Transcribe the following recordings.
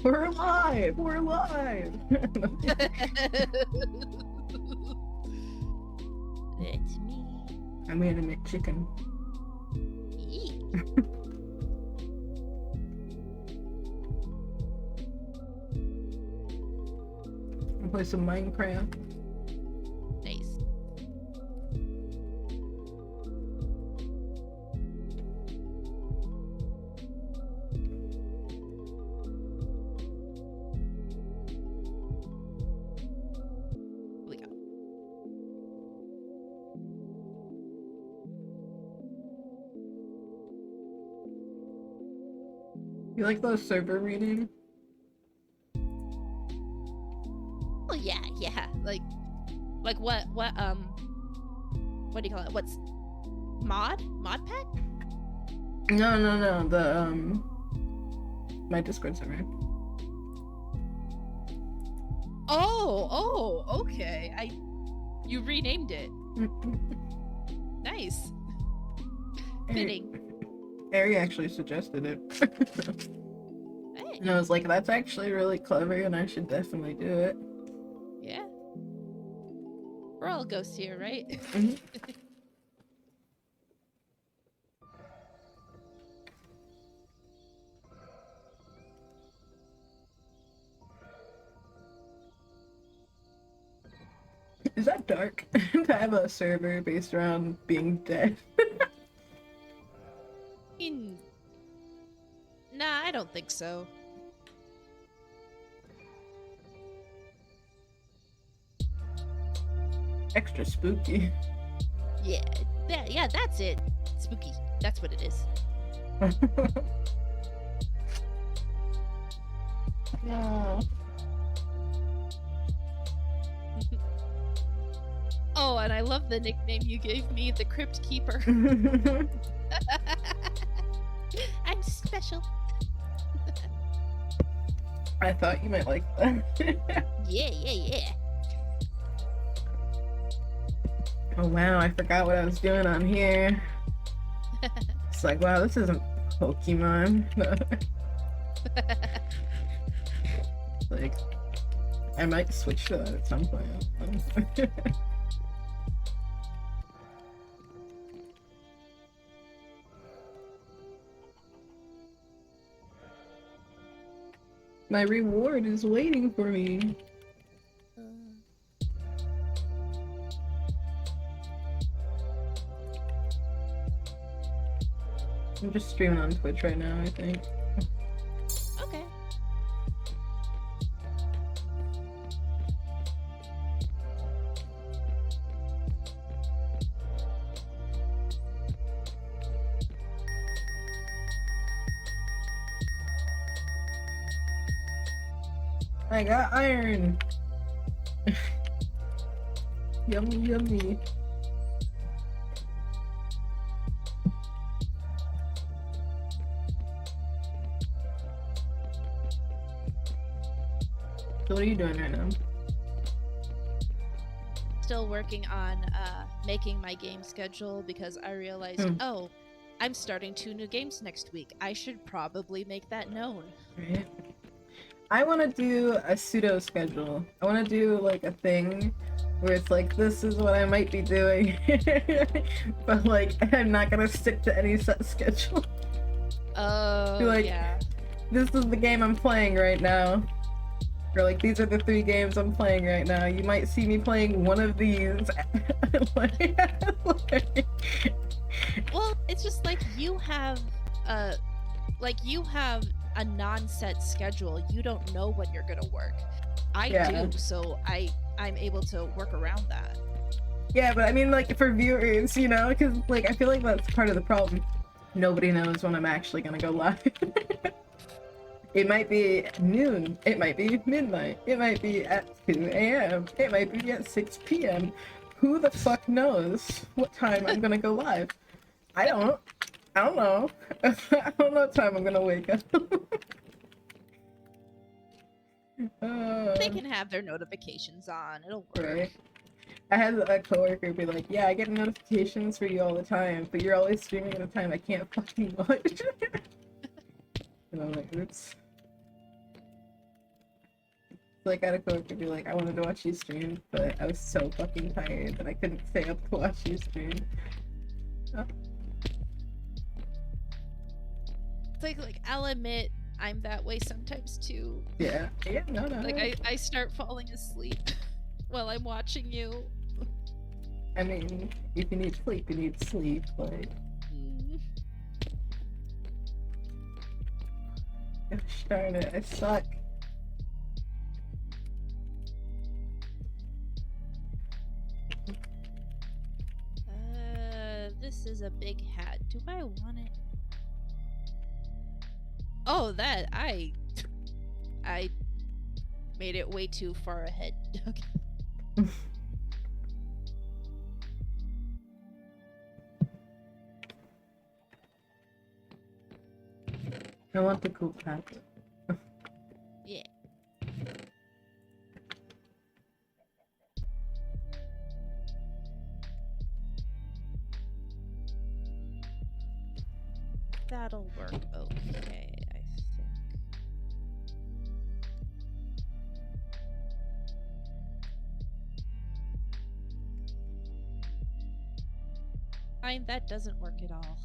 We're alive! We're alive! It's me. I made a McChicken. Eee. I'll play some Minecraft. Nice. Here we go. You like those server reading? Oh yeah, yeah. Like what do you call it? What's mod pack? No, the my Discord server. Oh, okay. You renamed it. Nice. Fitting. Ari actually suggested it. Hey. And I was like, that's actually really clever and I should definitely do it. Yeah. We're all ghosts here, right? Mhm. Is that dark? To have a server based around being dead? Nah, I don't think so. Extra spooky. Yeah, that's it. Spooky. That's what it is. No. Oh, and I love the nickname you gave me, the Crypt Keeper. I'm special. I thought you might like that. Yeah. Oh wow, I forgot what I was doing on here. It's like, wow, this isn't Pokemon. Like, I might switch to that at some point. My reward is waiting for me. I'm just streaming on Twitch right now, I think. Okay. I got iron! Yummy, yummy. So what are you doing right now? Still working on making my game schedule because I realized, oh, I'm starting 2 new games next week. I should probably make that known. Right. I want to do a pseudo schedule. I want to do like a thing where it's like, this is what I might be doing, but like I'm not gonna stick to any set schedule. Oh, like, yeah. This is the game I'm playing right now. Or like, these are the 3 games I'm playing right now. You might see me playing one of these. Well, it's just like you have a non-set schedule. You don't know when you're gonna work. I do, so I'm able to work around that. Yeah, but I mean, like, for viewers, you know, because like I feel like that's part of the problem. Nobody knows when I'm actually gonna go live. It might be noon, it might be midnight, it might be at 2 a.m., it might be at 6 p.m. Who the fuck knows what time I'm gonna go live? I don't know. I don't know what time I'm gonna wake up. They can have their notifications on. It'll work. Right. I had a coworker be like, yeah, I get notifications for you all the time, but you're always streaming at a time I can't fucking watch. And I'm like, oops. Like, I had a coworker be like, I wanted to watch you stream, but I was so fucking tired that I couldn't stay up to watch you stream. Oh. It's like I'll admit I'm that way sometimes too. Yeah. Yeah, no. Like I start falling asleep while I'm watching you. I mean, if you need sleep, you need sleep, like... Gosh darn it, I suck. This is a big hat. Do I want it? Oh, that I made it way too far ahead. Okay. I want the cool hat. Yeah. That'll work okay, I think. Fine, that doesn't work at all.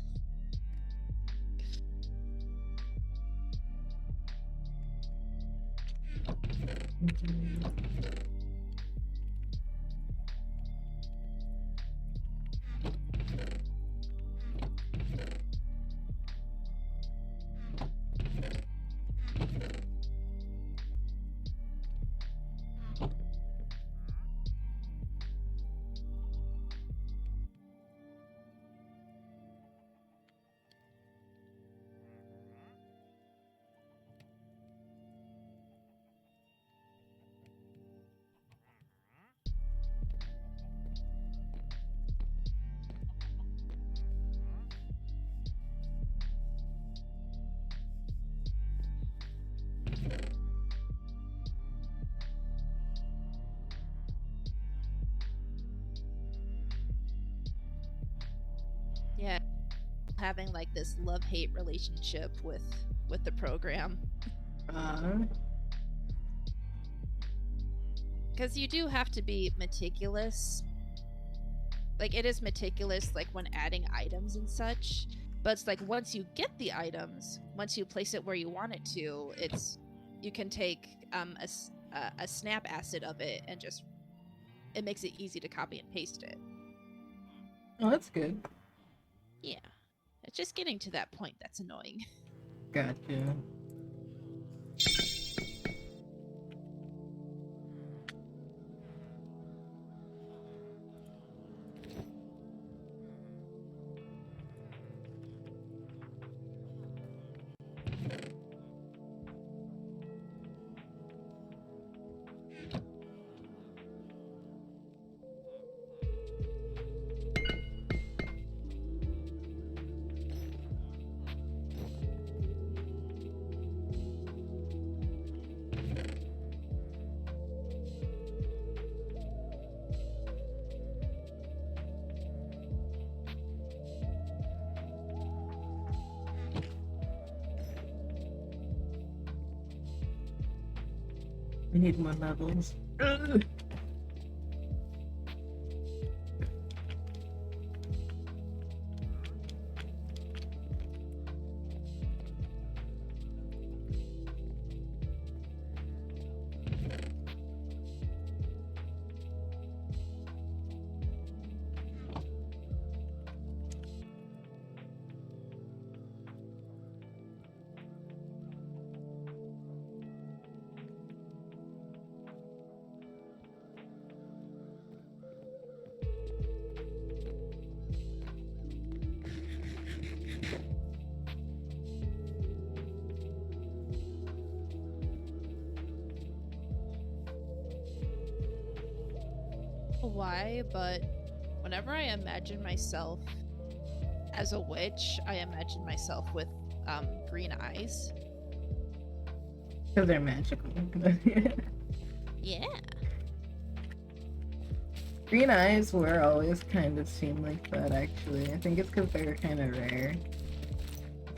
Yeah, having like this love-hate relationship with the program. Because you do have to be meticulous. Like, it is meticulous, like, when adding items and such. But it's like, once you get the items, once you place it where you want it to, you can take a snap acid of it and just... It makes it easy to copy and paste it. Oh, that's good. Yeah. It's just getting to that point that's annoying. Gotcha. We need more levels. Ugh. Why, but whenever I imagine myself as a witch, I imagine myself with green eyes. Because they're magical. Yeah. Green eyes were always kind of seen like that, actually. I think it's because they were kind of rare.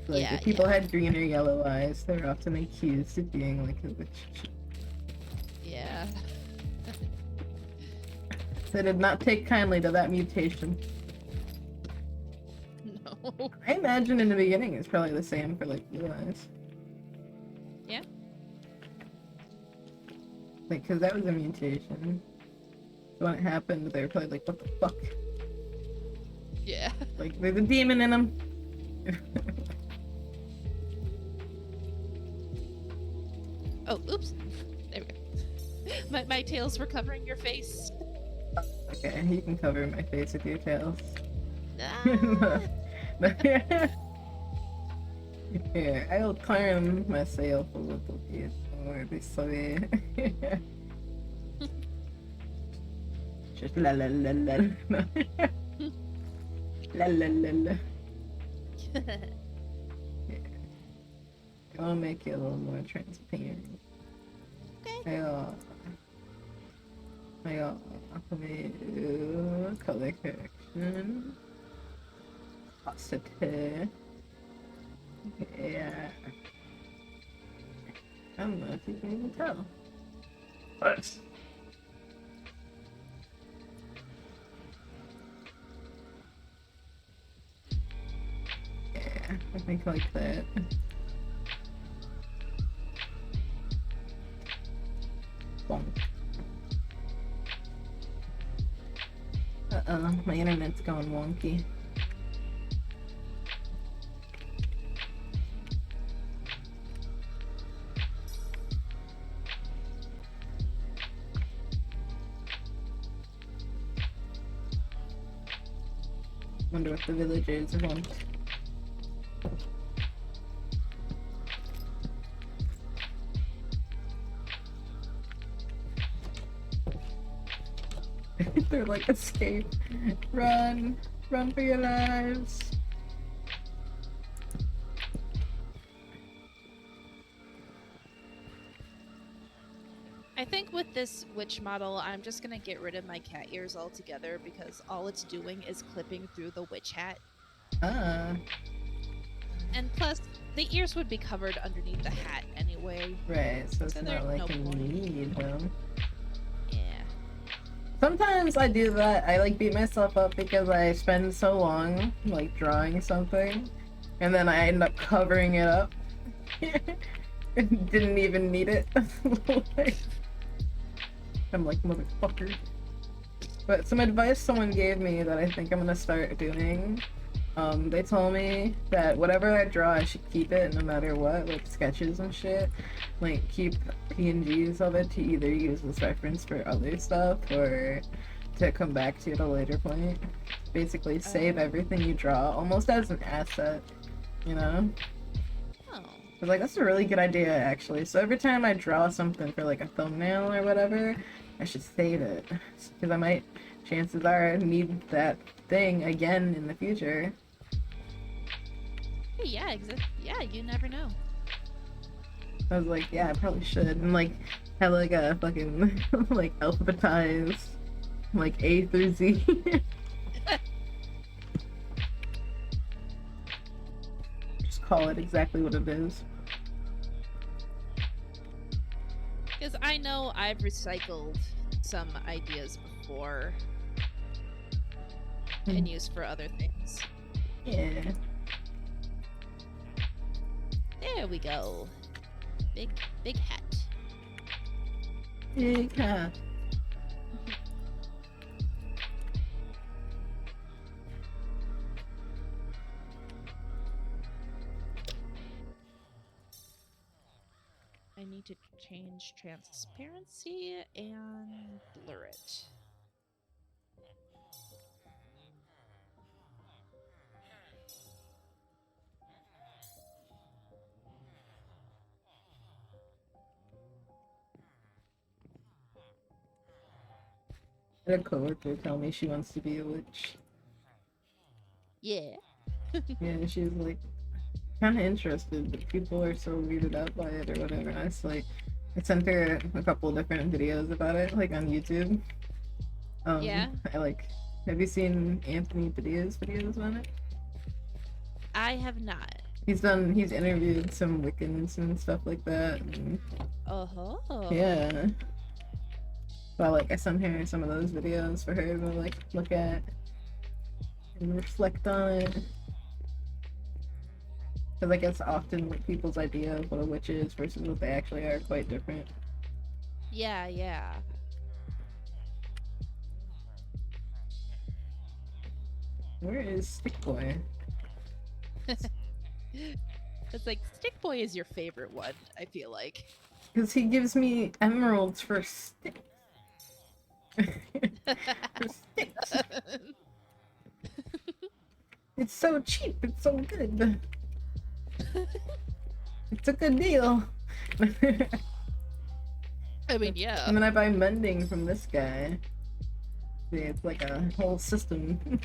Like, Yeah, if people had green or yellow eyes, they're often accused of being like a witch. Yeah. So I did not take kindly to that mutation. No. I imagine in the beginning it's probably the same for like blue eyes. Yeah. Like, cause that was a mutation. So when it happened, they were probably like, what the fuck? Yeah. Like, there's a demon in them. Oh, oops. There we go. My tails were covering your face. Okay, you can cover my face with your tails. Ah. Here, I'll climb myself a little bit more this way. Just la la la la. La la la la. I'll make it a little more transparent. Okay. I color correction. Opacity. Yeah. I don't know if you can even tell. What? Yeah, I think like that. Bonk. Uh-oh, my internet's going wonky. Wonder what the villagers want. They're like, escape. Run. Run for your lives. I think with this witch model, I'm just gonna get rid of my cat ears altogether because all it's doing is clipping through the witch hat. Ah. And plus, the ears would be covered underneath the hat anyway. Right, so it's So not there's like no a point. need, huh? Yeah. Sometimes I do that. I like beat myself up because I spend so long like drawing something and then I end up covering it up. Didn't even need it. Like, I'm like, motherfucker. But some advice someone gave me that I think I'm gonna start doing. They told me that whatever I draw, I should keep it no matter what, like sketches and shit. Like, keep PNGs of it to either use as reference for other stuff or to come back to at a later point. Basically, save everything you draw almost as an asset, you know? Oh. I was like, that's a really good idea, actually. So every time I draw something for like a thumbnail or whatever, I should save it. Because I might, chances are, need that thing again in the future. Hey, yeah, yeah, you never know. I was like, yeah, I probably should. And like, have like a fucking, like, alphabetize, like, A through Z. Just call it exactly what it is. Because I know I've recycled some ideas before and used for other things. Yeah. There we go. Big hat. Big hat. I need to change transparency and blur it. I had a coworker tell me she wants to be a witch. Yeah. Yeah, she's like kind of interested, but people are so weirded out by it or whatever. I was like, I sent her a couple different videos about it, like on YouTube. Yeah. I like. Have you seen Anthony Padilla's videos on it? I have not. He's interviewed some Wiccans and stuff like that. And, Oh. yeah. So I sent her some of those videos for her to like look at and reflect on it. Because I guess often like, people's idea of what a witch is versus what they actually are quite different. Yeah, yeah. Where is Stick Boy? It's like Stick Boy is your favorite one, I feel like. Because he gives me emeralds for sticks. For sticks. It's so cheap, it's so good. It's a good deal. I mean, yeah. And then I buy mending from this guy. See, it's like a whole system.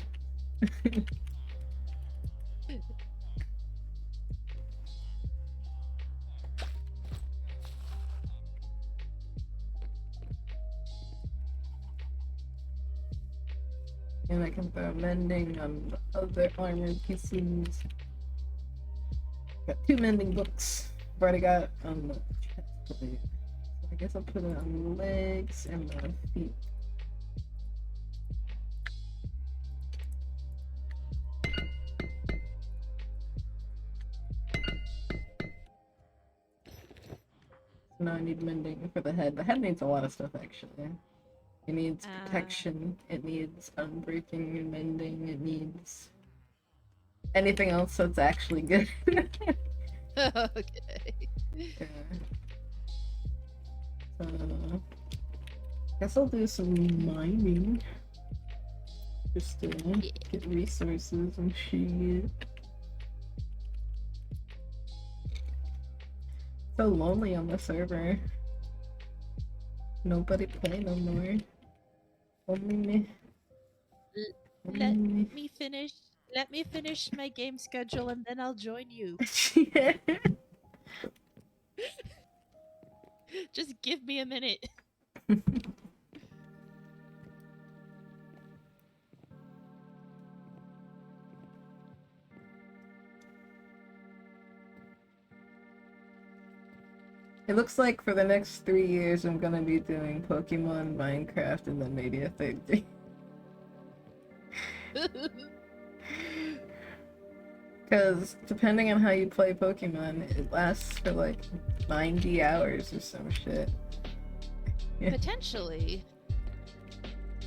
And I can throw mending on the other armor pieces. Got 2 mending books. I've already got on the chest plate. So I guess I'll put it on the legs and the feet. So now I need mending for the head. The head needs a lot of stuff actually. It needs protection, it needs unbreaking and mending, it needs anything else that's actually good. Okay. Yeah. So, guess I'll do some mining. Just to get resources and shit. So lonely on the server. Nobody play no more. Only me. Let me finish my game schedule and then I'll join you. Yeah. Just give me a minute. It looks like for the next 3 years I'm gonna be doing Pokemon, Minecraft, and then maybe a third thing. Because depending on how you play Pokemon, it lasts for like 90 hours or some shit. Yeah. Potentially.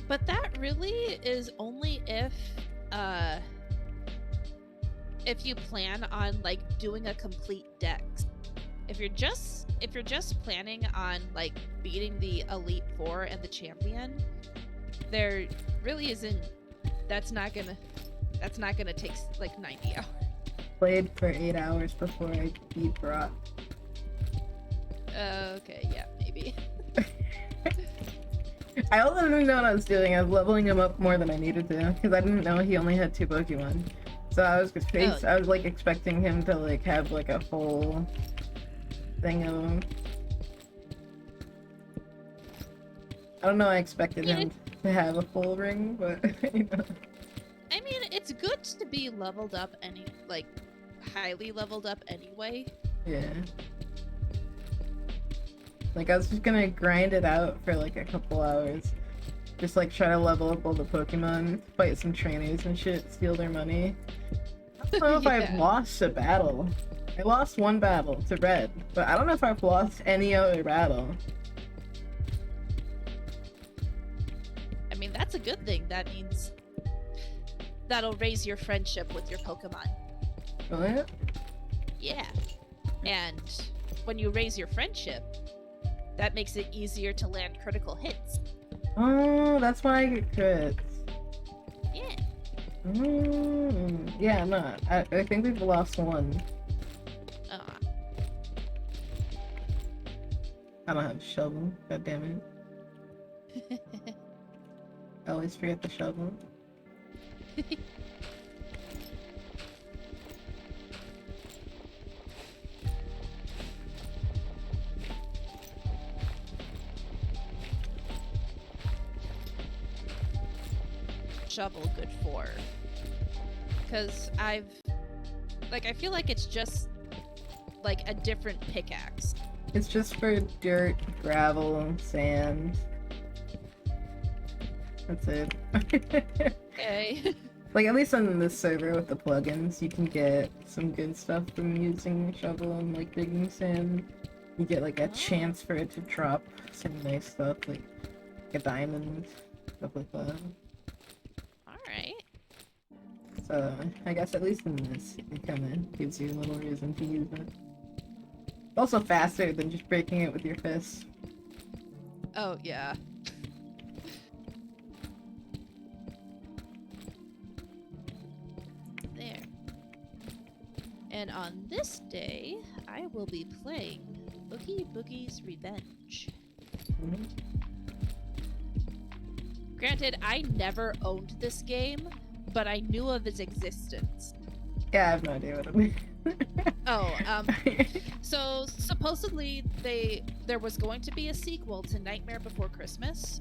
But that really is only if you plan on like doing a complete dex. If you're just planning on like beating the Elite Four and the champion, there really isn't. That's not gonna take like 90 hours. Played for 8 hours before I beat Brock. Okay, yeah, maybe. I also didn't know what I was doing. I was leveling him up more than I needed to because I didn't know he only had 2 Pokemon. So I was I was like expecting him to like have like a full thing of them. I don't know. I expected him to have a full ring, but you know. I mean, it's good to be leveled up highly leveled up anyway. Yeah. Like, I was just gonna grind it out for like a couple hours. Just like try to level up all the Pokemon, fight some trainers and shit, steal their money. I don't know if I've lost a battle. I lost 1 battle to Red, but I don't know if I've lost any other battle. I mean, that's a good thing. That means that'll raise your friendship with your Pokemon. Really? Yeah. And when you raise your friendship, that makes it easier to land critical hits. Oh, that's why I get crits. Yeah. Yeah, no, I think we've lost 1. I don't have a shovel. God damn it. I always forget the shovel. Shovel good for. Because I feel like it's just like a different pickaxe. It's just for dirt, gravel, sand. That's it. Okay. Like, at least on this server with the plugins, you can get some good stuff from using shovel and, like, digging sand. You get, like, a chance for it to drop some nice stuff, like a diamond, stuff like that. Alright. So, I guess at least in this, it kind of gives you a little reason to use it. It's also faster than just breaking it with your fists. Oh, yeah. There. And on this day, I will be playing Boogie Boogie's Revenge. Mhm. Granted, I never owned this game, but I knew of its existence. Yeah, I have no idea what it means. Oh, so supposedly there was going to be a sequel to Nightmare Before Christmas.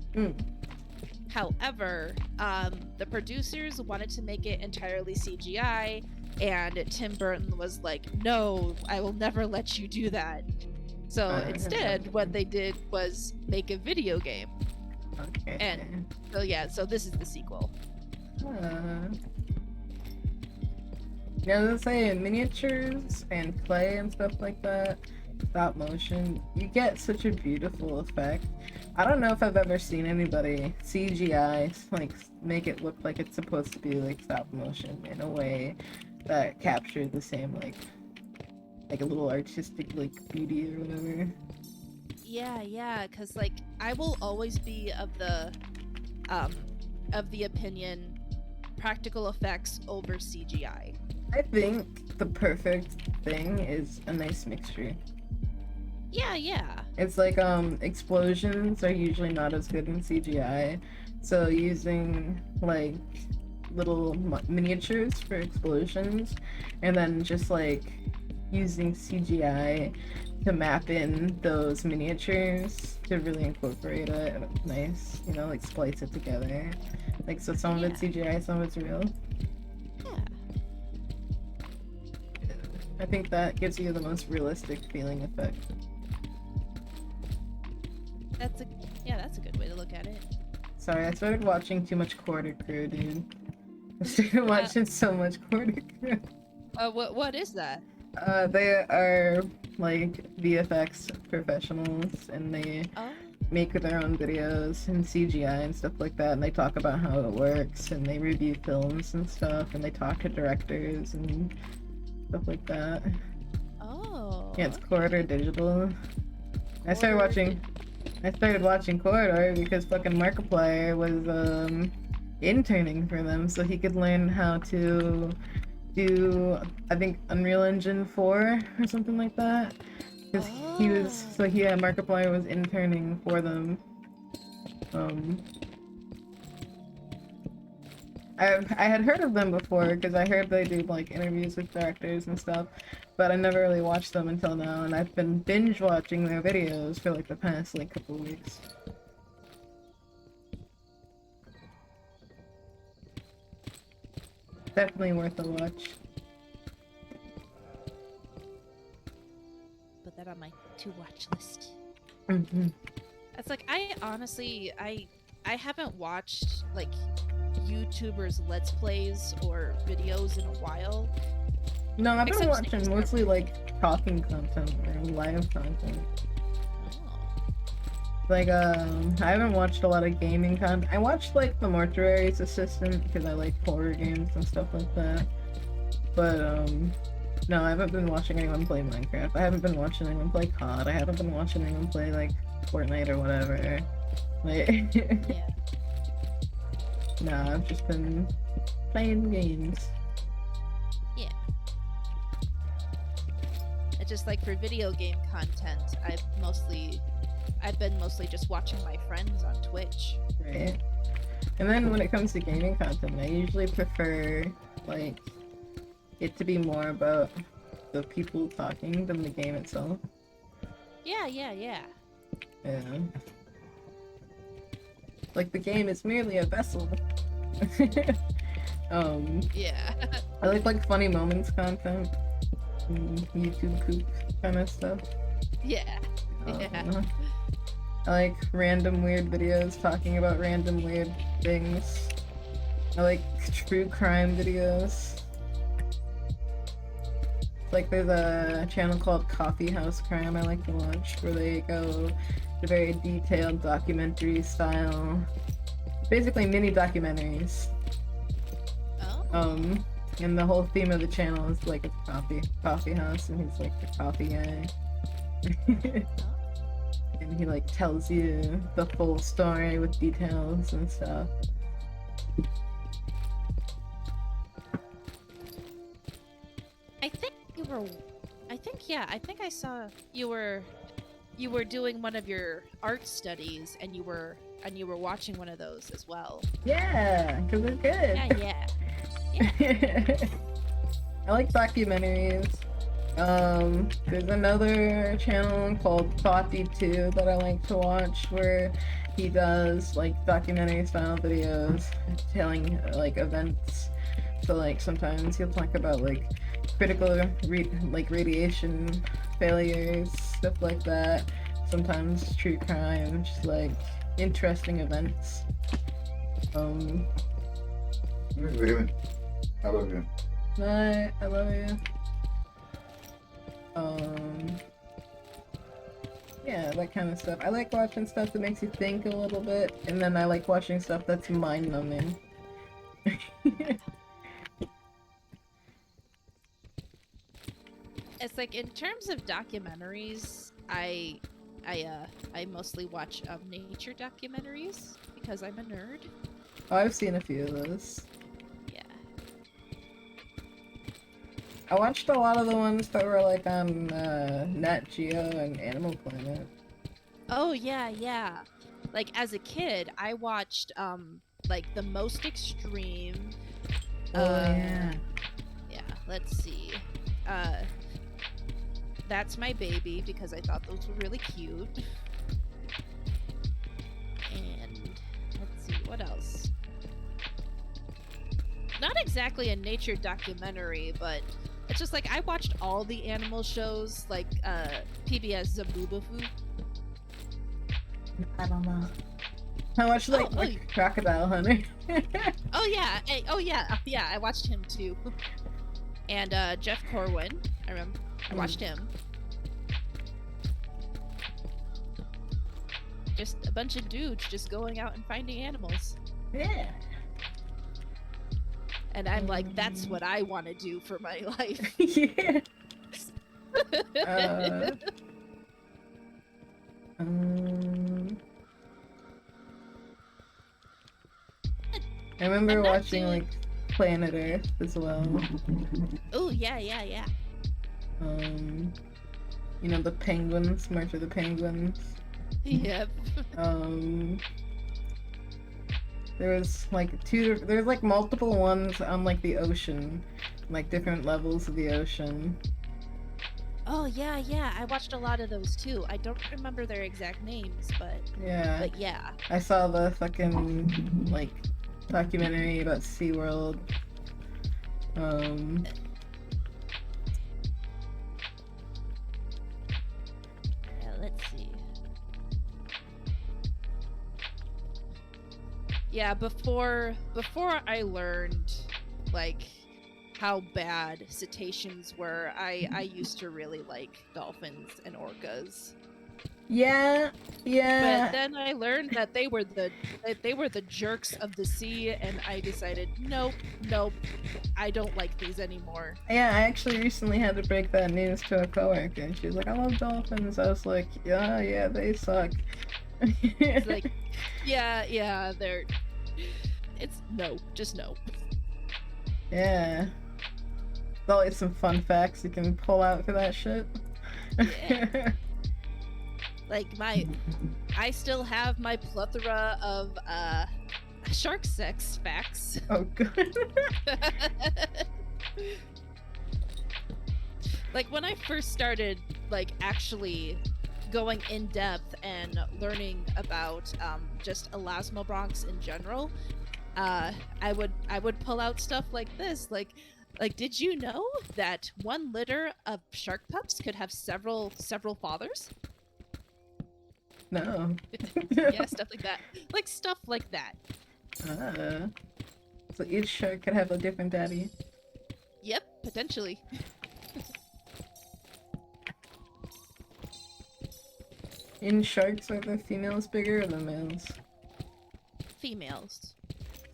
However, the producers wanted to make it entirely CGI, and Tim Burton was like, "No, I will never let you do that." So instead, what they did was make a video game. Okay. And so yeah, so this is the sequel. Yeah, I was gonna say, in miniatures and clay and stuff like that, stop motion, you get such a beautiful effect. I don't know if I've ever seen anybody CGI like make it look like it's supposed to be like stop motion in a way that captured the same like a little artistic like beauty or whatever. Yeah, because like I will always be of the opinion practical effects over CGI. I think the perfect thing is a nice mixture. Yeah. It's like explosions are usually not as good in CGI, so using like little miniatures for explosions, and then just like using CGI to map in those miniatures to really incorporate it. Nice, you know, like splice it together. Like, so some of it's CGI, some of it's real. Yeah. I think that gives you the most realistic feeling effect. That's a good way to look at it. Sorry, I started watching too much Quarter Crew, dude. I started watching so much Quarter Crew. What is that? They are like VFX professionals, and they make their own videos and CGI and stuff like that, and they talk about how it works, and they review films and stuff, and they talk to directors and stuff like that. Oh. Yeah, it's Corridor Digital. I started watching Corridor because fucking Markiplier was interning for them, so he could learn how to do, I think, Unreal Engine 4 or something like that. Because Markiplier was interning for them. I had heard of them before because I heard they do like interviews with directors and stuff, but I never really watched them until now, and I've been binge watching their videos for like the past like couple weeks. Definitely worth a watch. Put that on my to-watch list. Mm-hmm. It's like I honestly I haven't watched like YouTubers Let's Plays or videos in a while. No, I've been Except watching Snake mostly like talking content or live content. Oh. Like, I haven't watched a lot of gaming content. I watched like the Mortuary's Assistant because I like horror games and stuff like that. But no, I haven't been watching anyone play Minecraft. I haven't been watching anyone play COD. I haven't been watching anyone play like Fortnite or whatever. Like, Yeah. no, I've just been playing games. Yeah. It's just like for video game content, I've been mostly just watching my friends on Twitch. Right. And then when it comes to gaming content, I usually prefer like it to be more about the people talking than the game itself. Yeah. Yeah. Like the game is merely a vessel. Yeah. I like funny moments content. YouTube coop kind of stuff. Yeah. Yeah. I like random weird videos talking about random weird things. I like true crime videos. Like there's a channel called Coffee House Crime I like to watch where they go to very detailed documentary style. Basically mini documentaries. Oh. And the whole theme of the channel is like a coffee house, and he's like the coffee guy. And he like tells you the full story with details and stuff. I think I saw you were doing one of your art studies and you were watching one of those as well. Yeah, because they're good. Yeah. I like documentaries. There's another channel called Thoughty2 that I like to watch where he does like documentary style videos telling like events. So like sometimes he'll talk about like critical radiation failures, stuff like that. Sometimes true crime, just like interesting events. Women, I love you. Bye, I love you. Yeah, that kind of stuff. I like watching stuff that makes you think a little bit, and then I like watching stuff that's mind-numbing. It's like in terms of documentaries, I mostly watch nature documentaries because I'm a nerd. Oh, I've seen a few of those. Yeah. I watched a lot of the ones that were like on Nat Geo and Animal Planet. Oh yeah. Like as a kid, I watched like The Most Extreme. Yeah. Yeah, let's see. That's My Baby because I thought those were really cute. And let's see, what else? Not exactly a nature documentary, but it's just like I watched all the animal shows, like PBS Zaboobafoo. I don't know. I watched like Crocodile Hunter. oh yeah, I watched him too. And Jeff Corwin, I watched him. Just a bunch of dudes just going out and finding animals. Yeah. And I'm like, that's what I want to do for my life. Yeah. I remember watching like Planet Earth as well. Oh yeah. You know the penguins, March of the Penguins. Yep. There was like there's like multiple ones on like the ocean, like different levels of the ocean. Oh yeah. I watched a lot of those too. I don't remember their exact names, but yeah. I saw the fucking like documentary about SeaWorld. Let's see. Yeah, before I learned like how bad cetaceans were, I used to really like dolphins and orcas. Yeah. But then I learned that they were the jerks of the sea, and I decided, nope, I don't like these anymore. Yeah, I actually recently had to break that news to a coworker, and she was like, "I love dolphins." I was like, "Yeah, they suck." It's like, yeah, just no. Yeah. There's always some fun facts you can pull out for that shit. Yeah. Like I still have my plethora of shark sex facts. Oh, good. Like when I first started like actually going in depth and learning about just elasmobranchs in general, I would pull out stuff like this, like did you know that 1 litter of shark pups could have several fathers? No. Yeah, stuff like that. Like stuff like that. Ah. So each shark could have a different daddy. Yep, potentially. In sharks, are the females bigger or the males? Females.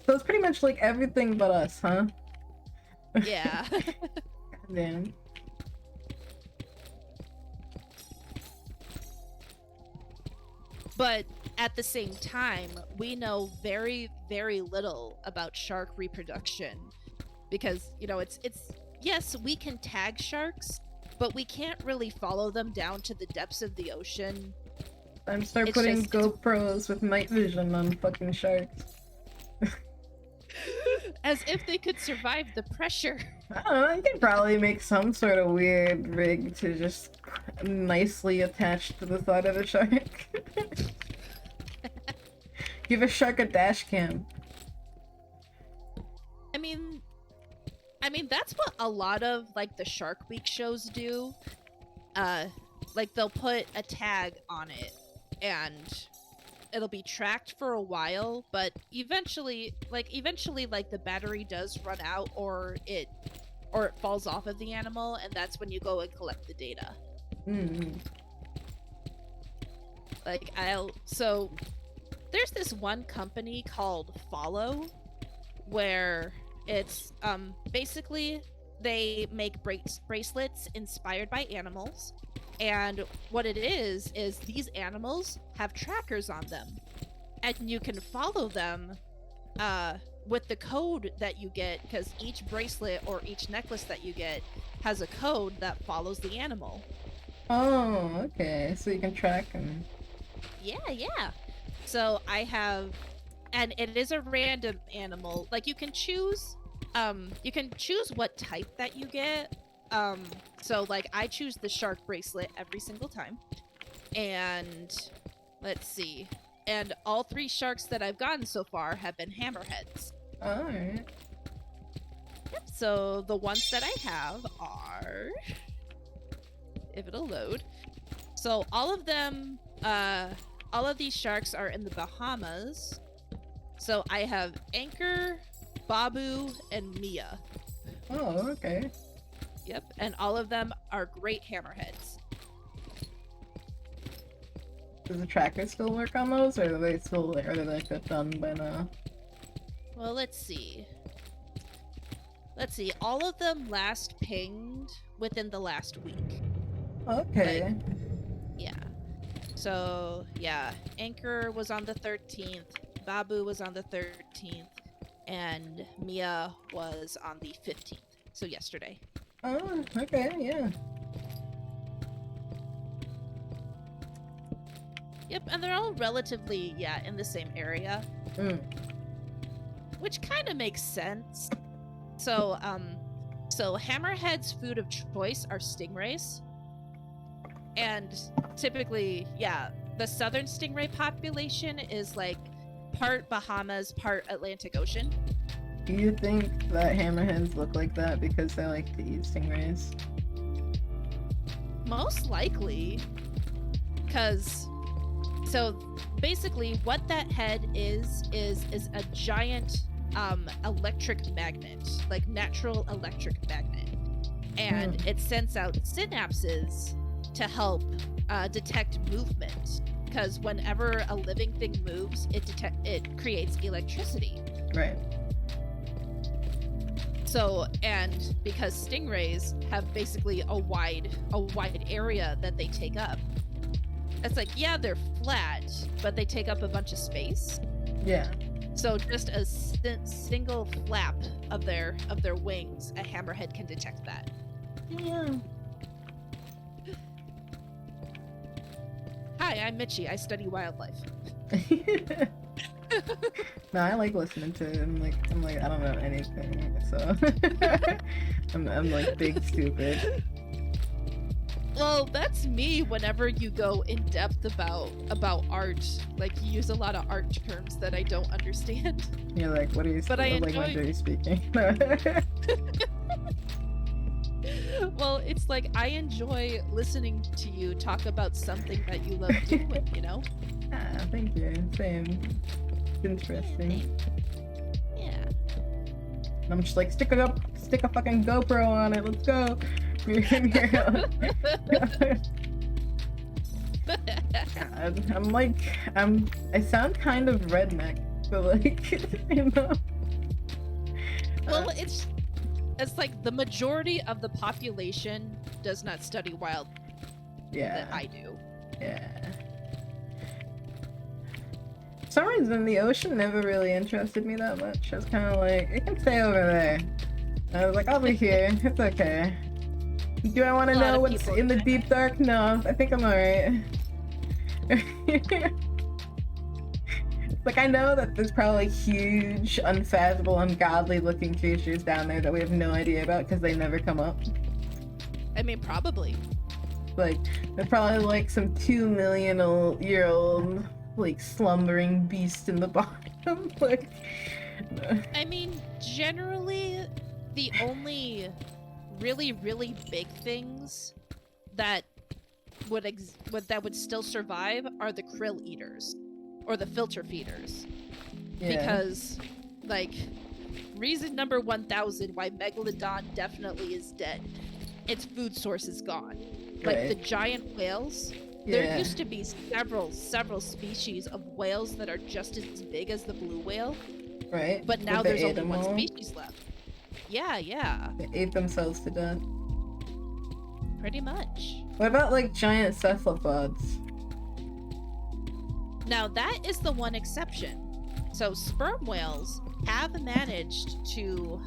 So it's pretty much like everything but us, huh? Yeah. Damn. But at the same time, we know very, very little about shark reproduction. Because, you know, it's yes, we can tag sharks, but we can't really follow them down to the depths of the ocean. I'm start It's putting just- GoPros with night vision on fucking sharks. As if they could survive the pressure. I don't know, you could probably make some sort of weird rig to just nicely attach to the side of the shark. Give a shark a dash cam. I mean that's what a lot of like the Shark Week shows do. Like they'll put a tag on it and it'll be tracked for a while, but eventually like the battery does run out or it falls off of the animal, and that's when you go and collect the data. Mm. Like so there's this one company called Follow where it's basically they make bracelets inspired by animals, and what it is these animals have trackers on them, and you can follow them with the code that you get, because each bracelet or each necklace that you get has a code that follows the animal. Oh, okay. So you can track them. Yeah. So I have, and it is a random animal. Like you can choose what type that you get. So like I choose the shark bracelet every single time. And let's see. And all 3 sharks that I've gotten so far have been hammerheads. Alright. Yep, so the ones that I have are, if it'll load. So all of them, all of these sharks are in the Bahamas. So I have Anchor, Babu, and Mia. Oh, okay. Yep, and all of them are great hammerheads. Does the tracker still work on those, or are they still, or are they like done by now? Well, let's see. All of them last pinged within the last week. Okay. Yeah. So, yeah. Anchor was on the 13th, Babu was on the 13th, and Mia was on the 15th. So, yesterday. Oh, okay, yeah. Yep, and they're all relatively, in the same area. Mm. Which kind of makes sense. So, hammerhead's food of choice are stingrays. And typically, the southern stingray population is like part Bahamas, part Atlantic Ocean. Do you think that hammerheads look like that because they like to eat stingrays? Most likely. So basically what that head is a giant electric magnet, like natural electric magnet. And it sends out synapses to help detect movement. Because whenever a living thing moves, it creates electricity. Right. So, and because stingrays have basically a wide area that they take up, it's like, they're flat, but they take up a bunch of space. Yeah. So just a single flap of their wings, a hammerhead can detect that. Yeah. Hi, I'm Mitchie. I study wildlife. No, I like listening to it. I'm like, I don't know anything, so I'm like big stupid. Well, that's me whenever you go in depth about art. Like, you use a lot of art terms that I don't understand. You're like, what are you? But I like, enjoy- what are you speaking? Well, it's like I enjoy listening to you talk about something that you love doing, you know? Ah, thank you. Same. It's interesting. Yeah. And I'm just like, stick a fucking GoPro on it. Let's go. God, I sound kind of redneck, but like, you know. Well, it's like the majority of the population does not study wild that I do. Yeah. For some reason, the ocean never really interested me that much. I was kind of like, it can stay over there. I was like, I'll be here. It's okay. Do I want to know what's in the deep dark? No, I think I'm alright. Like, I know that there's probably huge, unfathomable, ungodly looking creatures down there that we have no idea about because they never come up. I mean, probably. Like, they're probably like some 2 million-year-old, like, slumbering beast in the bottom. Like, I mean, generally, the only really, really big things that would still survive are the krill eaters or the filter feeders. yeah. Because, like, reason number 1000 why Megalodon definitely is dead. Its food source is gone. Like Right. the giant whales, there used to be several species of whales that are just as big as the blue whale, Right. but now They there's ate only them one all. species left. Yeah, They ate themselves to death. pretty much. What about like giant cephalopods? Now that is the one exception. So sperm whales have managed to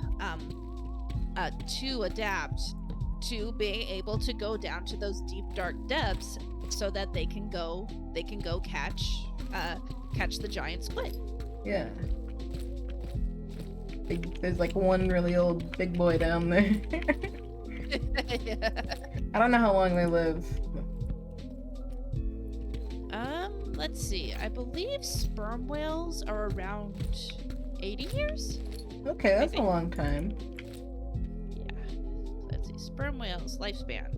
adapt to being able to go down to those deep dark depths so that they can go catch the giant squid. Yeah. There's like one really old big boy down there. I don't know how long they live. Let's see. I believe sperm whales are around 80 years? Okay, that's a Maybe. long time. Yeah. Let's see. Sperm whales lifespan.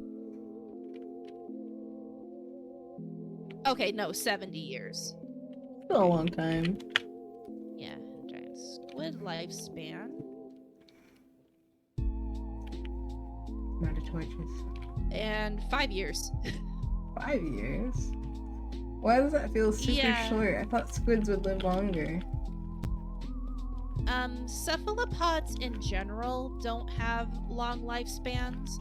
Okay, no, 70 years. Still a long time. Yeah. Giant squid lifespan. Amount of torches. And 5 years. 5 years? Why does that feel super Yeah. short? I thought squids would live longer. Cephalopods in general don't have long lifespans.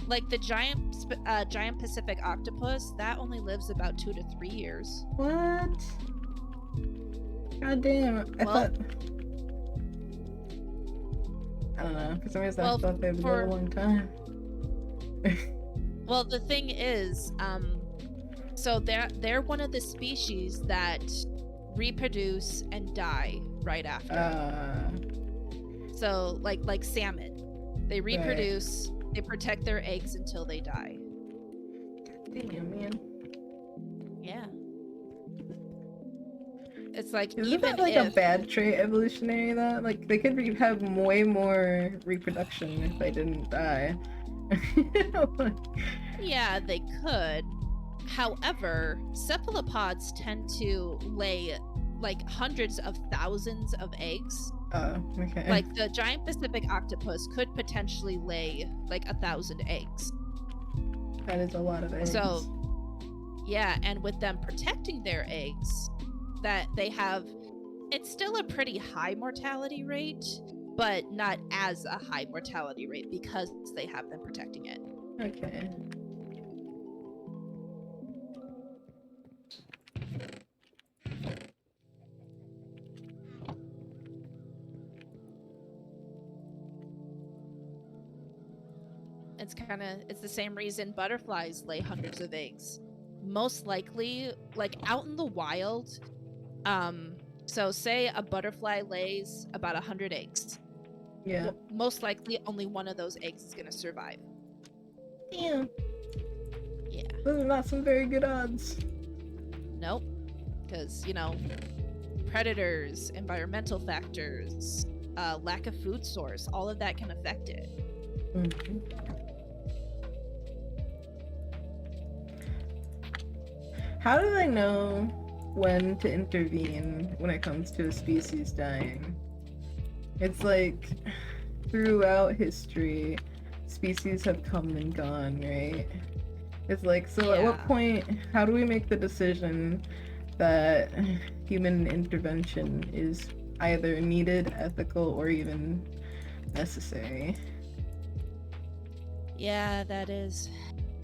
Like the giant Pacific octopus, that only lives about 2 to 3 years. What? God damn. I don't know. For some reason, I thought they would live a long time. Well, the thing is, so they're one of the species that reproduce and die right after. So like salmon, they reproduce, they protect their eggs until they die. Damn, man. Yeah. It's like Isn't that like a bad trait evolutionary though? Like they could have way more reproduction if they didn't die. Yeah, they could. However, cephalopods tend to lay like hundreds of thousands of eggs. Oh, okay. Like the giant Pacific octopus could potentially lay like 1,000 eggs. That is a lot of eggs. So, yeah, and with them protecting their eggs, that they have, it's still a pretty high mortality rate, but not as a high mortality rate because they have them protecting it. Okay. It's the same reason butterflies lay hundreds of eggs. Most likely, like out in the wild, so say a butterfly lays about 100 eggs. Yeah. Most likely only one of those eggs is gonna survive. Damn. Yeah. Those are not some very good odds. Nope. Because, predators, environmental factors, lack of food source, all of that can affect it. Mm-hmm. How do I know when to intervene when it comes to a species dying? It's like throughout history, species have come and gone, right? It's like, so at what Yeah. point, how do we make the decision that human intervention is either needed, ethical, or even necessary? Yeah, that is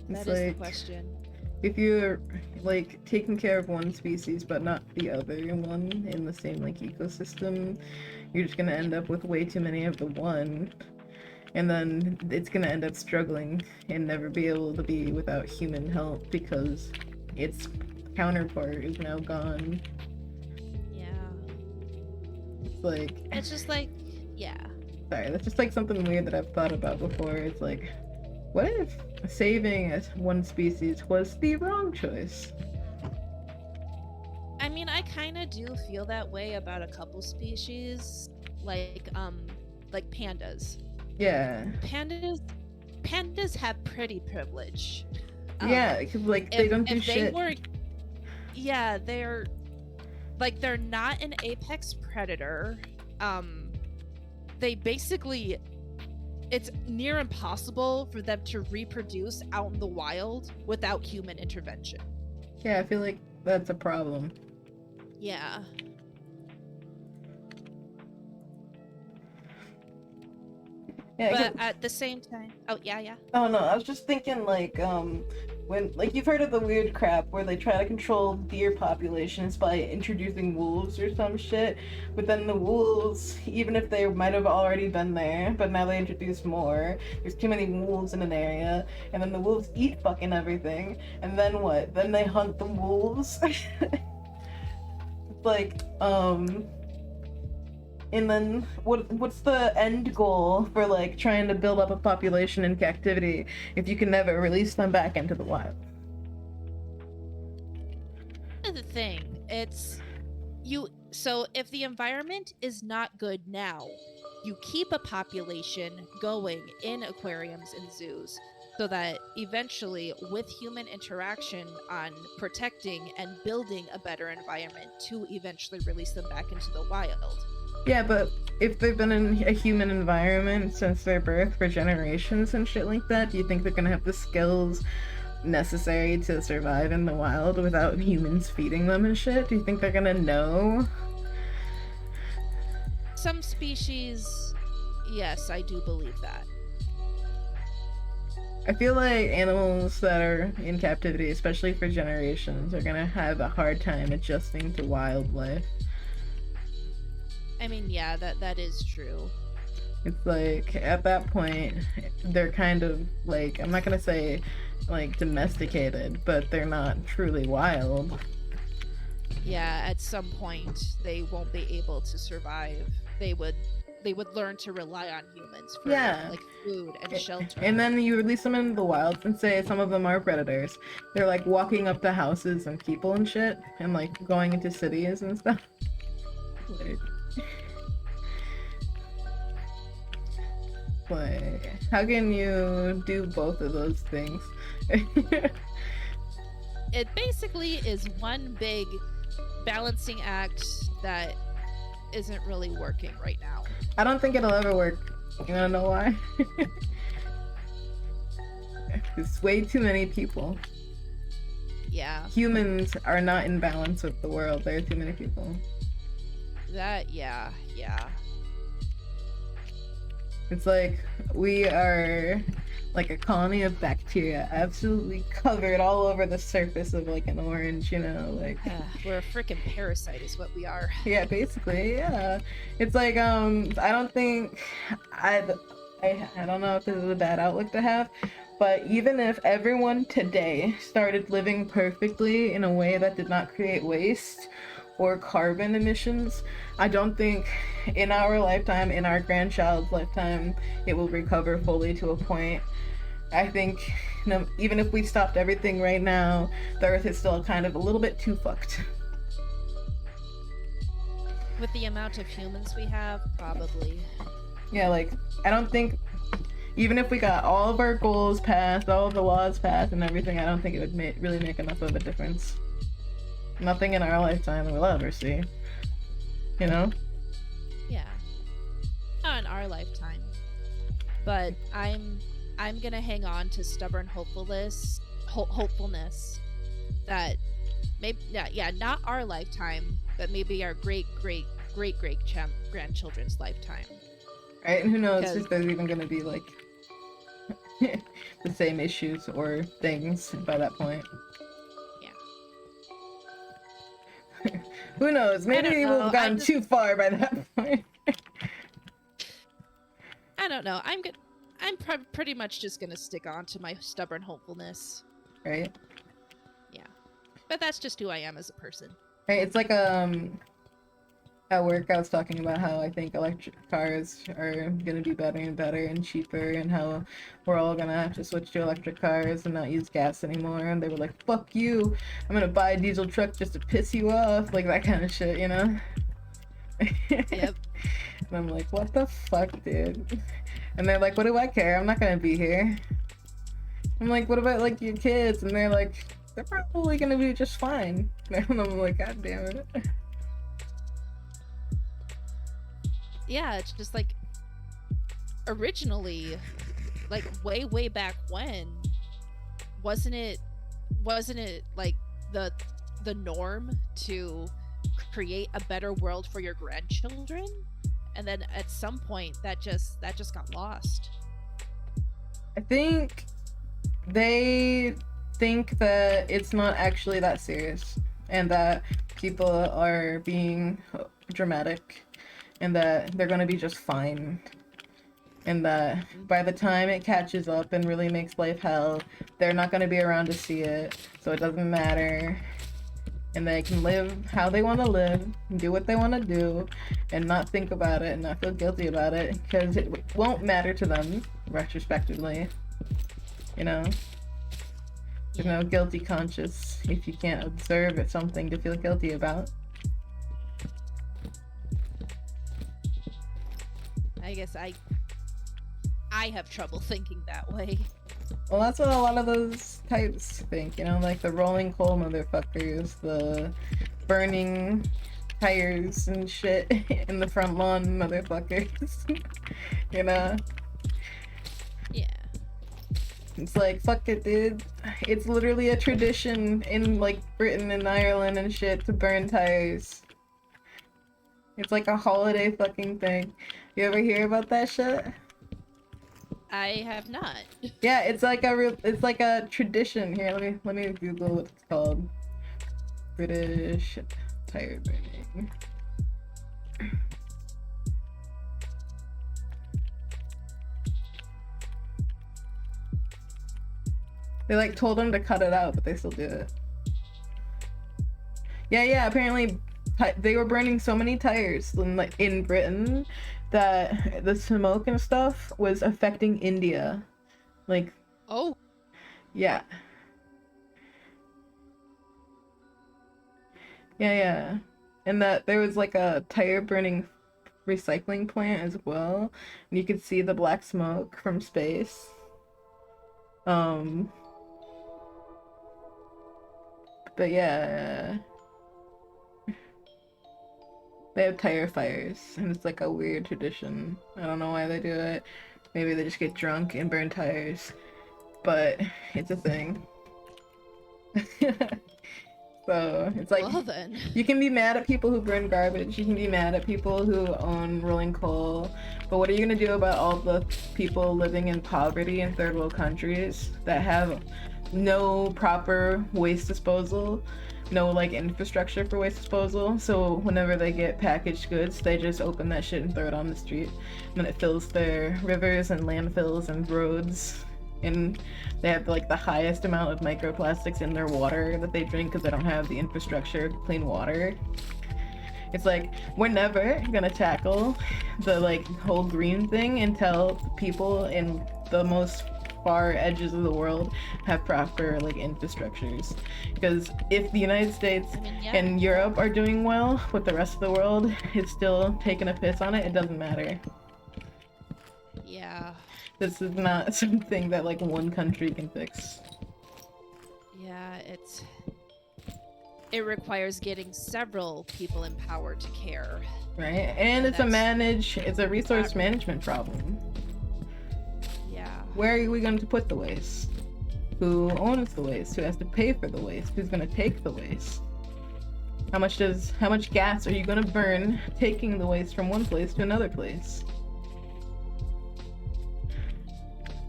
It's the like, question. if you're like taking care of one species but not the other one in the same like ecosystem, you're just gonna end up with way too many of the one, and then it's gonna end up struggling and never be able to be without human help because its counterpart is now gone. Yeah. It's like, It's just like, yeah. sorry, that's just like something weird that I've thought about before. It's like, what if saving one species was the wrong choice? I mean, I kind of do feel that way about a couple species, like pandas. Yeah. Pandas have pretty privilege. Yeah, because like they don't do if shit. they were, yeah, they're not an apex predator. They basically, it's near impossible for them to reproduce out in the wild without human intervention. Yeah, I feel like that's a problem. Yeah. Yeah, But at the same time, oh yeah. oh no, I was just thinking like when like you've heard of the weird crap where they try to control deer populations by introducing wolves or some shit, but then the wolves, even if they might have already been there, but now they introduce more, there's too many wolves in an area, and then the wolves eat fucking everything, and then what? Then they hunt the wolves. Like, and then what's the end goal for like trying to build up a population in captivity if you can never release them back into the wild? The thing, it's you. So if the environment is not good now, you keep a population going in aquariums and zoos, so that eventually, with human interaction on protecting and building a better environment, to eventually release them back into the wild. Yeah, but if they've been in a human environment since their birth for generations and shit like that, do you think they're gonna have the skills necessary to survive in the wild without humans feeding them and shit? Do you think they're gonna know? Some species, yes, I do believe that. I feel like animals that are in captivity, especially for generations, are gonna have a hard time adjusting to wildlife. I mean, yeah, that is true. It's like, at that point, they're kind of like, I'm not gonna say like domesticated, but they're not truly wild. Yeah, at some point they won't be able to survive. They would learn to rely on humans for like food and shelter. And then you release them into the wild and say some of them are predators. They're like walking up to houses and people and shit, and like going into cities and stuff. Like, how can you do both of those things? It basically is one big balancing act that isn't really working right now. I don't think it'll ever work. You wanna know why? There's way too many people. Yeah. Humans are not in balance with the world. There are too many people. That, yeah. It's like we are like a colony of bacteria absolutely covered all over the surface of like an orange, you know, like we're a freaking parasite is what we are. yeah, basically, yeah. It's like I don't think I don't know if this is a bad outlook to have, but even if everyone today started living perfectly in a way that did not create waste or carbon emissions, I don't think in our lifetime, in our grandchild's lifetime, it will recover fully to a point. I think, you know, even if we stopped everything right now, the Earth is still kind of a little bit too fucked. With the amount of humans we have, probably. Yeah, like, I don't think, even if we got all of our goals passed, all of the laws passed and everything, I don't think it would really make enough of a difference. Nothing in our lifetime we'll ever see. You know? Yeah. Not in our lifetime. But I'm gonna hang on to stubborn hopefulness that maybe not our lifetime, but maybe our great grandchildren's lifetime. Right? And who knows 'Cause- if there's even gonna be like the same issues or things by that point. Yeah. Who knows? Maybe don't we've know. gotten too far by that point. I don't know. I'm pretty much just gonna stick on to my stubborn hopefulness. Right? Yeah. But that's just who I am as a person. Right? It's like at work I was talking about how I think electric cars are gonna be better and better and cheaper, and how we're all gonna have to switch to electric cars and not use gas anymore. And they were like, "Fuck you! I'm gonna buy a diesel truck just to piss you off," like that kind of shit, you know? Yep. And I'm like, "What the fuck, dude?" And they're like, "What do I care? I'm not gonna be here." I'm like, "What about like your kids?" And they're like, "They're probably gonna be just fine." And I'm like, "God damn it." Yeah, it's just like originally, like way back when, wasn't it like the norm to create a better world for your grandchildren? And then at some point that just got lost. I think they think that it's not actually that serious, and that people are being dramatic, and that they're gonna be just fine, and that by the time it catches up and really makes life hell, they're not gonna be around to see it, so it doesn't matter, and they can live how they want to live, do what they want to do, and not think about it and not feel guilty about it, because it won't matter to them retrospectively, you know? There's no guilty conscience if you can't observe it's something to feel guilty about. I guess I have trouble thinking that way. Well, that's what a lot of those types think, you know, like the rolling coal motherfuckers, the burning tires and shit in the front lawn motherfuckers, you know? Yeah. It's like, fuck it, dude. It's literally a tradition in, like, Britain and Ireland and shit to burn tires. It's like a holiday fucking thing. You ever hear about that shit? I have not. Yeah, it's like a tradition. Here, let me Google what it's called. British tire burning. They like told them to cut it out, but they still do it. Yeah, apparently they were burning so many tires in Britain that the smoke and stuff was affecting India. Like, Oh. yeah. Yeah. And that there was like a tire burning recycling plant as well. And you could see the black smoke from space. But yeah. They have tire fires, and it's like a weird tradition. I don't know why they do it. Maybe they just get drunk and burn tires. But it's a thing. So it's like, Well then. you can be mad at people who burn garbage, you can be mad at people who own rolling coal, but what are you gonna do about all the people living in poverty in third world countries that have no proper waste disposal, no like infrastructure for waste disposal? So whenever they get packaged goods, they just open that shit and throw it on the street, and then it fills their rivers and landfills and roads. And they have like the highest amount of microplastics in their water that they drink because they don't have the infrastructure to clean water. It's like, we're never gonna tackle the like whole green thing until people in the most far edges of the world have proper like infrastructures. Because if the United States and Europe are doing well with the rest of the world, it's still taking a piss on it, it doesn't matter. Yeah. This is not something that like one country can fix. Yeah, it requires getting several people in power to care. Right? And it's a resource Not- management problem. Yeah. Where are we going to put the waste? Who owns the waste? Who has to pay for the waste? Who's going to take the waste? How much gas are you going to burn taking the waste from one place to another place?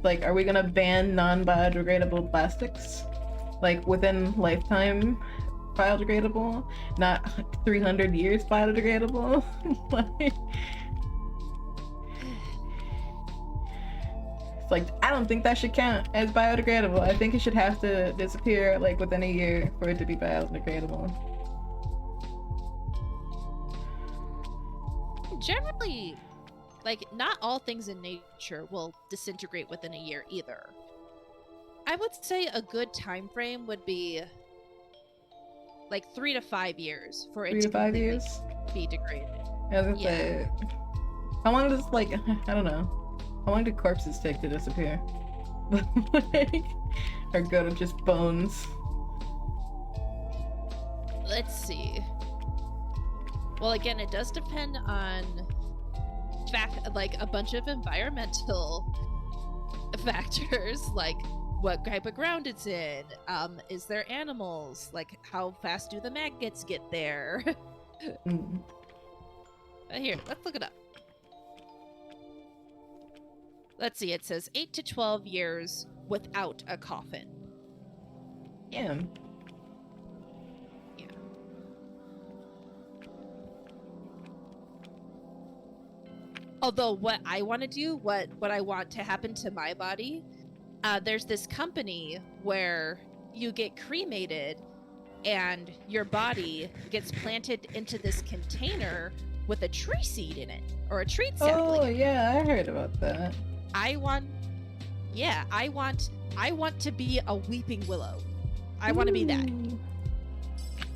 Like, are we going to ban non-biodegradable plastics? Like, within lifetime biodegradable? Not 300 years biodegradable? Like... It's like, I don't think that should count as biodegradable. I think it should have to disappear like within a year for it to be biodegradable. Generally, like, not all things in nature will disintegrate within a year either. I would say a good time frame would be like 3 to 5 years for it 3 to to 5 completely years? be degraded. I was gonna say, how long does, like, I don't know. How long do corpses take to disappear? Like, or go to just bones? Let's see. Well, again, it does depend on like a bunch of environmental factors, like what type of ground it's in. Is there animals? Like, how fast do the maggots get there? Mm. Here, let's look it up. Let's see. It says 8 to 12 years without a coffin. Yeah. Yeah. Although what I want to do, what I want to happen to my body, there's this company where you get cremated and your body gets planted into this container with a tree seed in it, or a tree sapling. Oh, yeah, I heard about that. I want to be a weeping willow. I want to be that. Ooh.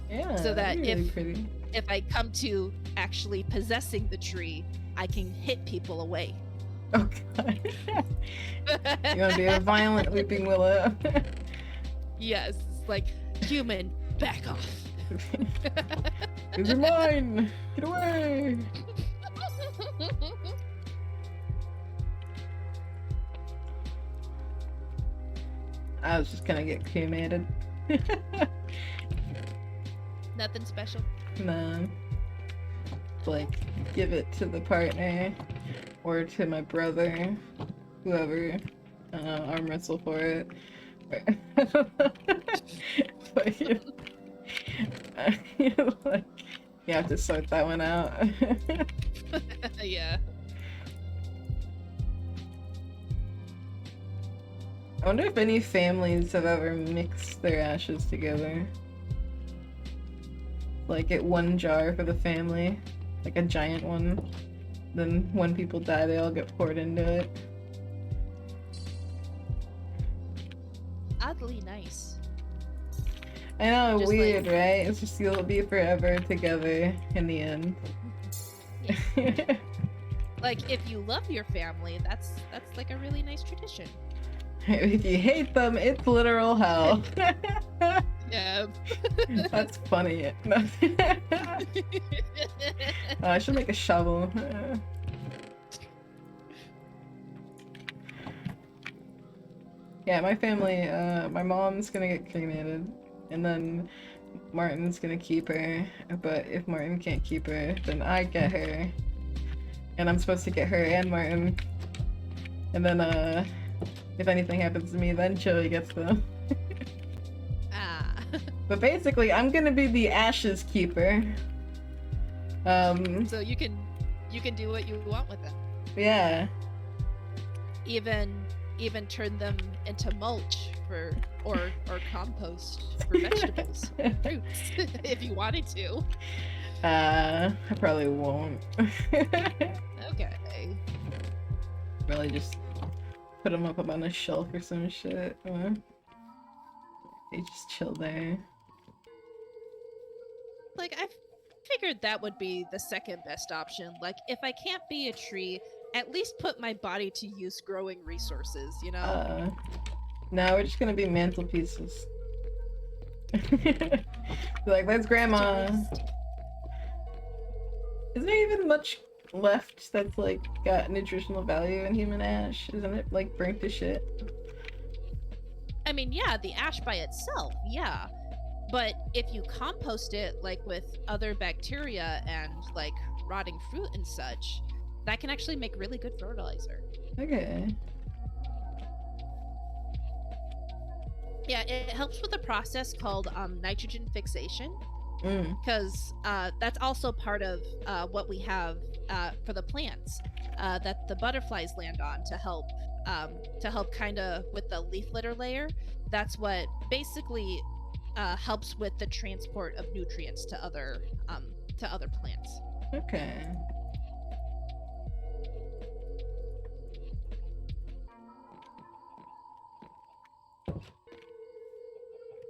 Yeah. So that that'd be really pretty. if I come to actually possessing the tree, I can hit people away. Oh god. You want to be a violent weeping willow? Yes, it's like, human, back off. These are mine! Get away! I was just gonna get cremated. Nothing special. Nah. Like, give it to the partner or to my brother, whoever. Arm wrestle for it. But like, you have to sort that one out. Yeah. I wonder if any families have ever mixed their ashes together. Like, get one jar for the family, like a giant one. Then when people die, they all get poured into it. Oddly nice. I know, Just weird, like- right? It's just you'll be forever together in the end. Like, if you love your family, that's like a really nice tradition. If you hate them, it's literal hell. Yeah. That's funny. I should make a shovel. Yeah, my family, my mom's gonna get cremated, and then Martin's gonna keep her, but if Martin can't keep her, then I get her. And I'm supposed to get her and Martin. And then, if anything happens to me, then Chili gets them. Ah. But basically, I'm gonna be the ashes keeper. So you can do what you want with them. Yeah. Even turn them into mulch or compost for vegetables, fruits, if you wanted to. I probably won't. Okay. Probably just put them up on a shelf or some shit. They just chill there. Like, I figured that would be the second best option. Like, if I can't be a tree, at least put my body to use growing resources, you know? No, we're just gonna be mantelpieces. Like, that's grandma. Waste. Is there even much left that's like got nutritional value in human ash? Isn't it like burnt to shit? I mean, yeah, the ash by itself, yeah. But if you compost it like with other bacteria and like rotting fruit and such, that can actually make really good fertilizer. Okay. Yeah, it helps with a process called nitrogen fixation, because that's also part of what we have for the plants that the butterflies land on to help kind of with the leaf litter layer. That's what basically helps with the transport of nutrients to other plants. Okay.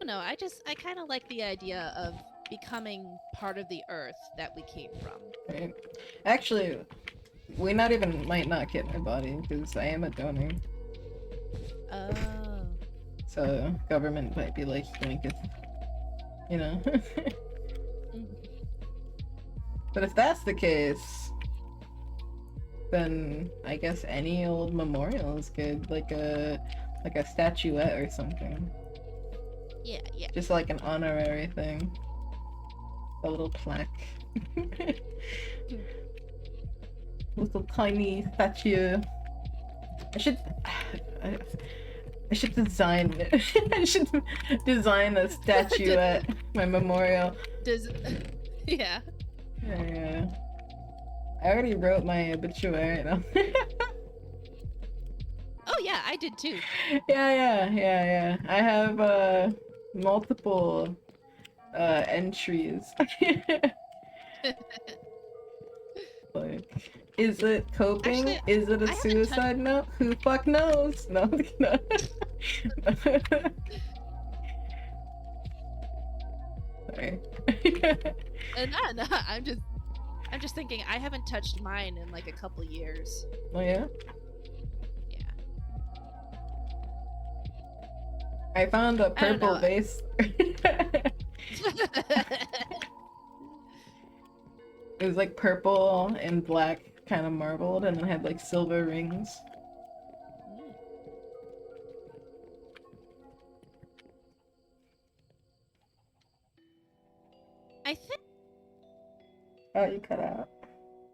No, I kind of like the idea of becoming part of the earth that we came from. Right. Actually, might not get my body because I am a donor. Oh. So government might be like, if, you know. But if that's the case, then I guess any old memorial is good, like a statuette or something. Yeah, yeah. Just like an honorary thing. A little plaque. Little tiny statue. I should design it. I should design a statue at my memorial. Yeah. Yeah. I already wrote my obituary. No? Oh yeah, I did too. Yeah. I have multiple entries. Like, is it coping? Actually, Is it a suicide note? Who fuck knows? No. Sorry. No, I'm just thinking I haven't touched mine in like a couple years. Oh yeah? Yeah. I found a purple vase. It was like purple and black, kind of marbled, and then had like silver rings. I think Oh, you cut out.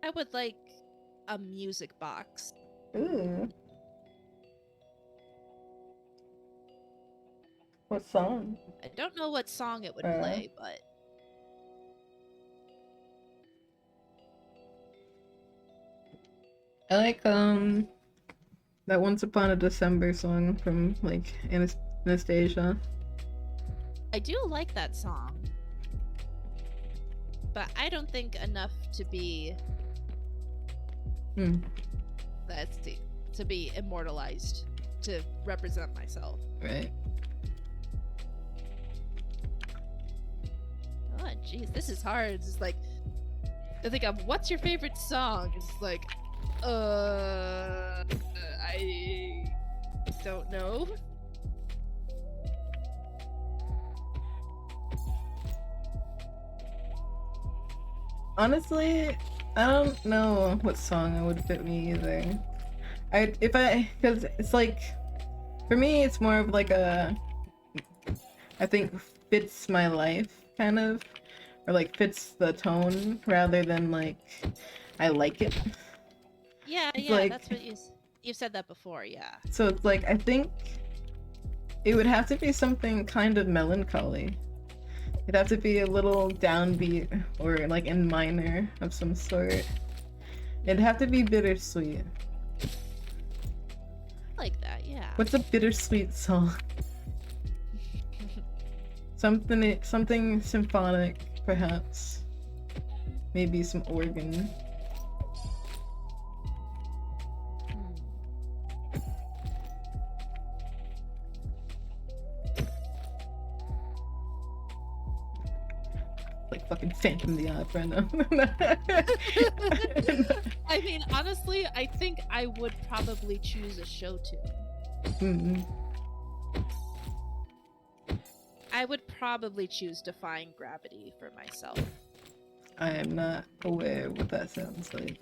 I would like a music box. Ooh. What song? I don't know what song it would play, but I like that Once Upon a December song from like Anastasia. I do like that song. But I don't think enough to be to be immortalized, to represent myself. Right. Oh jeez, this is hard. It's like I think of what's your favorite song? It's like I don't know. Honestly, I don't know what song would fit me either. Because it's like, for me, it's more of like I think fits my life, kind of, or like fits the tone, rather than like, I like it. Yeah, It's yeah, like, that's what you've said that before, yeah. So it's like, I think it would have to be something kind of melancholy. It'd have to be a little downbeat or like in minor of some sort. It'd have to be bittersweet. I like that, yeah. What's a bittersweet song? Something symphonic, perhaps. Maybe some organ. Like fucking Phantom the Opera, no? I mean, honestly, I think I would probably choose a show tune. I would probably choose defying gravity for myself. I am not aware what that sounds like.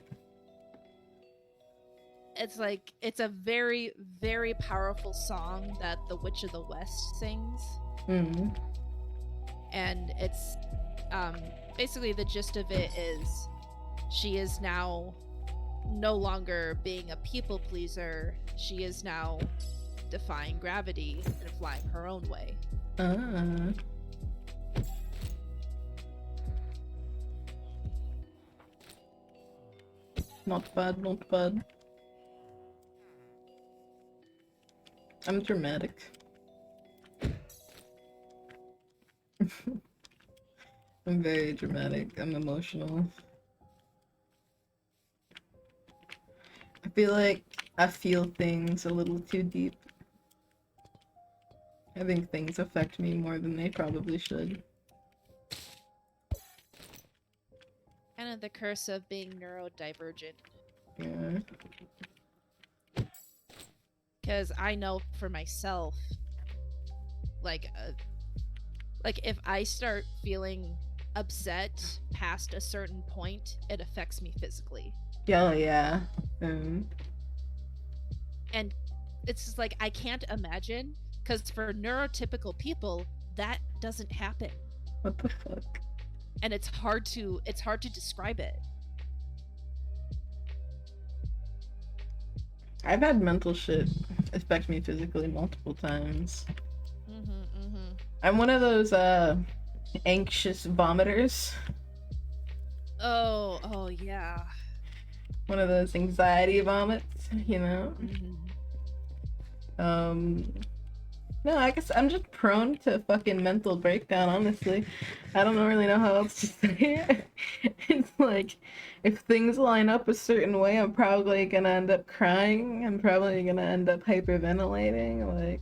It's like, it's a very, very powerful song that the Witch of the West sings. Mm. And it's basically the gist of it is she is now no longer being a people pleaser. She is now defying gravity and flying her own way. Not bad, not bad. I'm dramatic. I'm very dramatic. I'm emotional. I feel like I feel things a little too deep. I think things affect me more than they probably should. Kind of the curse of being neurodivergent. Yeah. Because I know for myself, like if I start feeling upset past a certain point, it affects me physically. Oh yeah. And it's just like, I can't imagine, because for neurotypical people, that doesn't happen. What the fuck? And it's hard to describe it. I've had mental shit affect me physically multiple times. I'm one of those anxious vomiters. Oh yeah. One of those anxiety vomits, you know? No, I guess I'm just prone to fucking mental breakdown, honestly. I don't really know how else to say it. It's like, if things line up a certain way, I'm probably gonna end up crying. I'm probably gonna end up hyperventilating,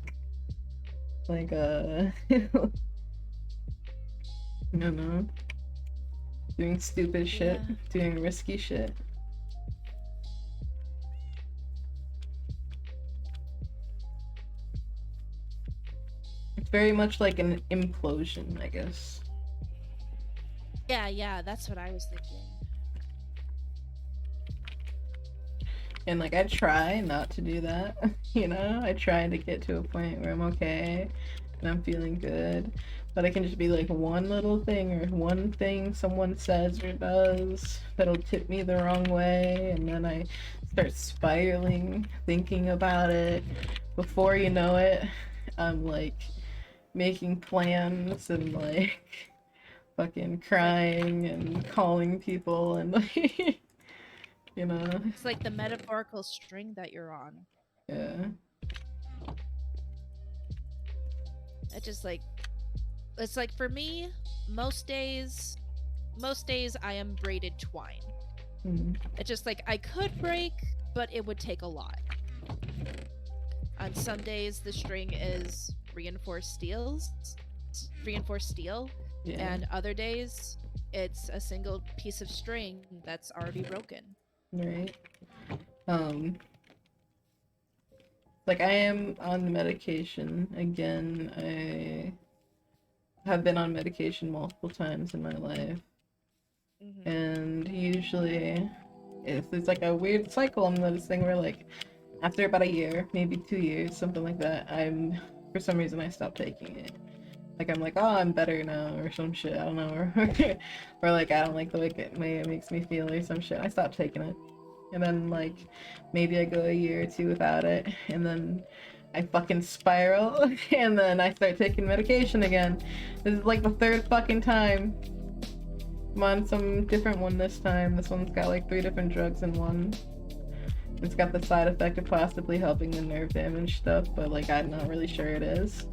I don't know. Doing stupid shit. Yeah. Doing risky shit. It's very much like an implosion, I guess. Yeah, that's what I was thinking. And like, I try not to do that, you know? I try to get to a point where I'm okay and I'm feeling good. But it can just be like one little thing or one thing someone says or does that'll tip me the wrong way, and then I start spiraling, thinking about it. Before you know it, I'm like making plans and like fucking crying and calling people and like, you know. It's like the metaphorical string that you're on. Yeah. It just like, it's like, for me, most days I am braided twine. It's just like, I could break, but it would take a lot. On some days the string is reinforced steel, Yeah. and other days it's a single piece of string that's already broken. Right. Like, I am on medication again. I have been on medication multiple times in my life. And usually it's like a weird cycle. I'm noticing where like after about a year, maybe 2 years, something like that, for some reason I stopped taking it. Like, I'm like, oh, I'm better now, or some shit, I don't know, or like, I don't like the way it makes me feel, or some shit. I stopped taking it. And then like maybe I go a year or two without it, and then I fucking spiral, and then I start taking medication again. This is like the third fucking time. I'm on some different one this time. This one's got like 3 different drugs in one. It's got the side effect of possibly helping the nerve damage stuff, but like, I'm not really sure it is.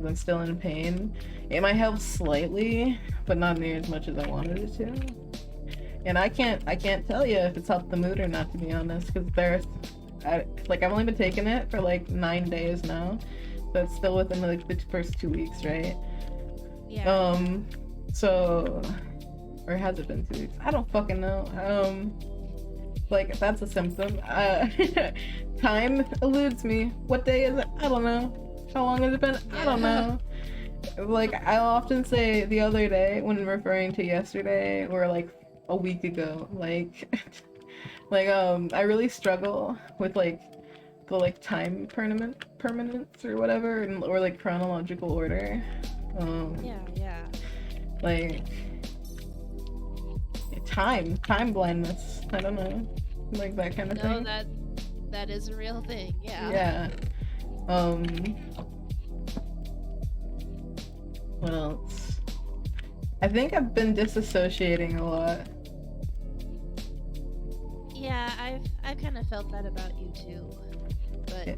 I'm still in pain. It might help slightly, but not near as much as I wanted it to. And I can't tell you if it's helped the mood or not, to be honest, because I've only been taking it for like 9 days now, so it's still within like the first 2 weeks, right? Yeah. So, or has it been 2 weeks? I don't fucking know. Like, that's a symptom. Time eludes me. What day is it? I don't know. How long has it been? I don't know. Like, I'll often say the other day when referring to yesterday or like a week ago, like, I really struggle with like the like time permanence or whatever, and, or like chronological order. Yeah. Like time blindness. I don't know, like that kind of No, thing. that is a real thing. Yeah. Yeah. What else? I think I've been disassociating a lot. Yeah, I've kind of felt that about you too. But Yeah.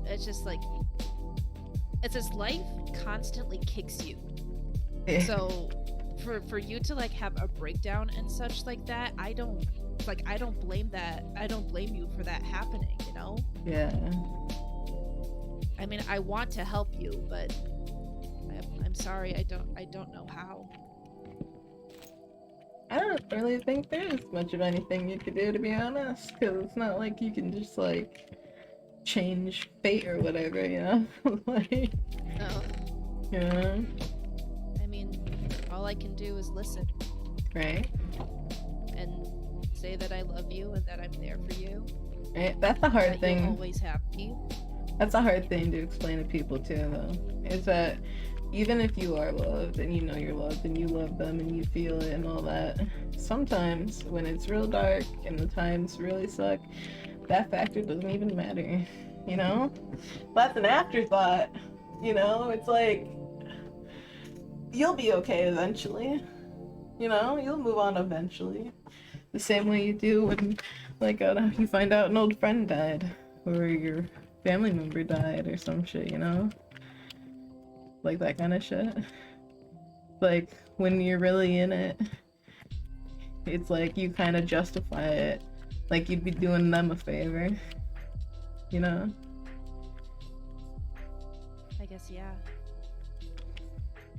it's just like it's as life constantly kicks you. So for you to like have a breakdown and such like that, I don't blame that. I don't blame you for that happening, you know? Yeah. I mean, I want to help you, but I'm sorry, I don't know how. I don't really think there's much of anything you could do, to be honest, because it's not like you can just like change fate or whatever, you know? Like, No. yeah. I mean, all I can do is listen Right? and say that I love you and that I'm there for you. Right? That's a hard That thing. you'll always have me. That's a hard thing to explain to people too, though. Is that even if you are loved and you know you're loved and you love them and you feel it and all that, sometimes when it's real dark and the times really suck, that factor doesn't even matter, you know? That's an afterthought, you know? It's like, you'll be okay eventually, you know? You'll move on eventually. The same way you do when, like, you find out an old friend died or your family member died or some shit, you know? Like that kind of shit. Like, when you're really in it, it's like you kind of justify it. Like you'd be doing them a favor. You know? I guess, yeah.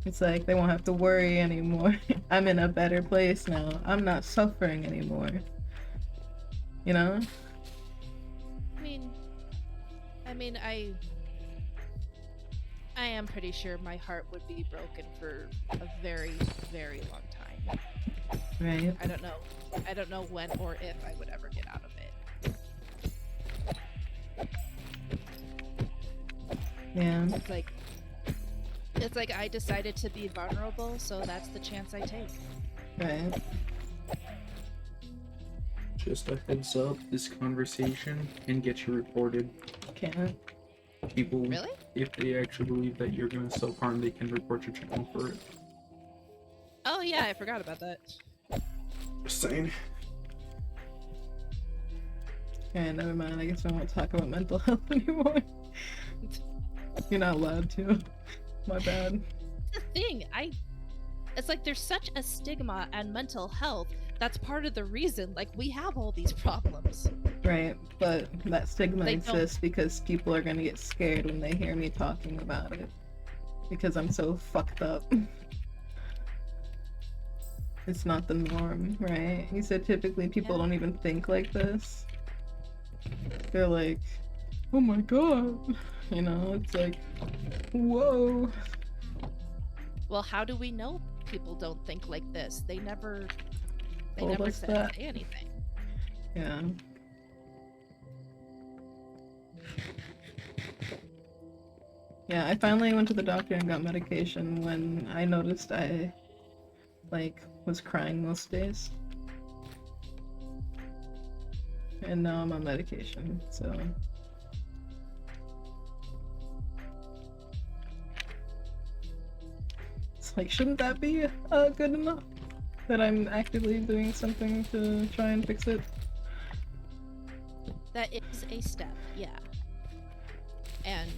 It's like they won't have to worry anymore. I'm in a better place now. I'm not suffering anymore. You know? I mean, I am pretty sure my heart would be broken for a very, very long time. Right? I don't know when or if I would ever get out of it. Yeah. It's like I decided to be vulnerable, so that's the chance I take. Right. Just a heads up, this conversation can get you reported. Can't. People, Really? if they actually believe that you're gonna self-harm, they can report your channel for it. Oh yeah, I forgot about that. Just saying. Okay, never mind. I guess I won't talk about mental health anymore. You're not allowed to. My bad. The thing, it's like there's such a stigma on mental health. That's part of the reason, like, we have all these problems. Right, but that stigma They don't- exists because people are gonna get scared when they hear me talking about it. Because I'm so fucked up. It's not the norm, right? You said typically people Yeah. don't even think like this. They're like, oh my god. You know, it's like, whoa. Well, how do we know people don't think like this? They never Told us said that. say anything. Yeah. Yeah, I finally went to the doctor and got medication when I noticed I, like, was crying most days. And now I'm on medication, so... It's like, shouldn't that be good enough? That I'm actively doing something to try and fix it? That is a step, yeah. And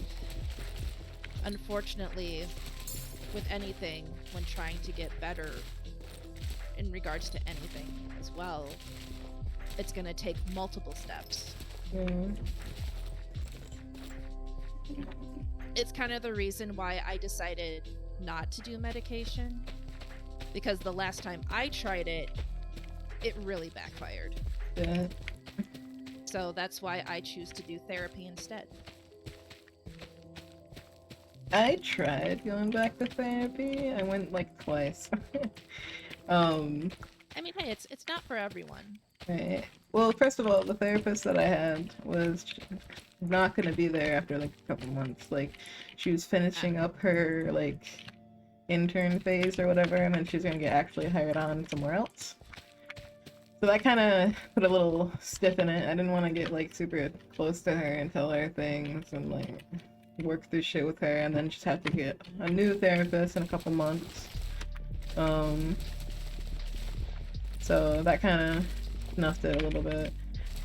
unfortunately, with anything, when trying to get better in regards to anything as well, it's gonna take multiple steps. Yeah. It's kind of the reason why I decided not to do medication, because the last time I tried it, it really backfired. Yeah. So that's why I choose to do therapy instead. I tried going back to therapy. I went like twice. I mean, hey, it's not for everyone. Right. Well, first of all, the therapist that I had was not gonna be there after like a couple months. Like, she was finishing up her like intern phase or whatever, and then she's gonna get actually hired on somewhere else. So that kind of put a little stiff in it. I didn't want to get like super close to her and tell her things and like work through shit with her, and then just have to get a new therapist in a couple months. So that kind of snuffed it a little bit.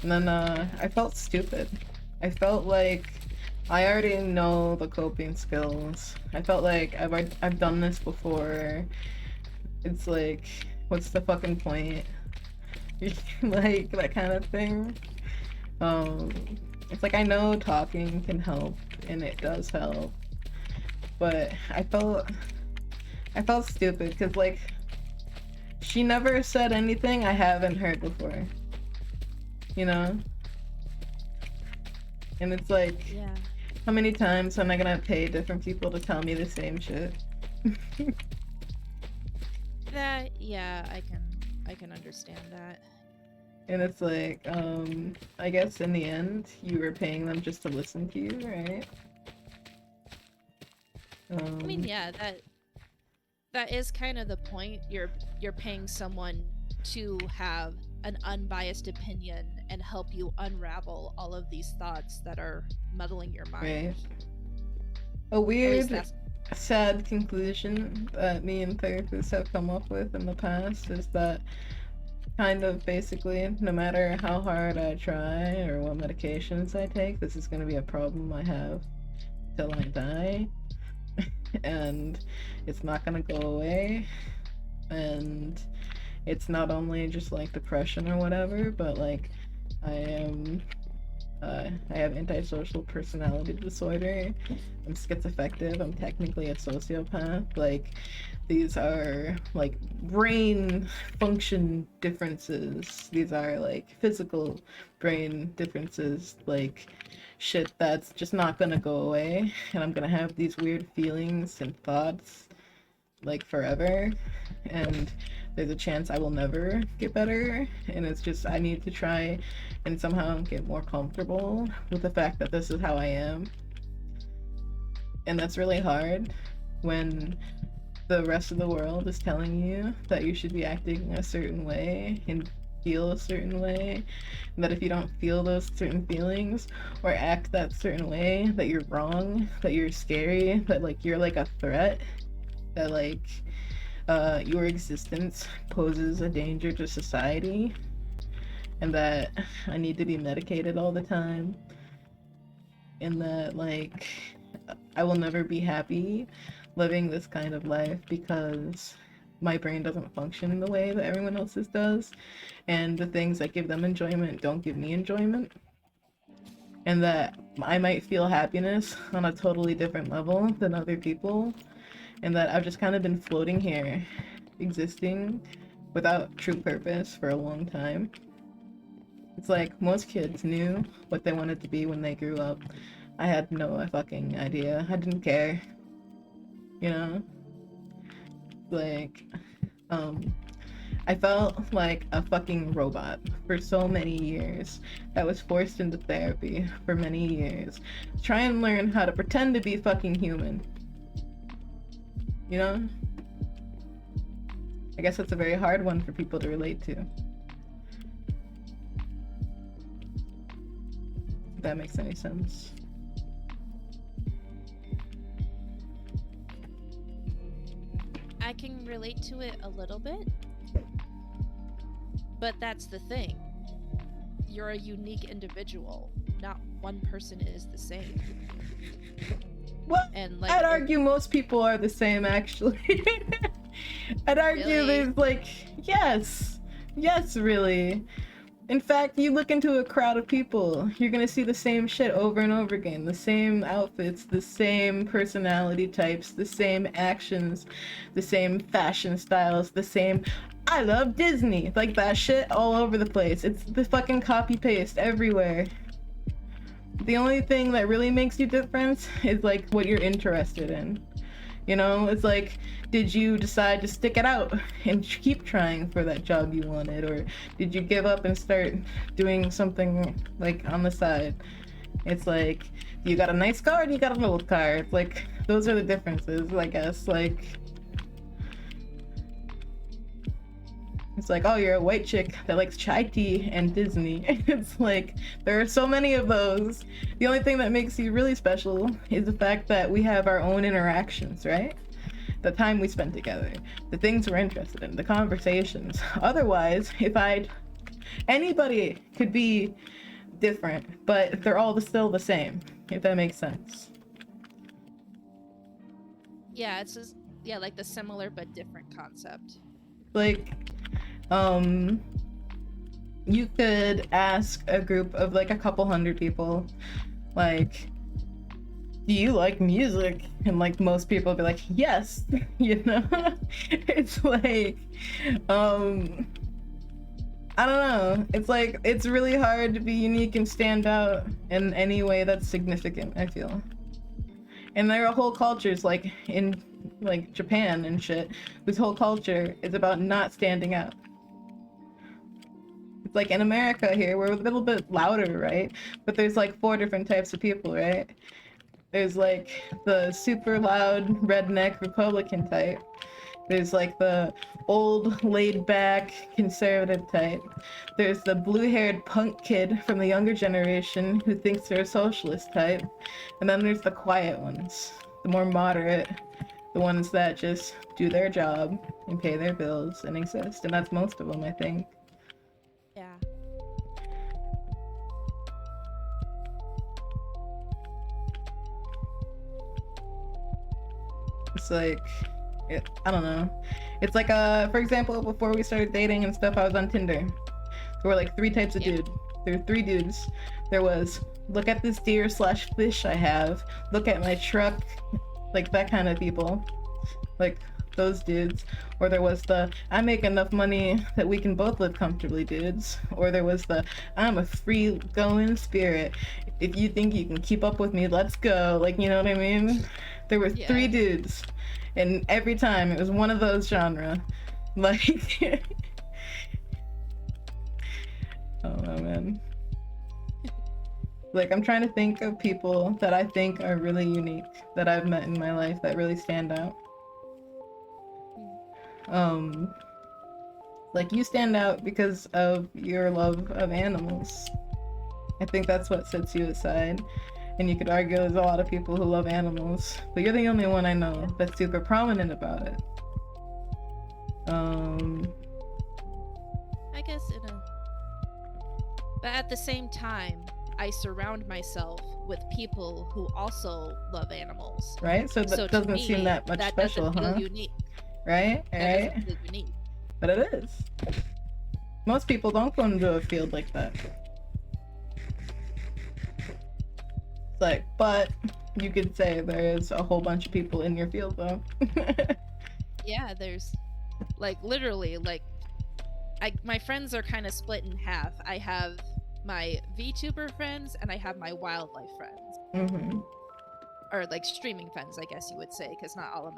And then I felt stupid. I felt like I already know the coping skills. I felt like I've done this before. It's like, what's the fucking point? Like that kind of thing. It's like I know talking can help, and it does help, but I felt stupid because like she never said anything I haven't heard before, you know? And it's like, Yeah. how many times am I gonna pay different people to tell me the same shit? Yeah, I can understand that. And it's like, I guess in the end, you were paying them just to listen to you, right? I mean, yeah, that is kind of the point. You're paying someone to have an unbiased opinion and help you unravel all of these thoughts that are muddling your mind. Right. A At least weird, that's sad conclusion that me and therapists have come up with in the past is that kind of basically, no matter how hard I try or what medications I take, this is going to be a problem I have till I die. And it's not going to go away. And it's not only just like depression or whatever, but like I have antisocial personality disorder. I'm schizoaffective. I'm technically a sociopath. Like, these are like brain function differences. These are like physical brain differences. Like, shit that's just not gonna go away. And I'm gonna have these weird feelings and thoughts like forever. And there's a chance I will never get better. And it's just, I need to try and somehow get more comfortable with the fact that this is how I am. And that's really hard when the rest of the world is telling you that you should be acting a certain way and feel a certain way, and that if you don't feel those certain feelings or act that certain way, that you're wrong, that you're scary, that like you're like a threat, that like your existence poses a danger to society, and that I need to be medicated all the time, and that like I will never be happy living this kind of life because my brain doesn't function the way that everyone else's does, and the things that give them enjoyment don't give me enjoyment, and that I might feel happiness on a totally different level than other people, and that I've just kind of been floating here, existing without true purpose for a long time. It's like most kids knew what they wanted to be when they grew up. I had no fucking idea. I didn't care. You know? Like, I felt like a fucking robot for so many years. I was forced into therapy for many years. Try and learn how to pretend to be fucking human. You know? I guess that's a very hard one for people to relate to. If that makes any sense. I can relate to it a little bit, but that's the thing. You're a unique individual. Not one person is the same. Well, And like I'd argue most people are the same, actually. I'd argue Really? there's like, yes, really. In fact, you look into a crowd of people, you're gonna see the same shit over and over again. The same outfits, the same personality types, the same actions, the same fashion styles, the same, I love Disney, like that shit all over the place. It's the fucking copy paste everywhere. the only thing that really makes you different is like what you're interested in. You know, it's like, did you decide to stick it out and keep trying for that job you wanted, or did you give up and start doing something like on the side? It's like, you got a nice car and you got an old car. It's like, those are the differences, I guess. Like, it's like, oh, you're a white chick that likes chai tea and Disney. It's like, there are so many of those. The only thing that makes you really special is the fact that we have our own interactions, right? The time we spend together, the things we're interested in, the conversations. Otherwise, anybody could be different, but they're all still the same, if that makes sense. Yeah, it's just like the similar but different concept. Like, you could ask a group of like a couple hundred people, like, do you like music? And like most people would be like, yes. You know. It's like, I don't know, it's like, it's really hard to be unique and stand out in any way that's significant, I feel. And there are whole cultures, like in like Japan and shit, whose whole culture is about not standing out. It's like in America here, we're a little bit louder, right? But there's like 4 different types of people, right? There's like the super loud redneck Republican type. There's like the old laid back conservative type. There's the blue-haired punk kid from the younger generation who thinks they're a socialist type. And then there's the quiet ones, the more moderate, the ones that just do their job and pay their bills and exist. And that's most of them, I think. Yeah. It's like, I don't know. It's like, for example, before we started dating and stuff, I was on Tinder. There were like 3 types of dude. There were 3 dudes. There was, look at this deer/fish I have. Look at my truck. Like that kind of people. Like those dudes. Or there was the, I make enough money that we can both live comfortably dudes. Or there was the, I'm a free going spirit. If you think you can keep up with me, let's go. Like, you know what I mean? There were 3 dudes. And every time it was one of those genre. Like, oh man. Like, I'm trying to think of people that I think are really unique that I've met in my life that really stand out. Like, you stand out because of your love of animals. I think that's what sets you aside. And you could argue there's a lot of people who love animals, but you're the only one I know that's super prominent about it. I guess but at the same time, I surround myself with people who also love animals. Right? So that doesn't seem that much special, doesn't huh? feel unique. Right? That doesn't feel unique. But it is. Most people don't go into a field like that. Like, but you could say there's a whole bunch of people in your field though. Yeah, there's like literally like my friends are kind of split in half. I have my VTuber friends and I have my wildlife friends. Mm-hmm. Or like streaming friends, I guess you would say, because not all of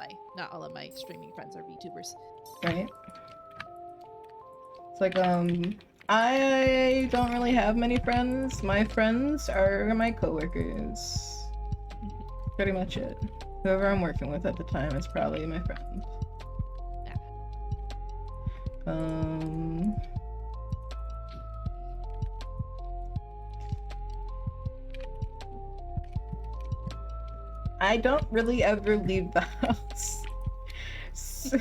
my streaming friends are VTubers. Right. It's like I don't really have many friends. My friends are my coworkers. Pretty much it. Whoever I'm working with at the time is probably my friend. Yeah. I don't really ever leave the house. So,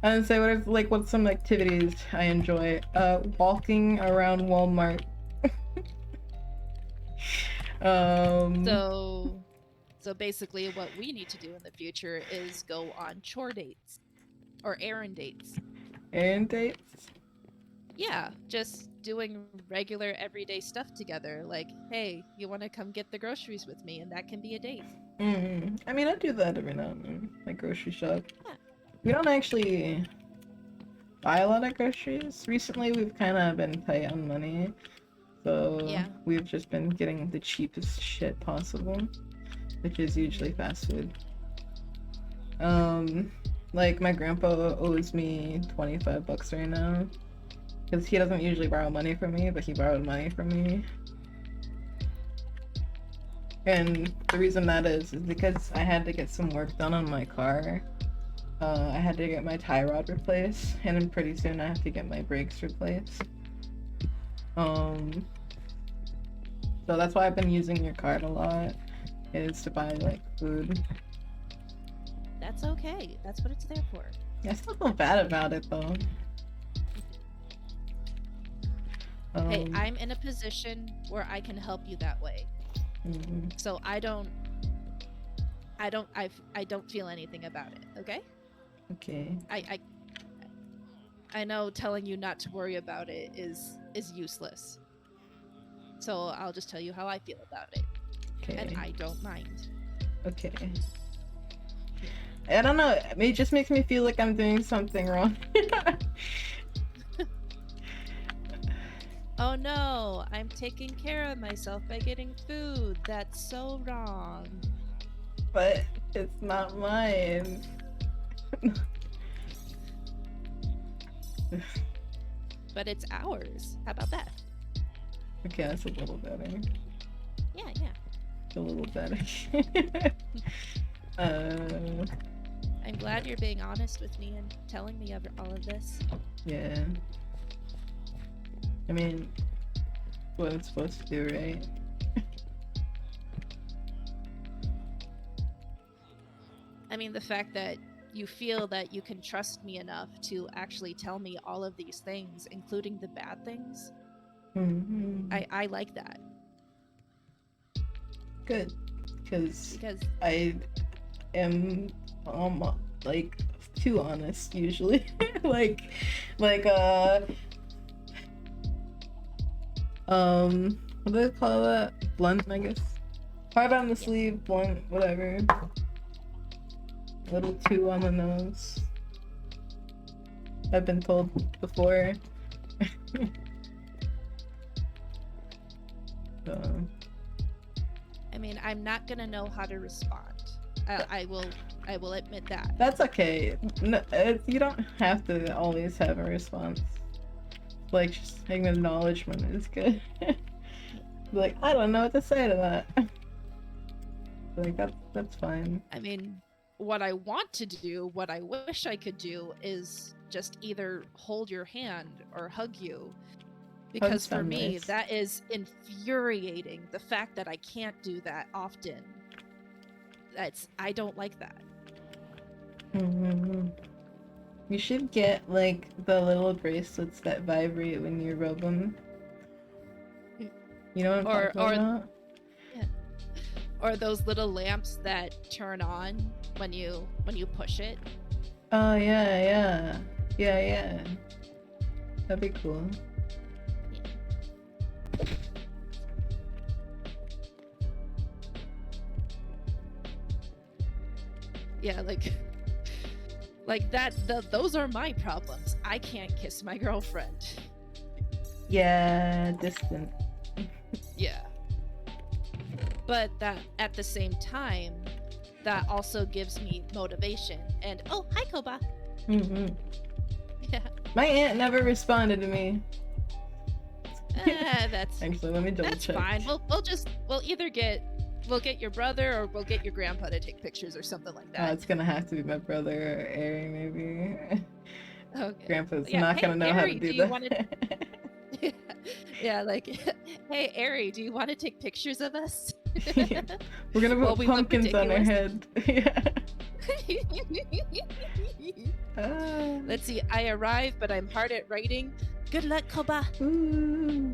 and say what's some activities I enjoy? Walking around Walmart. So basically what we need to do in the future is go on chore dates or errand dates. Errand dates? Yeah, just doing regular everyday stuff together. Like, hey, you want to come get the groceries with me? And that can be a date. Mm-hmm. I mean, I do that every now and then, like grocery shop. Yeah. We don't actually buy a lot of groceries. Recently, we've kind of been tight on money. So Yeah. we've just been getting the cheapest shit possible, which is usually fast food. Like my grandpa owes me $25 right now because he doesn't usually borrow money from me, but he borrowed money from me. And the reason that is because I had to get some work done on my car. I had to get my tie rod replaced, and then pretty soon I have to get my brakes replaced. So that's why I've been using your card a lot, is to buy like food. That's okay. That's what it's there for. I still feel bad about it though. Hey, I'm in a position where I can help you that way. Mhm. So I don't feel anything about it, okay? Okay. I know telling you not to worry about it is useless. So I'll just tell you how I feel about it. Okay. And I don't mind. Okay. I don't know. It just makes me feel like I'm doing something wrong. Oh no, I'm taking care of myself by getting food. That's so wrong. But it's not mine. But it's ours. How about that? Okay, that's a little better. Yeah. A little better. I'm glad you're being honest with me and telling me all of this. Yeah. I mean, what I'm supposed to do, right? I mean, the fact that you feel that you can trust me enough to actually tell me all of these things, including the bad things, Mm-hmm. I like that. Good. Because Because I am like too honest usually. like what do they call that? Blunt, I guess. Hard on the sleeve, blunt, whatever. A little too on the nose. I've been told before. So, I mean, I'm not gonna know how to respond. I will admit that. that's okay. No, you don't have to always have a response. Like, just an acknowledgement is good. Like, I don't know what to say to that. Like, that's fine. I mean, what I want to do, what I wish I could do, is just either hold your hand or hug you. Because for sound me, nice. that is infuriating. The fact that I can't do that often. I don't like that. Mm-hmm. You should get, like, the little bracelets that vibrate when you rub them. You know what I'm talking about? Or those little lamps that turn on when you push it. Oh, yeah. That'd be cool. Yeah, like that. Those are my problems. I can't kiss my girlfriend. Yeah, distant. Yeah. But that at the same time, that also gives me motivation. And oh, hi Koba. Mm-hmm. Yeah. My aunt never responded to me. That's Actually, let me double that's check. fine. We'll either get your brother or we'll get your grandpa to take pictures or something like that. It's gonna have to be my brother or Ari, maybe. Okay. Grandpa's Yeah, not hey, gonna know how to Ari, do you that. wanna- Yeah, like, hey, Ari, do you want to take pictures of us? We're gonna put Well, we look pumpkins on our ridiculous. head. Yeah. Let's see. I arrive, but I'm hard at writing. Good luck, Koba. Ooh.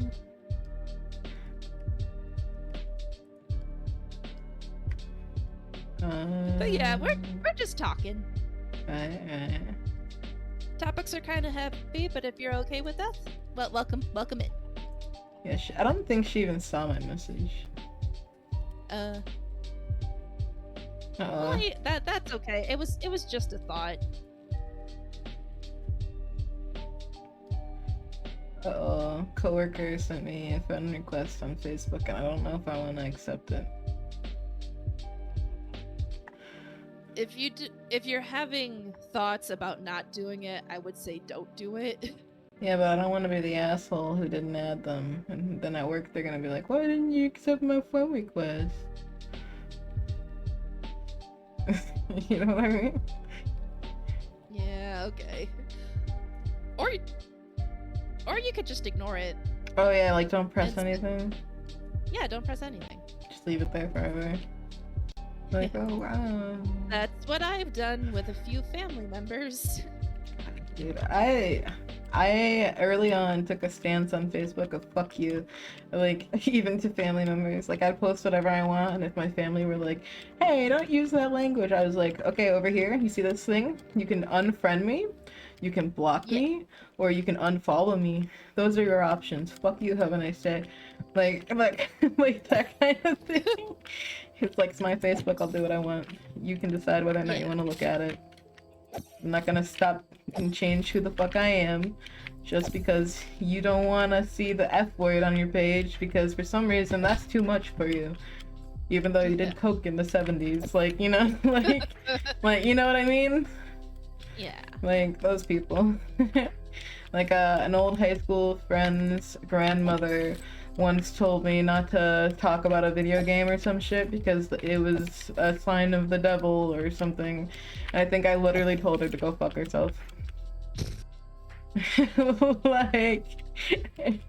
But yeah, we're just talking. Right. Topics are kind of heavy, but if you're okay with that, well, welcome in. Yeah, I don't think she even saw my message. Well, that's okay. It was just a thought. Coworker sent me a friend request on Facebook, and I don't know if I want to accept it. If you're having thoughts about not doing it, I would say don't do it. Yeah, but I don't want to be the asshole who didn't add them, and then at work they're gonna be like, "Why didn't you accept my friend request?" You know what I mean? Yeah, okay. Or you could just ignore it. Oh yeah, like don't press It's- anything. Yeah, don't press anything. Just leave it there forever. Like, oh wow. That's what I've done with a few family members. Dude, I early on took a stance on Facebook of fuck you, like even to family members. Like I'd post whatever I want, and if my family were like, "Hey, don't use that language," I was like, "Okay, over here, you see this thing? You can unfriend me, you can block me, or you can unfollow me. Those are your options. Fuck you. Have a nice day." Like like that kind of thing. It's like it's my Facebook. I'll do what I want. You can decide whether or not you want to look at it. I'm not gonna stop and change who the fuck I am just because you don't want to see the F word on your page because for some reason that's too much for you. Even though you did coke in the 70s, like, you know, like you know what I mean? Yeah. Like those people. Like an old high school friend's grandmother once told me not to talk about a video game or some shit because it was a sign of the devil or something. And I think I literally told her to go fuck herself. Like, and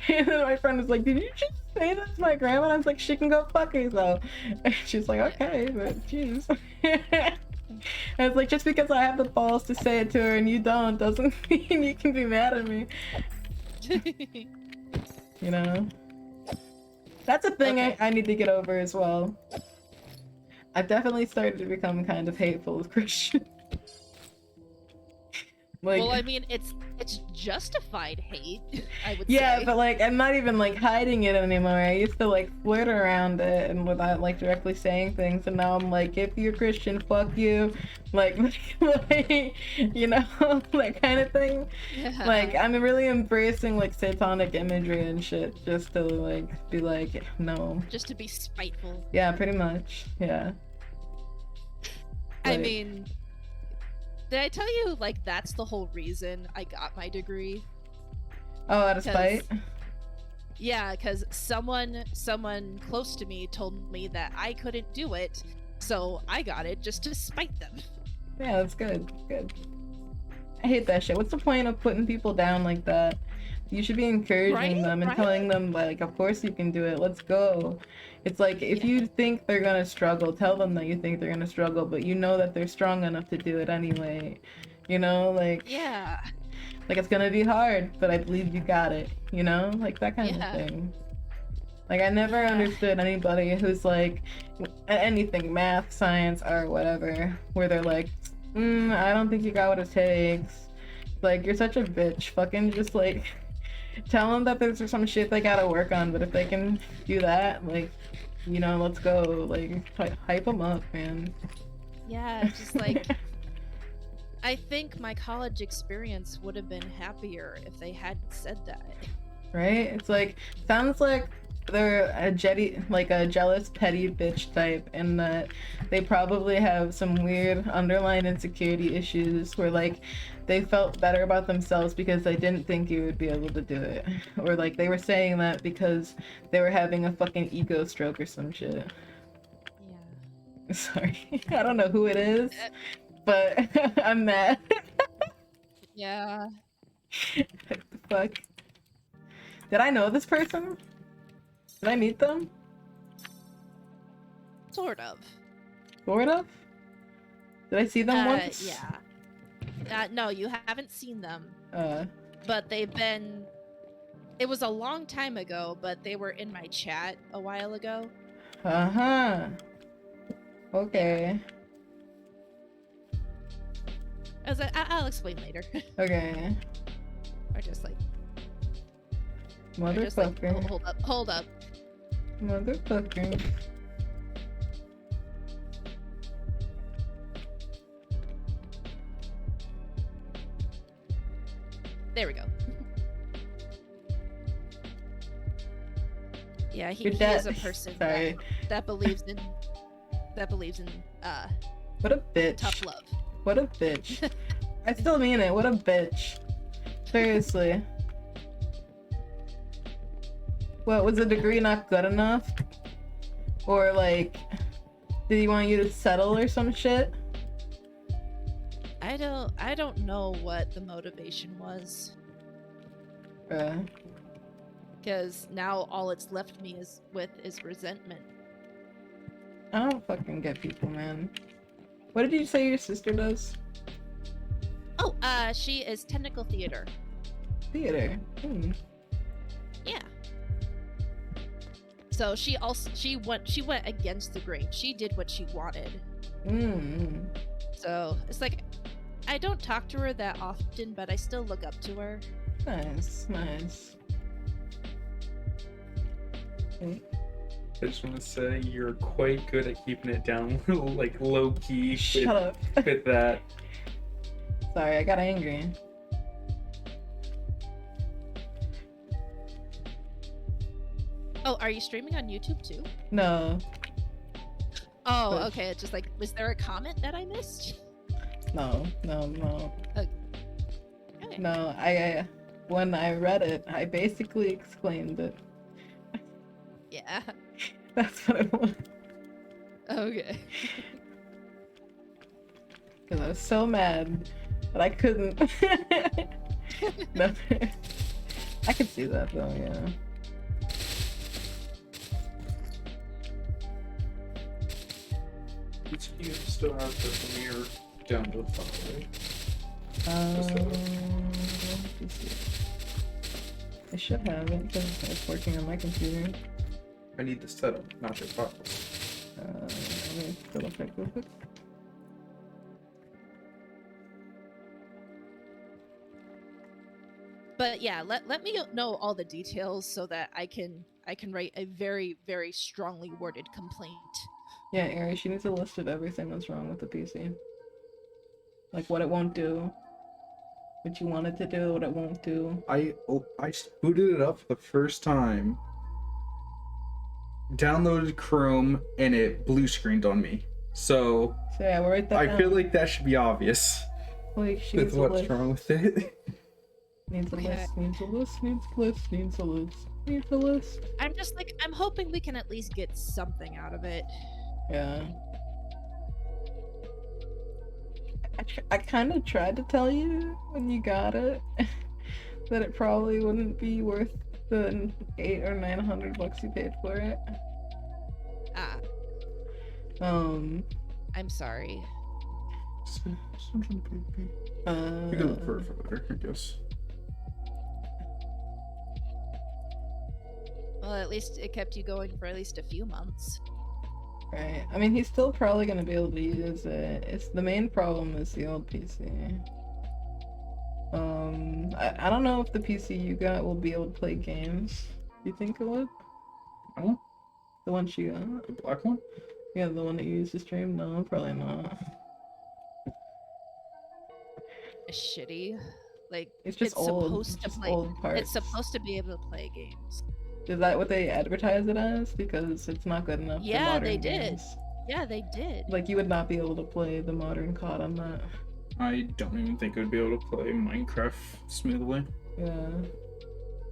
then my friend was like, "Did you just say that to my grandma?" And I was like, "She can go fuck herself." And she's like, "Okay, but jeez." And it's like, just because I have the balls to say it to her and you don't doesn't mean you can be mad at me. You know? That's a thing Okay. I need to get over as well. I've definitely started to become kind of hateful of Christians. Like, well, I mean, it's justified hate, I would yeah, say. but like I'm not even like hiding it anymore. I used to like flirt around it and without like directly saying things, and now I'm like, if you're Christian, fuck you, like, like you know, that kind of thing. Yeah. Like I'm really embracing like satanic imagery and shit just to like be like, no. Just to be spiteful. Yeah, pretty much. Yeah. I Like- mean, did I tell you, like, that's the whole reason I got my degree? Oh, out of 'Cause- spite? Yeah, because someone close to me told me that I couldn't do it, so I got it just to spite them. Yeah, that's good. Good. I hate that shit. What's the point of putting people down like that? You should be encouraging Right? them and Right? telling them like, of course you can do it. Let's go. It's like if Yeah. you think they're gonna struggle, tell them that you think they're gonna struggle, but you know that they're strong enough to do it anyway. You know, like Yeah. like it's gonna be hard, but I believe you got it. You know, like that kind Yeah. of thing. Like I never Yeah. understood anybody who's like anything, math, science, or whatever, where they're like, I don't think you got what it takes. Like you're such a bitch. Fucking just like tell them that there's some shit they gotta work on, but if they can do that, like, you know, let's go. Like hype them up, man. Yeah, just like, I think my college experience would have been happier if they hadn't said that. Right? It's like sounds like they're a jealous petty bitch type, and that they probably have some weird underlying insecurity issues where like they felt better about themselves because they didn't think you would be able to do it, or like they were saying that because they were having a fucking ego stroke or some shit. Yeah. Sorry, I don't know who it is, but I'm mad. Yeah. What the fuck? Did I know this person? Did I meet them? Sort of. Sort of? Did I see them once? Yeah. No, you haven't seen them, Uh, but they've been. It was a long time ago, but they were in my chat a while ago. uh-huh. Okay. I'll explain later. Okay. or just like, or just like, Motherfucker. hold up. Motherfucker. There we go. Yeah, he Your is dad. a person Sorry. that believes in What a bitch. tough love. What a bitch. I still mean it. What a bitch. Seriously. What, was the degree not good enough? Or like, did he want you to settle or some shit? I don't know what the motivation was, because now all it's left me is resentment. I don't fucking get people, man. What did you say your sister does? Oh, she is technical theater. Theater. Yeah. So she went against the grain. She did what she wanted. So it's like, I don't talk to her that often, but I still look up to her. Nice, nice. I just want to say you're quite good at keeping it down, like low key. Shut up. With that. Sorry, I got angry. Oh, are you streaming on YouTube too? No, Oh, But- okay. It's just like, was there a comment that I missed? no. Okay. No, I when I read it, I basically exclaimed it. Yeah. That's what it was. Okay. Because I was so mad that I couldn't. No. I could see that though, yeah. You still have the premiere download file, right? Let's see. I should have it because it's working on my computer. I need the setup, not your files. Let me double check real quick. But yeah, let me know all the details so that I can write a very, very strongly worded complaint. Yeah, Ari, she needs a list of everything that's wrong with the PC. Like what it won't do, what you want it to do, what it won't do. I booted it up for the first time, downloaded Chrome, and it blue screened on me. So So yeah, we'll write that I down. feel like that should be obvious Like she with needs a what's list. wrong with it. Needs a Okay. list, needs a list, needs a list, needs a list, needs a list. I'm just like, I'm hoping we can at least get something out of it. Yeah. I kind of tried to tell you when you got it that it probably wouldn't be worth the $800 or $900 you paid for it. Ah, I'm sorry. We can look for it for later, I guess. Well, at least it kept you going for at least a few months. Right. I mean, he's still probably gonna be able to use it. It's the main problem is the old PC. I don't know if the PC you got will be able to play games. Do you think it would? Oh, The one she got? the black one? Yeah, the one that you used to stream? No, probably not. Shitty. Like, It's just old. supposed It's to just play. old parts. It's supposed to be able to play games. Is that what they advertise it as? Because it's not good enough for Yeah, modern they did. games. Yeah, they did. Like, you would not be able to play the modern COD on that. I don't even think I'd be able to play Minecraft smoothly. Yeah.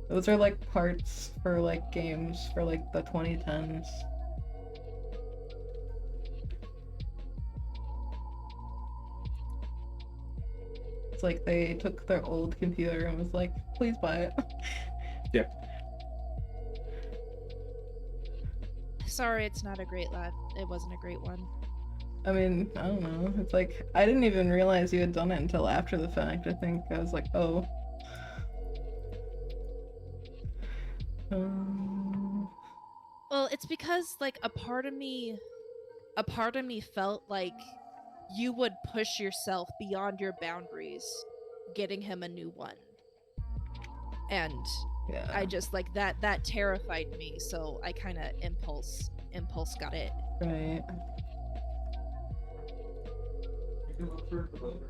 Those are like parts for like games for like the 2010s. It's like they took their old computer and was like, please buy it. Yeah. Sorry, it's not a great lab. It wasn't a great one. I mean, I don't know. It's like, I didn't even realize you had done it until after the fact. I think I was like, oh. Well, it's because like a part of me felt like you would push yourself beyond your boundaries getting him a new one. And Yeah. I just like that terrified me, so I kind of impulse got it. Right. You can look for it for later.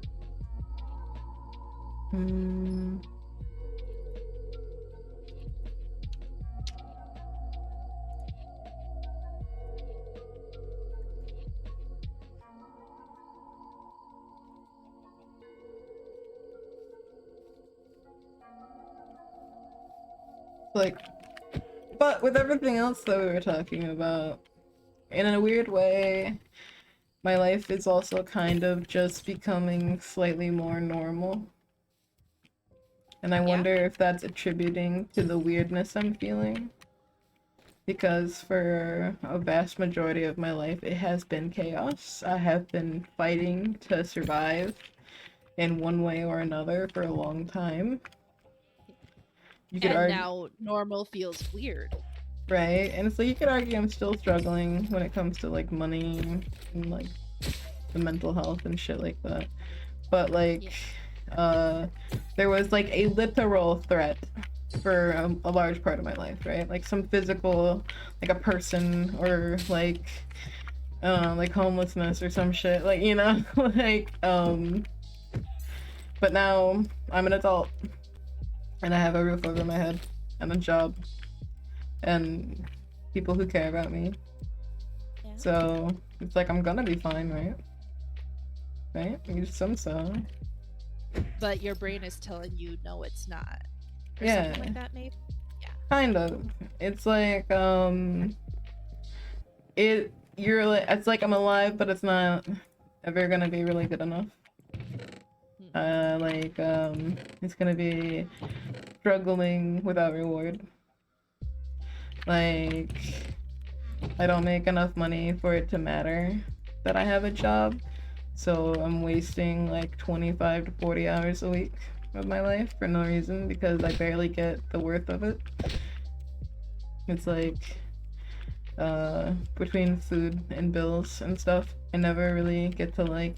Like, but with everything else that we were talking about, in a weird way, my life is also kind of just becoming slightly more normal. And I wonder if that's attributing to the weirdness I'm feeling. Because for a vast majority of my life, it has been chaos. I have been fighting to survive in one way or another for a long time. You could And argue, now normal feels weird. right? And it's like you could argue I'm still struggling when it comes to like money and like the mental health and shit like that. But like, there was like a literal threat for a large part of my life, right? Like some physical, like a person or like homelessness or some shit, like, you know, like, but now I'm an adult and I have a roof over my head and a job and people who care about me. Yeah. So it's like I'm gonna be fine, right? Right? You just assume so. But your brain is telling you no, it's not. Or Yeah. something like that, maybe? Kind of. It's like it's like I'm alive, but it's not ever gonna be really good enough. It's gonna be struggling without reward. Like, I don't make enough money for it to matter that I have a job, so I'm wasting like 25 to 40 hours a week of my life for no reason because I barely get the worth of it. It's like, between food and bills and stuff, I never really get to like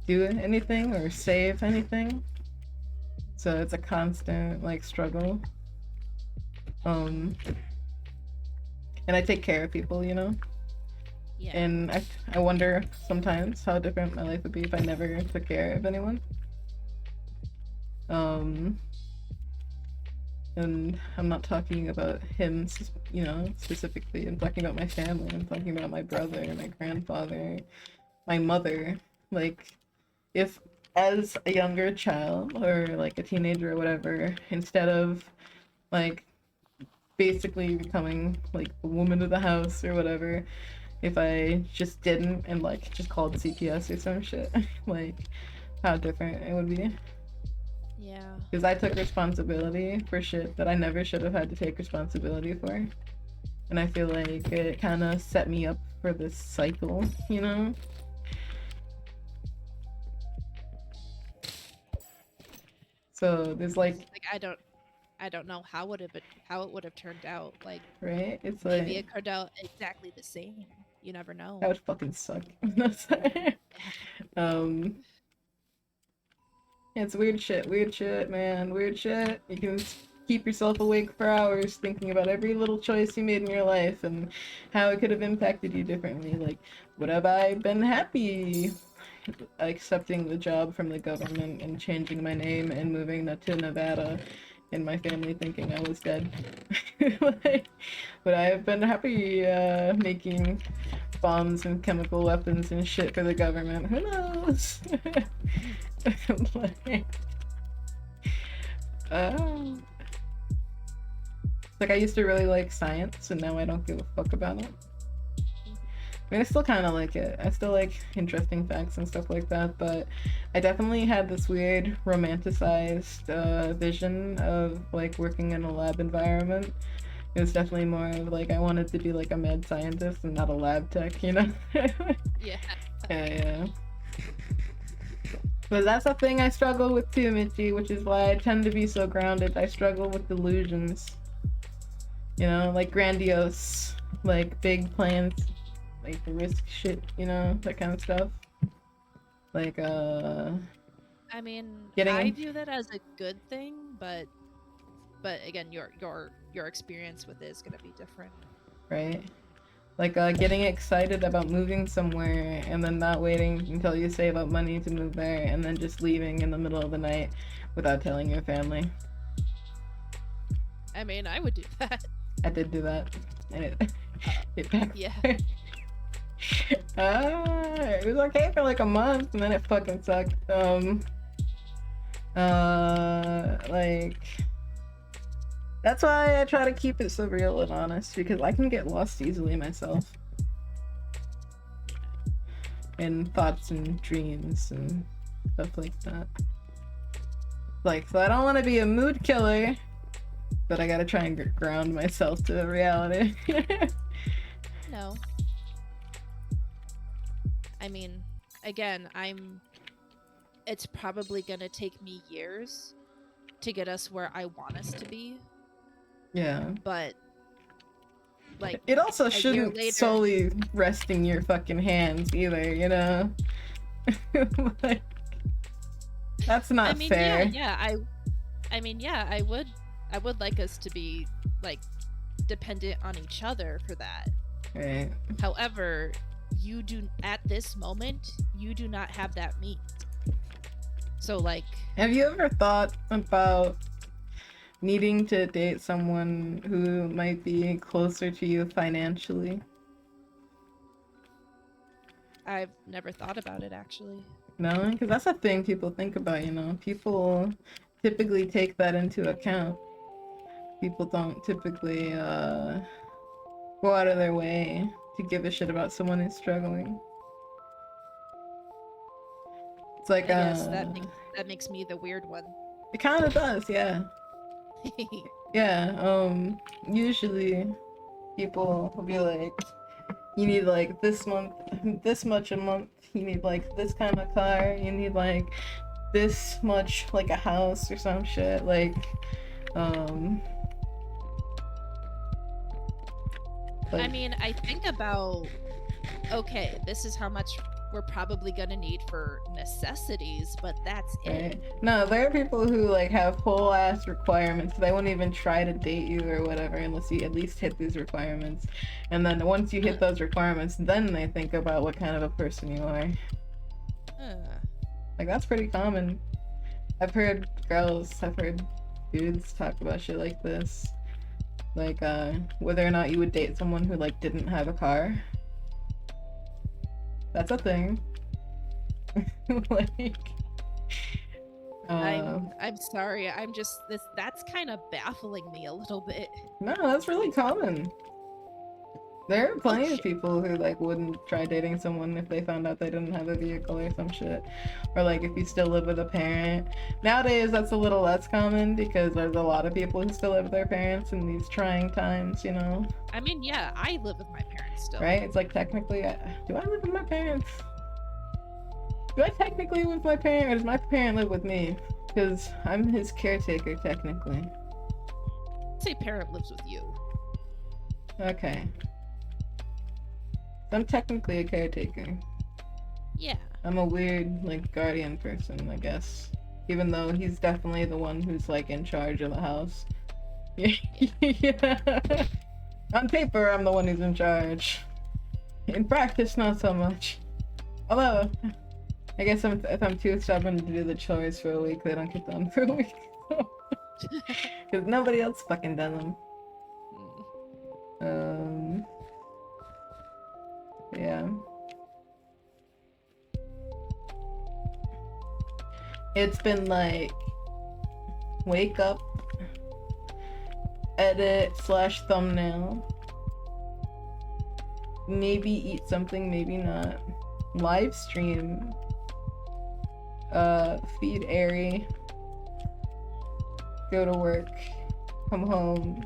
do anything or save anything. So it's a constant like struggle. And I take care of people, you know? Yeah. And I wonder sometimes how different my life would be if I never took care of anyone. And I'm not talking about him, you know, specifically. I'm talking about my family. I'm talking about my brother, my grandfather, my mother. Like, if as a younger child or like a teenager or whatever, instead of like basically becoming like the woman of the house or whatever, if I just didn't and like just called CPS or some shit, like how different it would be. Yeah. Because I took responsibility for shit that I never should have had to take responsibility for. And I feel like it kind of set me up for this cycle, you know? So there's like I don't know how it would have turned out. Like, right? It's maybe like it turned out exactly the same. You never know. that would fucking suck. It's weird shit, man. Weird shit. You can keep yourself awake for hours thinking about every little choice you made in your life and how it could have impacted you differently. Like, would have I been happy accepting the job from the government and changing my name and moving to Nevada and my family thinking I was dead? Like, would I have been happy making bombs and chemical weapons and shit for the government? Who knows? Like, I used to really like science, and now I don't give a fuck about it. I mean, I still kind of like it. I still like interesting facts and stuff like that, but I definitely had this weird romanticized vision of like working in a lab environment. It was definitely more of like I wanted to be like a mad scientist and not a lab tech, you know? Yeah. Yeah. But that's a thing I struggle with too, Mitchie, which is why I tend to be so grounded. I struggle with delusions. You know, like grandiose, like big plans, like risk shit, you know, that kind of stuff. Like, I mean, Getting- I view that as a good thing, but again, your experience with it is gonna be different. right? Like, getting excited about moving somewhere and then not waiting until you save up money to move there and then just leaving in the middle of the night without telling your family. I mean, I would do that. I did do that, and it backfired. Yeah. It was okay for like a month, and then it fucking sucked. Like, That's why I try to keep it so real and honest, because I can get lost easily myself. In thoughts and dreams and stuff like that. Like, so I don't want to be a mood killer, but I gotta try and ground myself to reality. No. I mean, again, it's probably gonna take me years to get us where I want us to be, Yeah. but like It also year shouldn't later- solely rest in your fucking hands either, you know? Like, that's not I mean, fair. I would like us to be like dependent on each other for that. Right. However, at this moment, you do not have that means. So like, Have you ever thought about needing to date someone who might be closer to you financially? I've never thought about it actually. No? Because that's a thing people think about, you know? People typically take that into account. People don't typically go out of their way to give a shit about someone who's struggling. It's like, I guess that makes me the weird one. it kind of does, yeah. Yeah, usually people will be like, you need like this much a month, you need like this kind of car, you need like this much, like a house or some shit, like, I mean, I think about, okay, this is how much we're probably gonna need for necessities, but that's right? it. No, there are people who like have whole ass requirements. They won't even try to date you or whatever unless you at least hit these requirements. And then once you hit those requirements, then they think about what kind of a person you are. Like, that's pretty common. I've heard dudes talk about shit like this. Like, whether or not you would date someone who like didn't have a car. That's a thing. Like, I'm sorry. That's kind of baffling me a little bit. no, that's really common. There are plenty of shit. people who like wouldn't try dating someone if they found out they didn't have a vehicle or some shit. Or like if you still live with a parent. Nowadays that's a little less common because there's a lot of people who still live with their parents in these trying times, you know? I mean, yeah, I live with my parents still. Right? It's like technically, do I live with my parents? Do I technically live with my parent or does my parent live with me? Because I'm his caretaker technically. Say parent lives with you. Okay. I'm technically a caretaker. Yeah. I'm a weird, like, guardian person, I guess. Even though he's definitely the one who's, like, in charge of the house. Yeah. On paper, I'm the one who's in charge. In practice, not so much. Although, I guess if I'm too stubborn to do the chores for a week, they don't get done for a week. Because nobody else fucking does them. Yeah. It's been like wake up, edit / thumbnail, maybe eat something, maybe not, live stream, feed Airy, go to work, come home,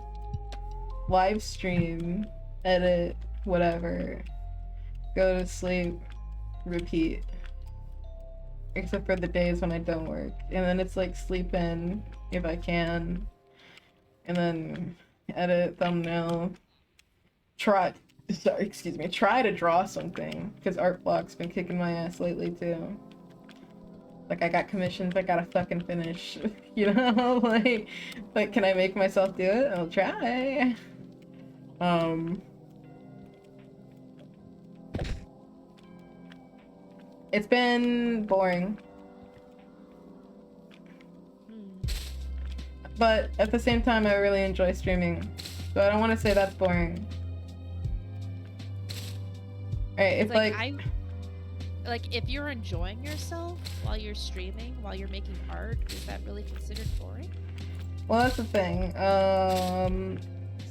live stream, edit, whatever, go to sleep, repeat. Except for the days when I don't work. And then it's like sleep in if I can. And then edit, thumbnail, try to draw something. Because art block's been kicking my ass lately too. Like, I got commissions I gotta fucking finish. You know? Like, can I make myself do it? I'll try. It's been boring. But at the same time, I really enjoy streaming. So I don't want to say that's boring. Alright, it's like if you're enjoying yourself while you're streaming, while you're making art, is that really considered boring? Well, that's the thing.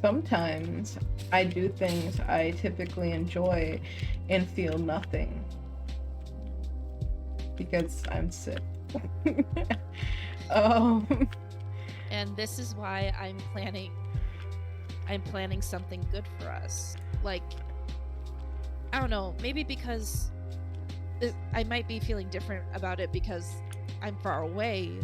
Sometimes I do things I typically enjoy and feel nothing because I'm sick. um, And this is why I'm planning something good for us. Like, I don't know, maybe because I might be feeling different about it because I'm far away,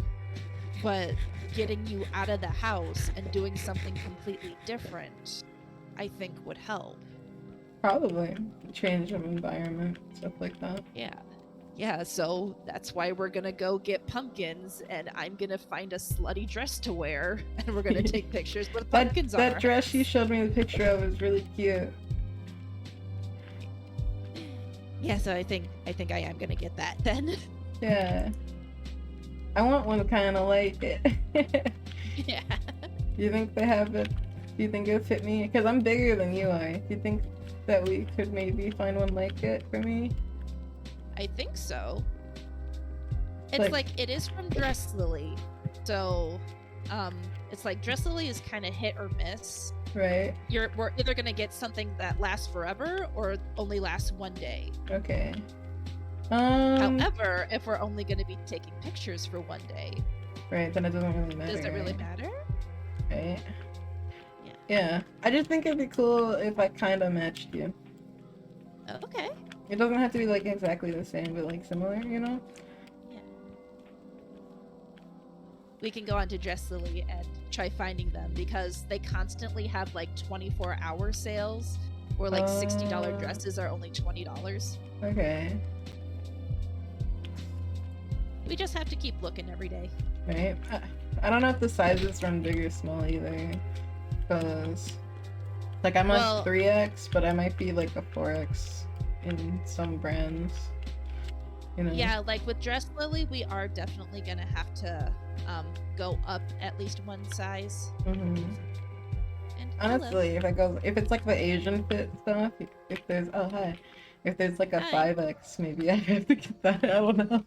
but getting you out of the house and doing something completely different, I think would help. probably change of environment, stuff like that. Yeah, so that's why we're gonna go get pumpkins, and I'm gonna find a slutty dress to wear, and we're gonna take pictures with pumpkins on That our dress heads. you showed me the picture of is really cute. Yeah, so I think I am gonna get that then. Yeah. I want one kind of like it. Yeah. Do you think they have it? Do you think it would fit me? Because I'm bigger than you are. Do you think that we could maybe find one like it for me? I think so. It's like it is from Dress Lily, so it's like Dress Lily is kind of hit or miss. Right. We're either gonna get something that lasts forever or only lasts one day. Okay. However, if we're only gonna be taking pictures for one day, Right, then it doesn't really matter. does it really right? matter? Right. Yeah. Yeah. I just think it'd be cool if I kind of matched you. Okay. It doesn't have to be like exactly the same, but like similar, you know? Yeah. We can go on to Dress Lily and try finding them because they constantly have like 24-hour sales where like $60 dresses are only $20. Okay. We just have to keep looking every day. Right. I don't know if the sizes run big or small either. Because, like, I'm Well- a 3X, but I might be like a 4X in some brands. You know? Yeah, like with Dress Lily, we are definitely gonna have to go up at least one size. hmm And Honestly, if it's like the Asian fit stuff, if there's like a Hi. 5X, maybe I have to get that. I don't know.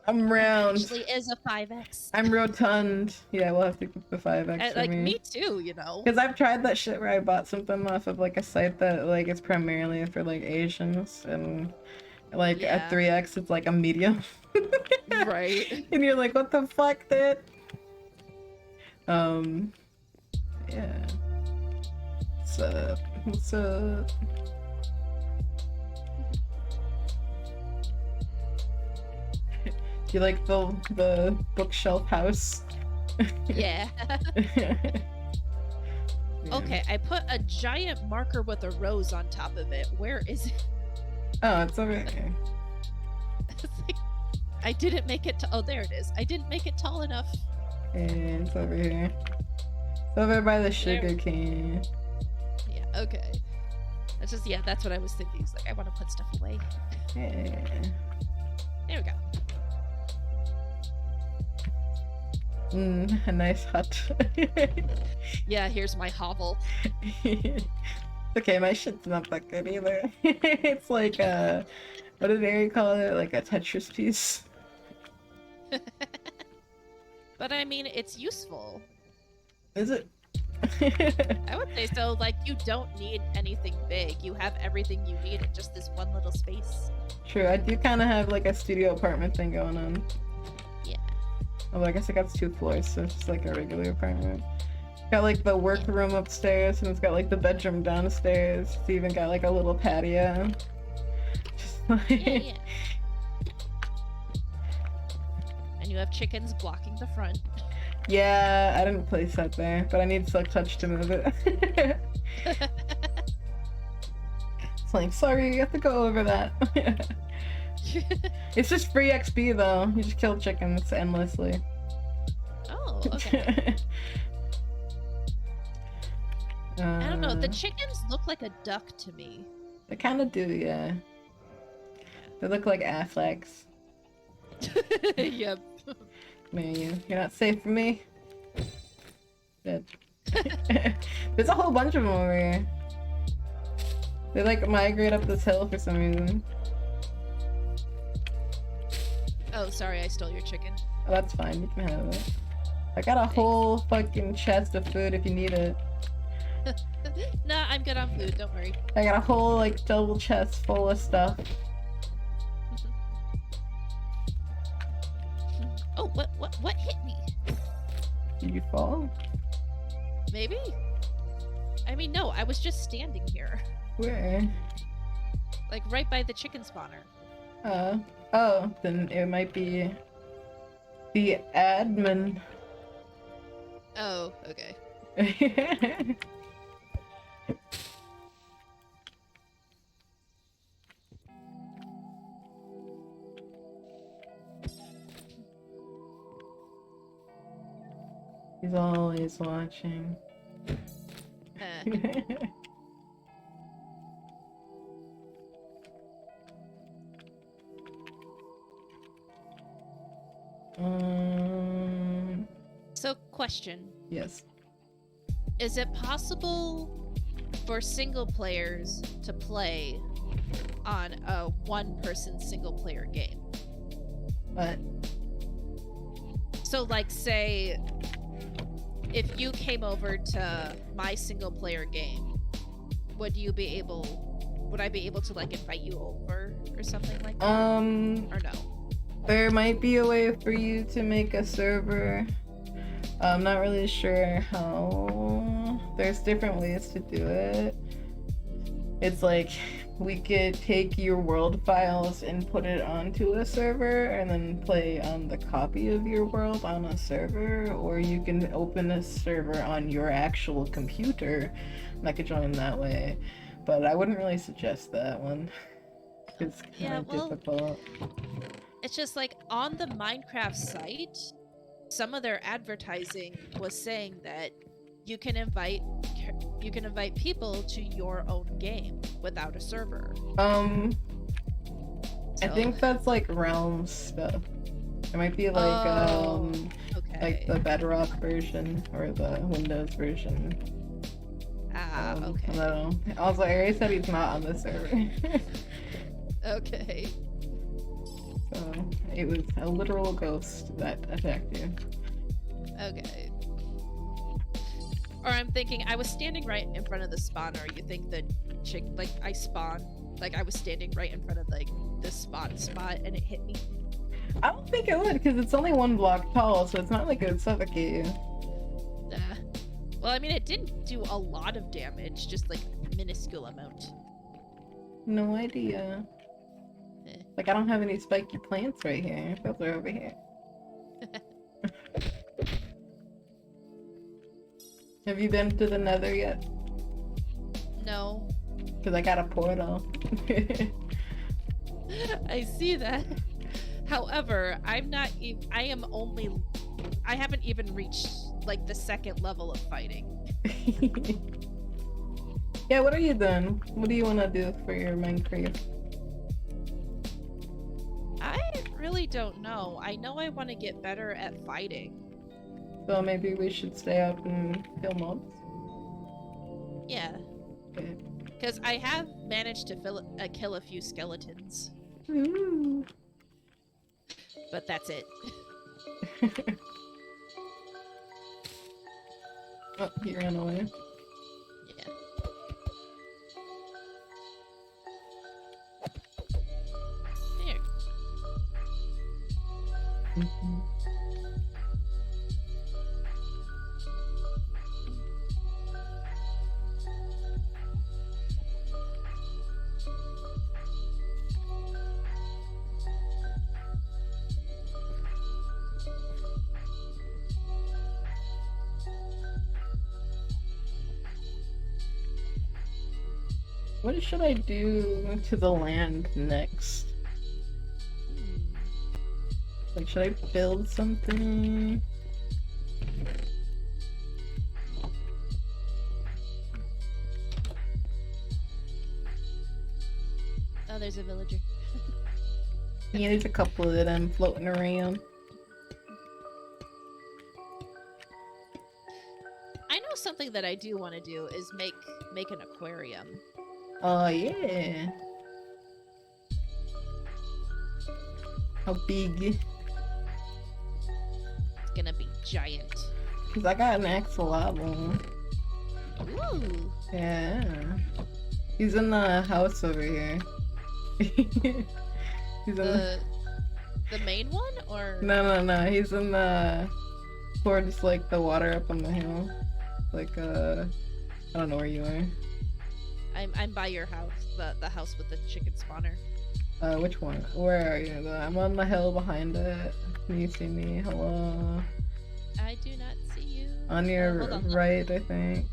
I'm round. Actually is a 5X. I'm rotund. Yeah, we'll have to get the 5X for Like me. me too, you know. Because I've tried that shit where I bought something off of like a site that like it's primarily for like Asians and like Yeah. a 3X it's like a medium. Right. And you're like, what the fuck, dude? Yeah. What's up? Do you like the bookshelf house? Yeah. Yeah. Okay, I put a giant marker with a rose on top of it. Where is it? Oh, it's over here. It's like, I didn't make it. Oh, there it is. I didn't make it tall enough. And it's over here. It's over by the sugar cane. Yeah. Okay. That's just that's what I was thinking. It's like I want to put stuff away. Yeah. There we go. A nice hut. Yeah. Here's my hovel. Okay, my shit's not that good either. It's like what did Ari call it? Like a Tetris piece. But I mean, it's useful. Is it? I would say so. Like, you don't need anything big. You have everything you need in just this one little space. True, I do kind of have like a studio apartment thing going on. Yeah. Although I guess it got 2 floors, so it's just like a regular apartment. Got like the workroom upstairs, and it's got like the bedroom downstairs. It's even got like a little patio. Just like... Yeah. And you have chickens blocking the front. Yeah, I didn't place that there, but I need Silk Touch to move it. It's like, sorry, you have to go over that. It's just free XP though. You just kill chickens endlessly. Oh, okay. I don't know. The Uh, chickens look like a duck to me. They kind of do, yeah. They look like Affleck's. Yep. Man, you're not safe from me. Dead. There's a whole bunch of them over here. They like migrate up this hill for some reason. Oh, sorry, I stole your chicken. Oh, that's fine. You can have it. I got a Thanks. whole fucking chest of food if you need it. Nah, I'm good on food. Don't worry. I got a whole like double chest full of stuff. Oh, what hit me? Did you fall? Maybe. I mean, no. I was just standing here, Where? like right by the chicken spawner. Oh, then it might be the admin. Oh, okay. He's always watching. So, question. Yes. Is it possible for single players to play on a one-person single-player game? But So, like, say, if you came over to my single-player game, would I be able to, like, invite you over or something like that? Or no? there might be a way for you to make a server. I'm not really sure how. There's different ways to do it. It's like we could take your world files and put it onto a server and then play on the copy of your world on a server, or you can open a server on your actual computer and I could join that way. But I wouldn't really suggest that one. It's kind Yeah, of well, difficult. it's just like on the Minecraft site, some of their advertising was saying that you can invite people to your own game without a server. I So- think that's like Realm stuff. It might be like okay. like the Bedrock version or the Windows version. I Okay. don't know. Also, Ari said he's not on the server. Okay. So it was a literal ghost that attacked you. Okay. Or I'm thinking I was standing right in front of the spawner. You think the chick, like I spawned, like I was standing right in front of like the spot and it hit me. I don't think it would, because it's only 1 block tall, so it's not like it would suffocate you. Well, I mean, it didn't do a lot of damage, just like a minuscule amount. No idea. Eh. Like I don't have any spiky plants right here. Those are over here. Have you been to the Nether yet? No. Because I got a portal. I see that. However, I haven't even reached like the 2nd level of fighting. Yeah, what are you doing? What do you want to do for your Minecraft? I really don't know. I know I want to get better at fighting. So maybe we should stay up and kill mobs? Yeah. Okay. Because I have managed to kill a few skeletons, Ooh. but that's it. Oh, he ran away. Yeah. Here. Mhm. What should I do to the land next? Like, should I build something? Oh, there's a villager. Yeah, there's a couple of them floating around. I know something that I do want to do is make an aquarium. Oh, yeah. How big? It's gonna be giant. Cause I got an axolotl. Ooh. Yeah. He's in the house over here. He's in The main one, or No. He's in the towards like the water up on the hill. Like I don't know where you are. I'm by your house, the house with the chicken spawner. Which one? Where are you? I'm on the hill behind it. Can you see me? Hello. I do not see you. On your Hold on. right, I think.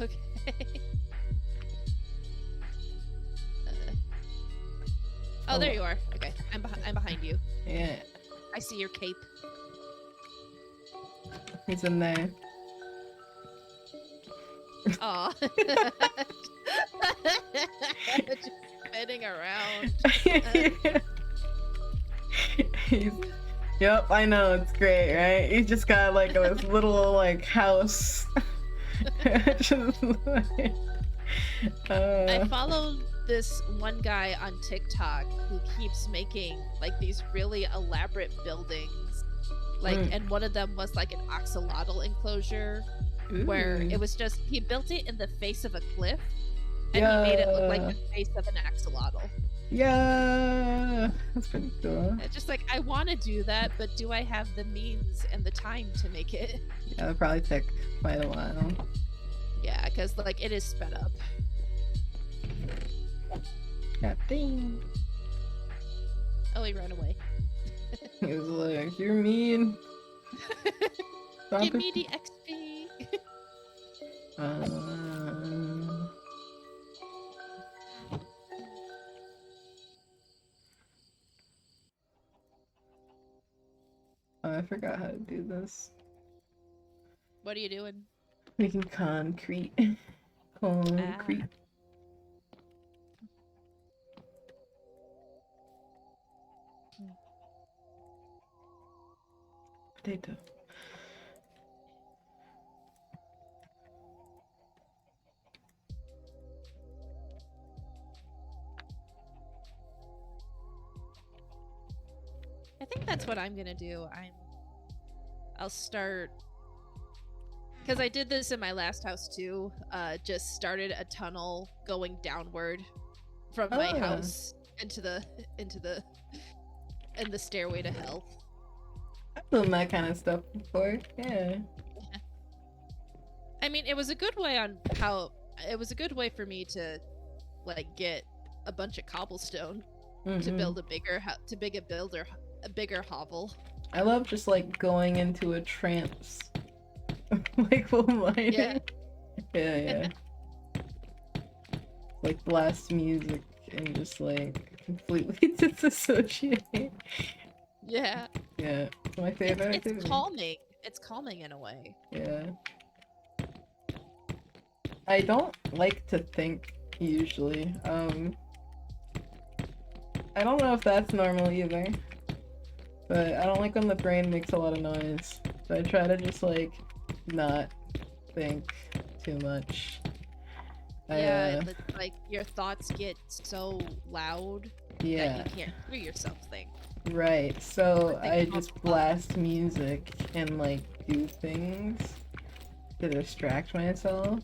Okay. Oh, there you are. Okay, I'm behind you. Yeah. I see your cape. He's in there. Aw. Just spinning around. He's, yep, I know, it's great, right? He's just got like this little like house. Just, like, I follow this one guy on TikTok who keeps making like these really elaborate buildings. Like, and one of them was like an axolotl enclosure where it was just, he built it in the face of a cliff and he made it look like the face of an axolotl. Yeah, that's pretty cool. It's just like, I want to do that, but do I have the means and the time to make it? Yeah, it'll probably take quite a while. Yeah, because like it is sped up. Yeah, ding. Oh, he ran away. He was like, "You're mean." Stop Give it. me the XP. I forgot how to do this. What are you doing? Making concrete. Concrete. Potato. I think that's what I'm gonna do. I'll start, because I did this in my last house too. Just started a tunnel going downward from my house into the stairway to hell. I've done that kind of stuff before. Yeah. I mean, it was a good way for me to like get a bunch of cobblestone to build a bigger hovel. I love just like going into a trance. Like while mining. Yeah. Yeah. Like blast music and just like completely disassociate. Yeah. Yeah. It's my favorite It's activity. calming. It's calming in a way. Yeah. I don't like to think usually. I don't know if that's normal either. But I don't like when the brain makes a lot of noise. So I try to just like not think too much. Yeah, like your thoughts get so loud that you can't hear yourself think. Right. So Think I about just the blast music and like do things to distract myself.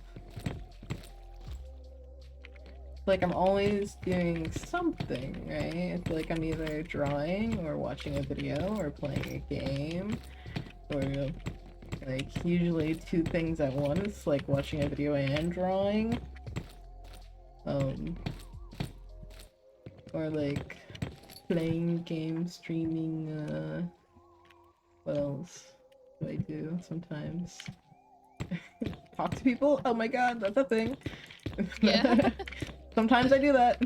Like I'm always doing something, right? It's like I'm either drawing or watching a video or playing a game or like usually two things at once, like watching a video and drawing. Or like playing games, streaming, what else do I do sometimes? Talk to people? Oh my god, that's a thing. Yeah. Sometimes I do that.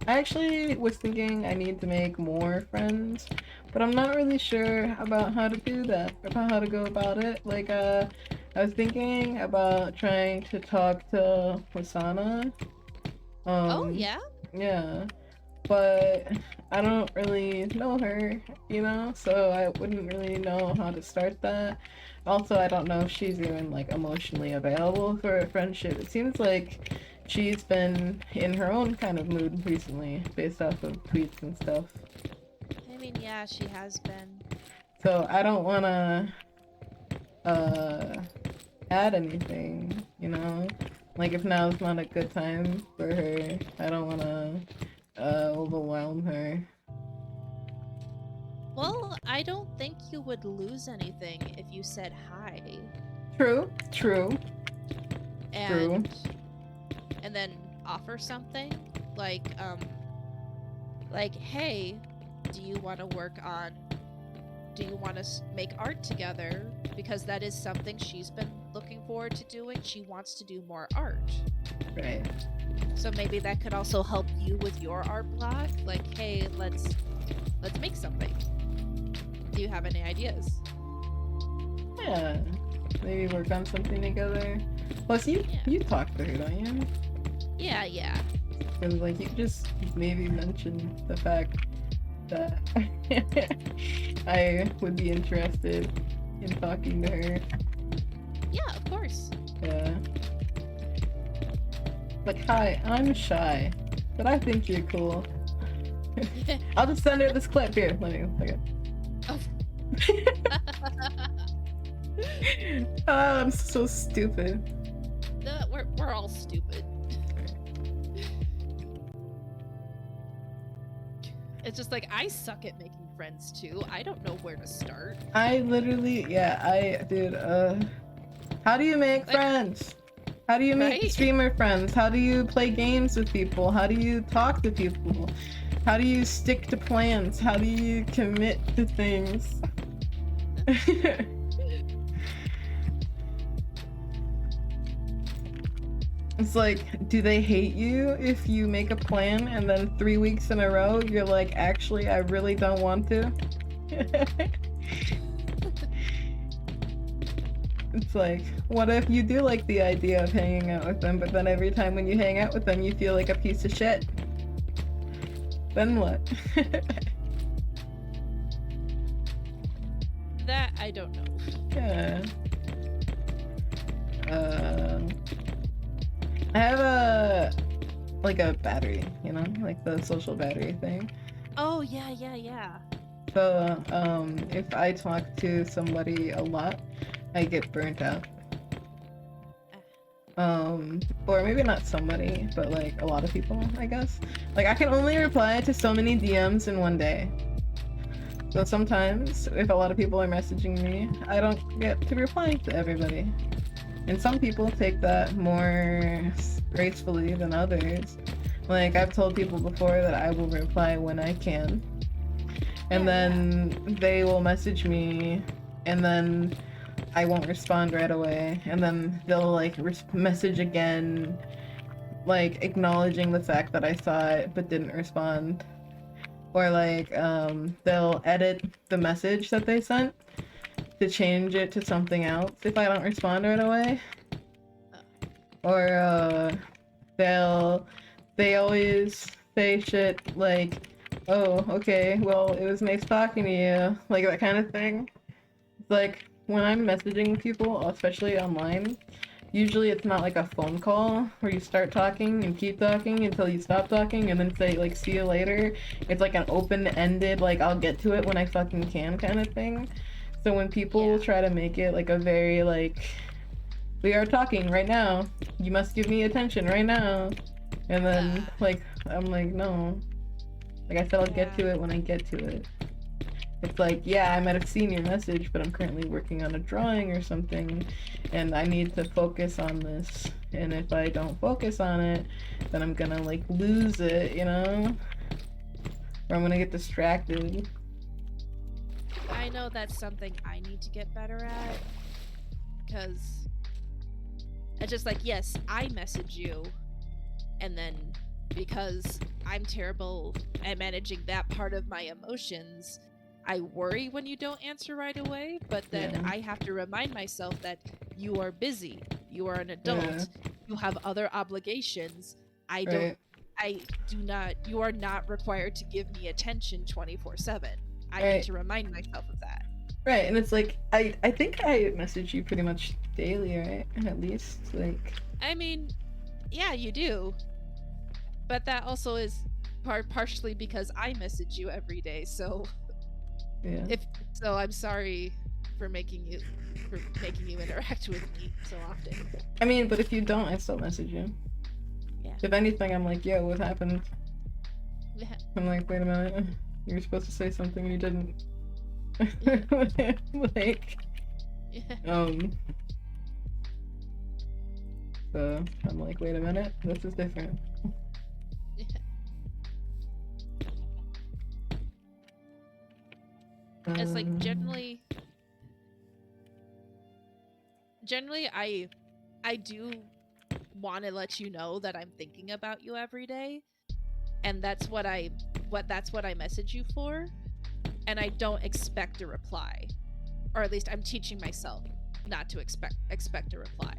I actually was thinking I need to make more friends, but I'm not really sure about how to do that, about how to go about it. Like, I was thinking about trying to talk to Hosanna. Oh yeah. Yeah, but I don't really know her, you know, so I wouldn't really know how to start that. Also, I don't know if she's even like emotionally available for a friendship. It seems like she's been in her own kind of mood recently, based off of tweets and stuff. I mean, yeah, she has been. So I don't want to add anything, you know? Like if now's not a good time for her, I don't wanna overwhelm her. Well, I don't think you would lose anything if you said hi. True, true. And then offer something like, hey, do you want to make art together? Because that is something she's been looking forward to doing. She wants to do more art. Right. So maybe that could also help you with your art block. Like, hey, let's make something. Do you have any ideas? Yeah. Maybe work on something together. Plus, you talk to her, don't you? Yeah. Because, like, you just maybe mention the fact that I would be interested in talking to her. Yeah, of course. Yeah. Like, hi, I'm shy, but I think you're cool. I'll just send her this clip here. Let me look it. Oh. Oh, I'm so stupid. We're all stupid. It's just like, I suck at making friends too. I don't know where to start. I literally, dude, how do you make friends? How do you make streamer friends? How do you play games with people? How do you talk to people? How do you stick to plans? How do you commit to things? It's like, do they hate you if you make a plan and then 3 weeks in a row you're like, actually, I really don't want to? It's like, what if you do like the idea of hanging out with them, but then every time when you hang out with them you feel like a piece of shit? Then what? That I don't know. Yeah. I have a battery, you know, like the social battery thing. Oh yeah. So if I talk to somebody a lot, I get burnt out. Or maybe not somebody, but like a lot of people, I guess. Like I can only reply to so many DMs in one day. So sometimes, if a lot of people are messaging me, I don't get to reply to everybody. And some people take that more gracefully than others. Like, I've told people before that I will reply when I can. And then they will message me, and then I won't respond right away. And then they'll, like, message again, like, acknowledging the fact that I saw it but didn't respond. Or, like, they'll edit the message that they sent to change it to something else if I don't respond right away. Or they always say shit like, oh, okay, well, it was nice talking to you, like that kind of thing. It's like, when I'm messaging people, especially online, usually it's not like a phone call where you start talking and keep talking until you stop talking and then say, like, see you later. It's like an open-ended, like, I'll get to it when I fucking can kind of thing. So when people try to make it like a very, like, we are talking right now, you must give me attention right now, and then like I'm like, no, like I said, I'll get to it when I get to it. It's like, yeah, I might have seen your message, but I'm currently working on a drawing or something and I need to focus on this, and if I don't focus on it, then I'm gonna like lose it, you know, or I'm gonna get distracted. I know that's something I need to get better at, because it's just like, yes, I message you, and then because I'm terrible at managing that part of my emotions, I worry when you don't answer right away, but then I have to remind myself that you are busy, you are an adult, you have other obligations, you are not required to give me attention 24/7. I need to remind myself of that. Right, and it's like, I think I message you pretty much daily, right? At least, like... I mean, yeah, you do. But that also is partially because I message you every day, so... Yeah. So I'm sorry for making you interact with me so often. I mean, but if you don't, I still message you. Yeah. If anything, I'm like, yo, what happened? Yeah. I'm like, wait a minute. You were supposed to say something and you didn't. Like, Yeah. so I'm like, wait a minute, this is different. Yeah. It's like generally I do want to let you know that I'm thinking about you every day, and that's what I message you for, and I don't expect a reply, or at least I'm teaching myself not to expect a reply.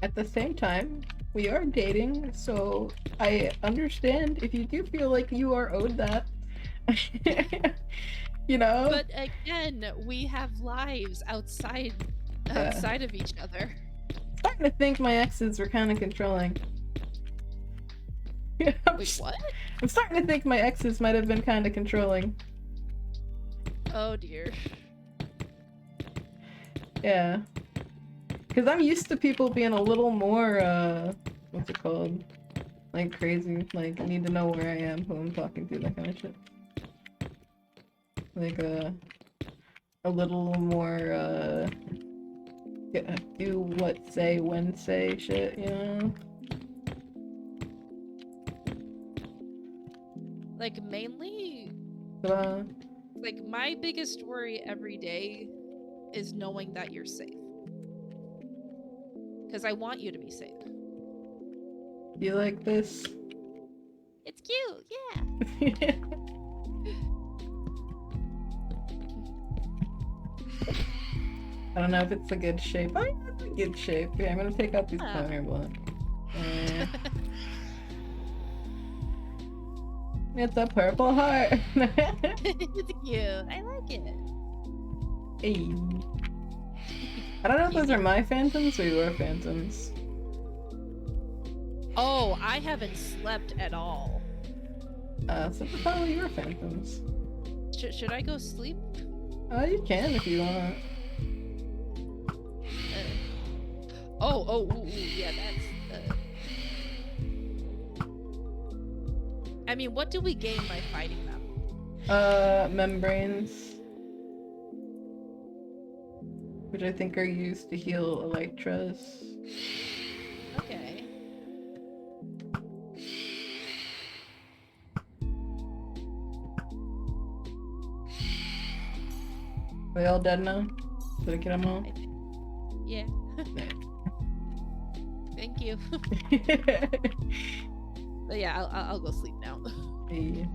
At the same time, we are dating, so I understand if you do feel like you are owed that. You know? But again, we have lives outside of each other. I'm starting to think my exes were kind of controlling. Wait, what? I'm starting to think my exes might have been kind of controlling. Oh dear. Yeah. Because I'm used to people being a little more, what's it called? Like crazy. Like, I need to know where I am, who I'm talking to, that kind of shit. Like, a little more, do what, say, when, say shit, you know? Like mainly, But, like my biggest worry every day is knowing that you're safe. Because I want you to be safe. you like this? It's cute, yeah. I don't know if it's a good shape. Oh, yeah, it's a good shape. Yeah, I'm gonna take out these pointer blunt. It's a purple heart. It's cute. I like it. Hey. I don't know if those are my phantoms or your phantoms. Oh, I haven't slept at all. So it's probably your phantoms. Should I go sleep? You can if you want. Yeah, that's. I mean, what do we gain by fighting them? Membranes. Which I think are used to heal elytras. Okay. Are they all dead now? Did I get them all? Yeah. Thank you. But yeah, I'll go sleep now. Hey.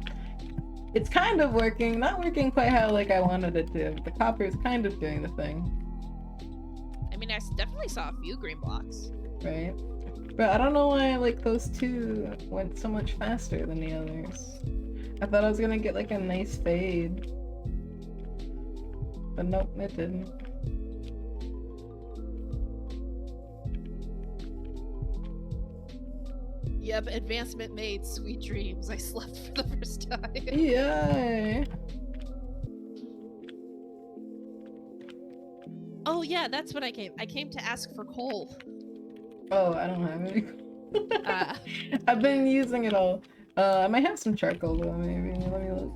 It's kind of working. Not working quite how like I wanted it to. But the copper is kind of doing the thing. I mean, I definitely saw a few green blocks. Right? But I don't know why like those two went so much faster than the others. I thought I was gonna get like a nice fade. But nope, it didn't. Yep, advancement made. Sweet dreams. I slept for the first time. Yay! Oh yeah, that's what I came. I came to ask for coal. Oh, I don't have any. Uh, I've been using it all. I might have some charcoal though, maybe. Let me look.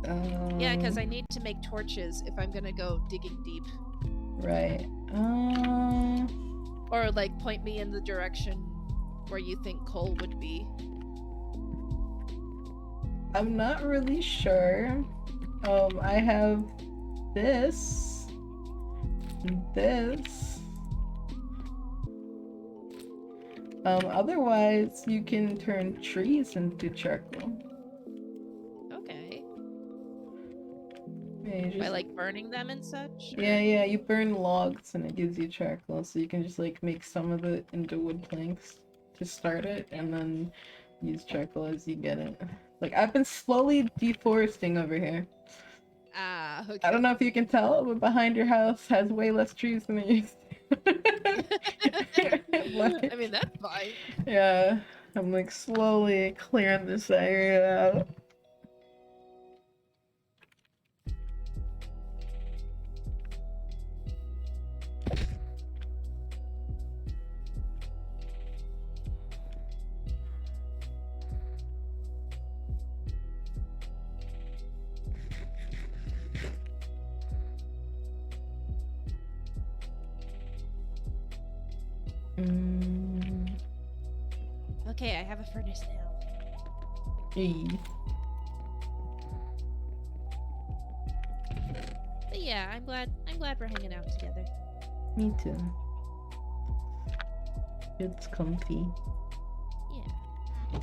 okay. Yeah, because I need to make torches if I'm gonna go digging deep. Right. Or like point me in the direction where you think coal would be. I'm not really sure. I have this. And this. Otherwise you can turn trees into charcoal. Okay. Yeah, By like burning them and such? Or- yeah, you burn logs and it gives you charcoal, so you can just like make some of it into wood planks to start it and then use charcoal as you get it. Like I've been slowly deforesting over here. Ah, okay. I don't know if you can tell, but behind your house has way less trees than it used to. I mean, that's fine. Yeah, I'm like slowly clearing this area out. Okay, I have a furnace now. Hey. But yeah, I'm glad we're hanging out together. Me too. It's comfy. Yeah.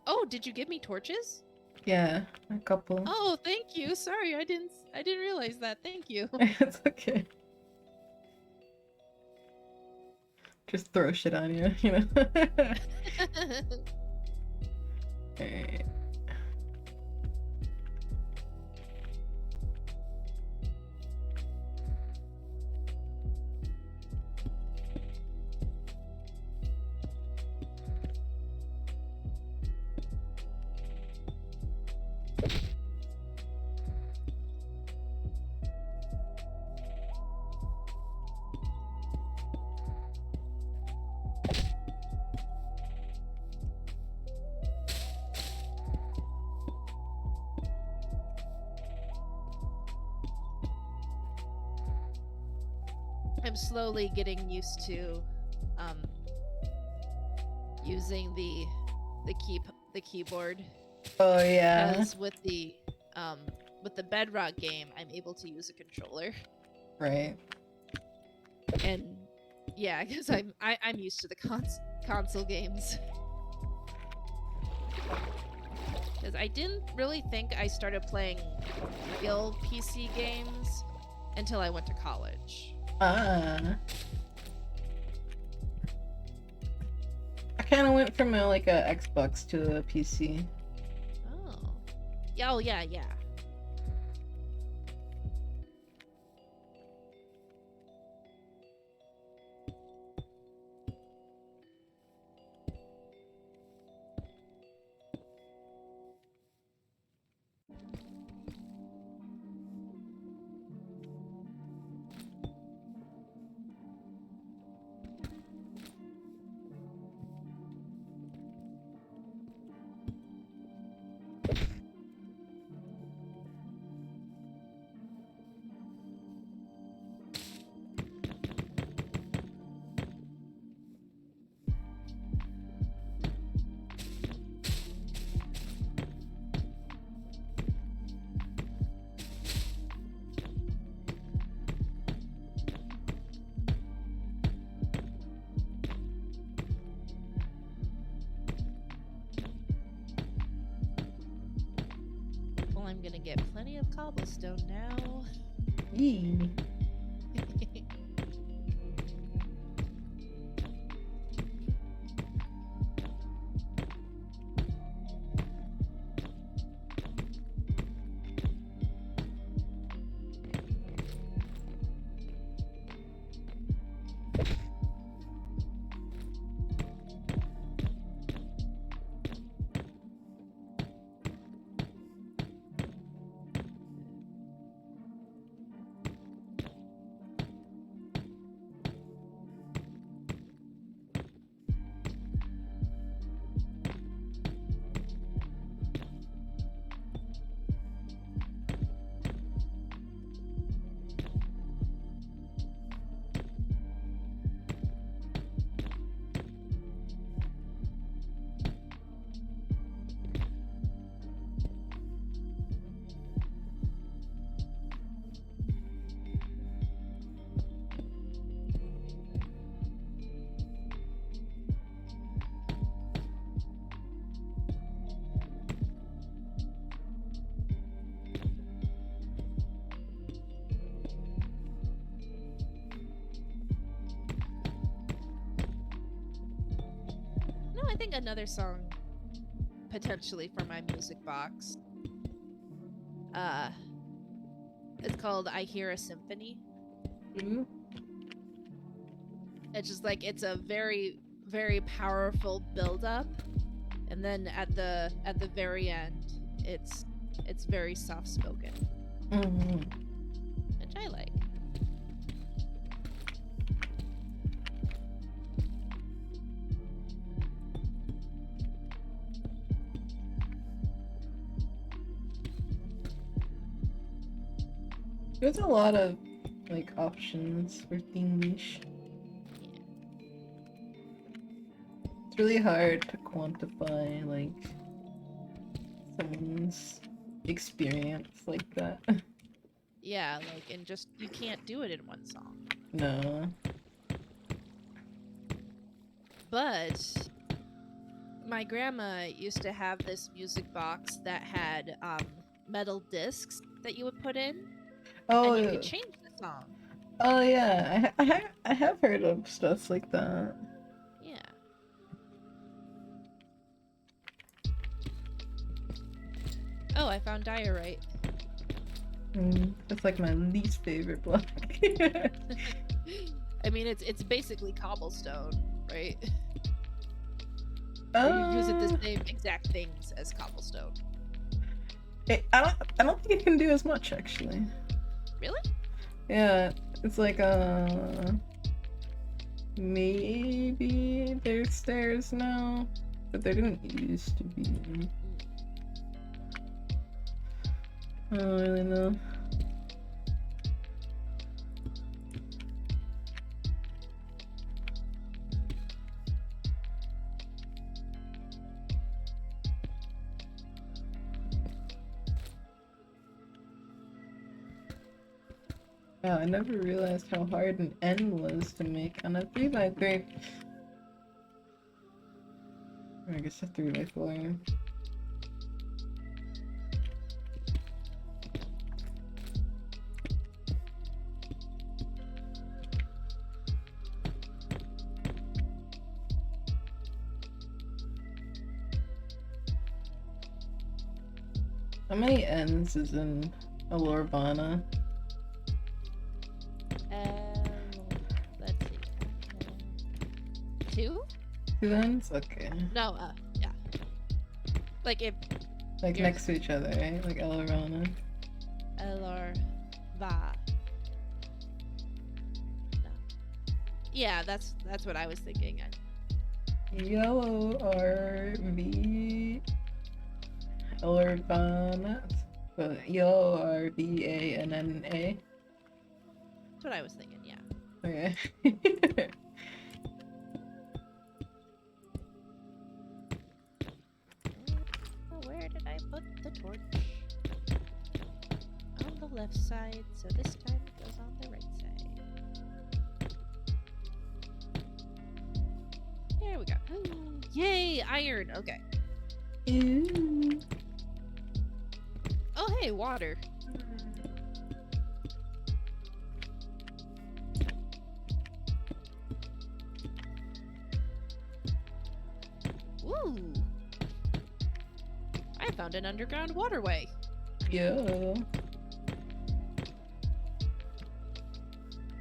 Oh, did you give me torches? Yeah, a couple. Oh, thank you. Sorry, I didn't realize that. Thank you. It's okay. Just throw shit on you, you know? Alright. I'm slowly getting used to using the keyboard, Oh yeah. because with the Bedrock game, I'm able to use a controller. Right. And yeah, because I'm used to the console games. Because I didn't really think I started playing real PC games until I went to college. I kind of went from a Xbox to a PC. Oh. Yeah, oh yeah, yeah. Well, I'm gonna get plenty of cobblestone now. Yee. No, I think another song potentially for my music box. It's called I Hear a Symphony. Mm-hmm. It's just like it's a very, very powerful build up, and then at the very end, it's very soft spoken, Mm-hmm. which I like. There's a lot of like options for things. It's really hard to quantify like someone's experience like that. Yeah, like, and just, you can't do it in one song. No. But my grandma used to have this music box that had metal discs that you would put in, Oh, and you could change the song. oh yeah, I have heard of stuff like that. Yeah. Oh, I found diorite. That's like my least favorite block. I mean, it's basically cobblestone, right? Or you use it the same exact things as cobblestone. I don't think it can do as much actually. Really? Yeah, it's like maybe there's stairs now, but there didn't used to be. I don't really know. Wow, I never realized how hard an N was to make on a 3x3. Or I guess a 3x4. How many N's is in a Lorvana? Let's see. 2? 2 N's? Okay. No, yeah. Like if Like Yours. next to each other, right? Like Elorana. Elor Va. No. Yeah, that's what I was thinking. Yellow RV Lorvana. But yellow RVANNA. That's what I was thinking, yeah. Okay. Where did I put the torch? On the left side, so this time it goes on the right side. There we go. Ooh, yay, iron. Okay. Ooh. Oh, hey, water. Ooh. I found an underground waterway. Yeah.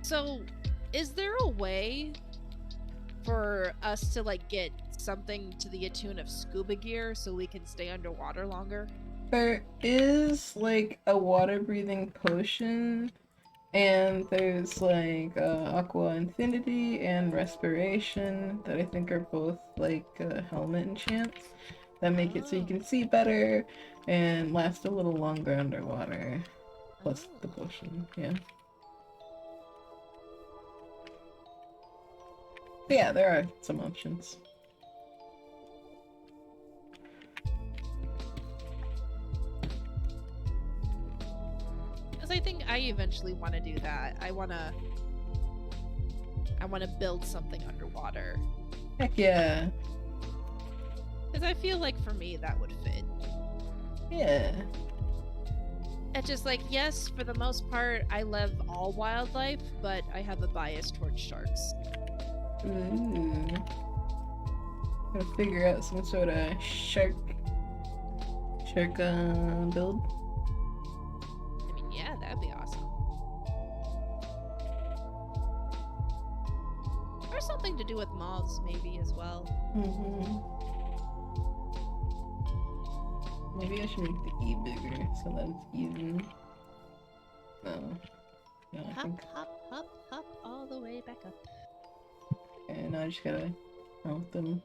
So, is there a way for us to like get something to the tune of scuba gear so we can stay underwater longer? There is like a water breathing potion, and there's like aqua infinity and respiration that I think are both like helmet enchants that make it so you can see better and last a little longer underwater. Plus the potion, yeah. But yeah, there are some options. Because I think I eventually want to do that. I want to build something underwater. Heck yeah. Because I feel like for me that would fit. Yeah. It's just like, yes, for the most part, I love all wildlife, but I have a bias towards sharks. Ooh. Gotta figure out some sort of shark build. I mean, yeah, that'd be awesome. Or something to do with moths, maybe, as well. Maybe I should make the E bigger so that it's even. No. No, I think. Hop, all the way back up. Okay, now I just gotta help them.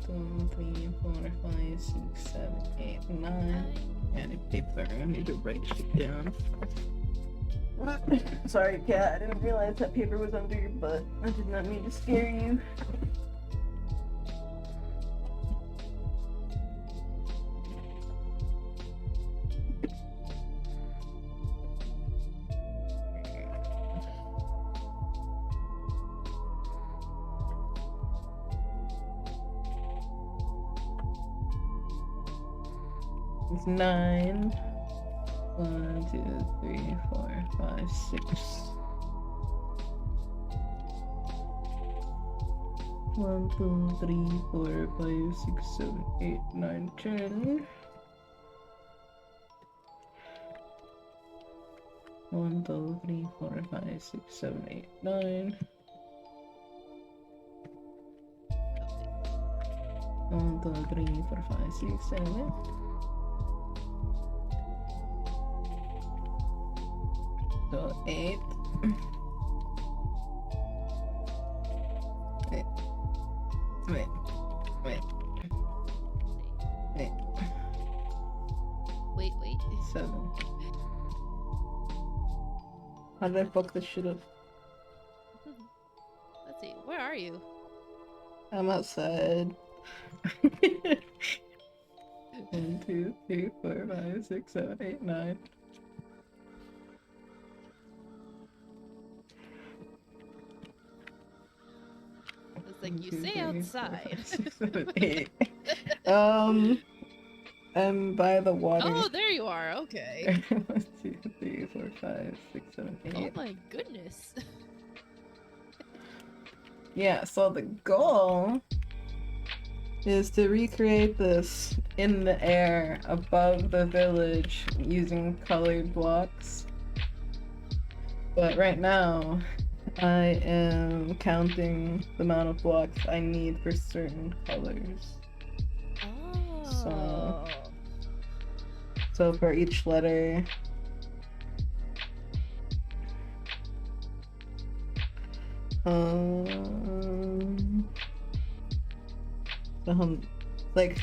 2, 3, 4, 5, 6, 7, 8, 9. And if paper, I need to write shit down. Sorry, cat. I didn't realize that paper was under your butt. I did not mean to scare you. It's 9. 1, 2, 3, 4, 5, 6. 1, 2, 3, 4, 5, 6, 7, 8, 9, 10. 1, 2, 3, 4, 5, 6, 7, 8, 9. 1, 2, 3, 4, 5, 6, 7. So 8. Wait. Wait. Wait. Wait. Wait. 7. How did I fuck this shit up? Let's see. Where are you? I'm outside. 1, 2, 3, 4, 5, 6, 7, 8, 9. It's like 1, you 2, say 3, 4, outside. 5, 6, 7, 8. I'm by the water. Oh, there you are. Okay. 1, 2, 3, 4, 5, 6, 7, 8. Oh my goodness. Yeah, so the goal is to recreate this in the air above the village using colored blocks. But right now, I am counting the amount of blocks I need for certain colors. Oh. So for each letter, like,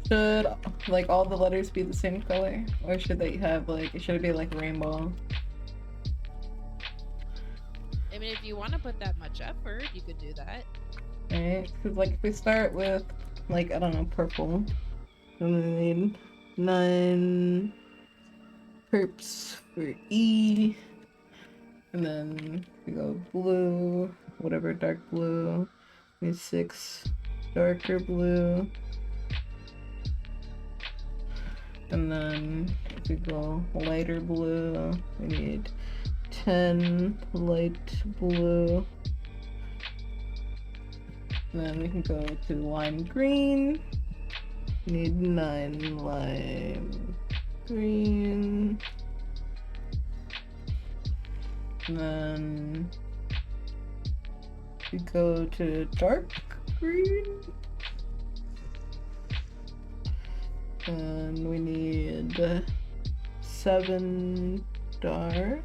should like all the letters be the same color, or should they have should it be like rainbow? I mean, if you want to put that much effort, you could do that. Right? Because like if we start with I don't know, purple, and then we need 9 perps for E, and then we go blue, whatever, dark blue. We need 6 darker blue, and then if we go lighter blue, we need 10 light blue. And then we can go to lime green. We need 9 lime green. And then we go to dark green. And we need 7 dark.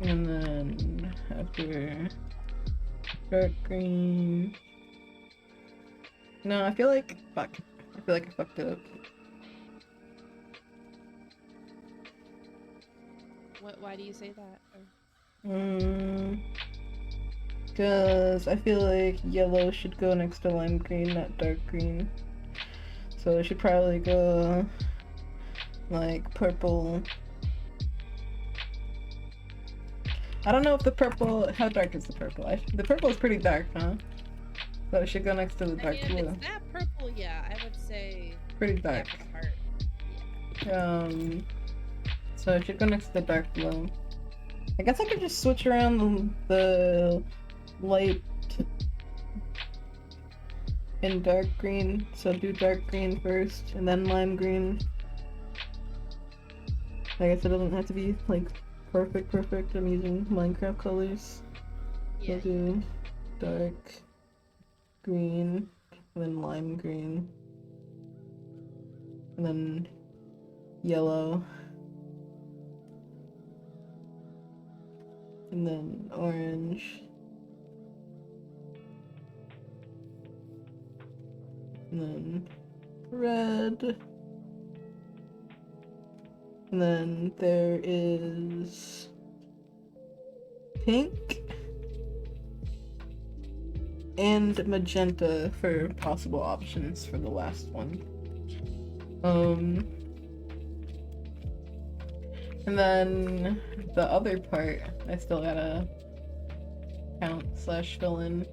And then after dark green. No, I feel like I fucked it up. Why do you say that? Because I feel like yellow should go next to lime green, not dark green. So it should probably go like purple. I don't know if the purple. How dark is the purple? The purple is pretty dark, huh? So it should go next to the dark I mean, blue. if it's that purple, yeah, I would say Pretty dark. that part. So it should go next to the dark blue. I guess I could just switch around the light and dark green. So do dark green first, and then lime green. I guess it doesn't have to be perfect. I'm using Minecraft colors. Yeah. I'll do dark green, and then lime green, and then yellow. And then orange. And then red. And then there is pink and magenta for possible options for the last one. And then the other part, I still gotta count / fill in.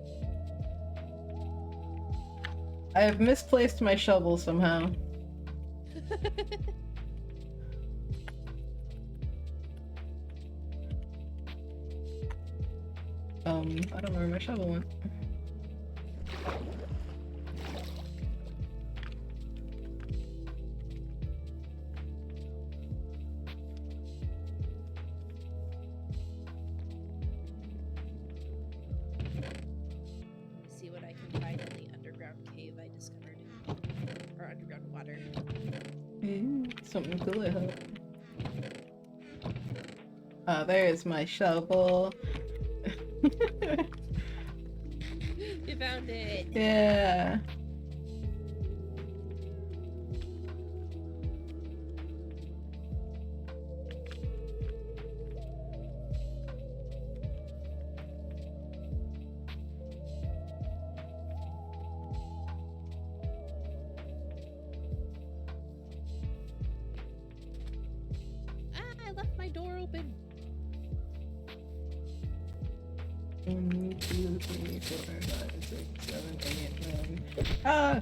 I have misplaced my shovel somehow. I don't know where my shovel went. See what I can find in the underground cave I discovered. Or underground water. Something cool, I hope. Oh, there's my shovel. You found it! Yeah. I left my door open. 1, 2, 3, 4, 5, 6, 7, 8, 9. Ah!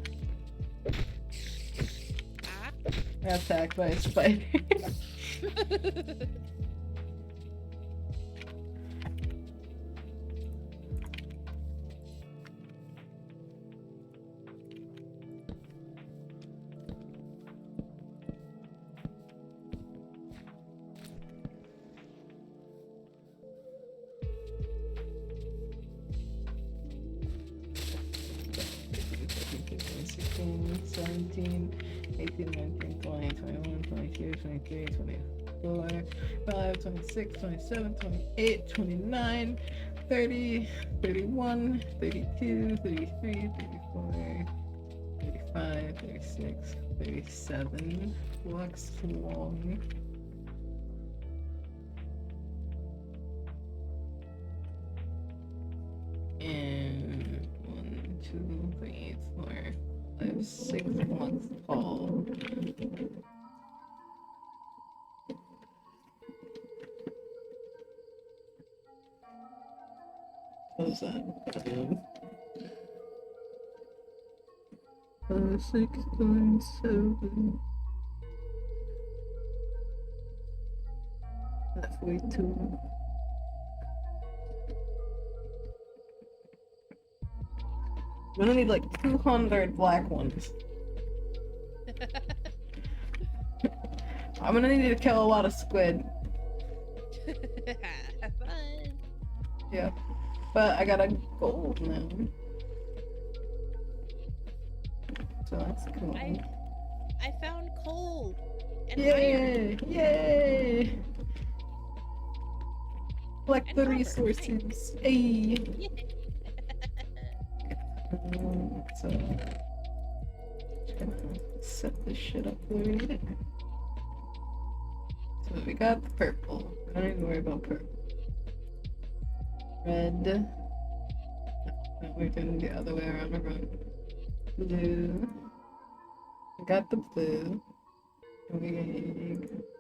Ah? I got attacked by a spider. Sixteen, 17, 18, 19, 20, 21, 22, 23, 24, 25, 26, 27, 28, 29, 30, 31, 32, 33, 34, 35, 36, 37 blocks long. And 1, 2, 3, 4, 5, 6 blocks tall. What was that? 6 times 7. That's 42. I'm gonna need like 200 black ones. I'm gonna need to kill a lot of squid. Have fun. Yeah. But I got a gold now. So that's cool. I found coal and iron Yay! Yay! Collect And the copper. resources. Hey! Yay. So, just gonna set this shit up where we need it. So we got the purple. I don't even worry about purple. Red. No, we're doing the other way around. We're going blue. We got the blue.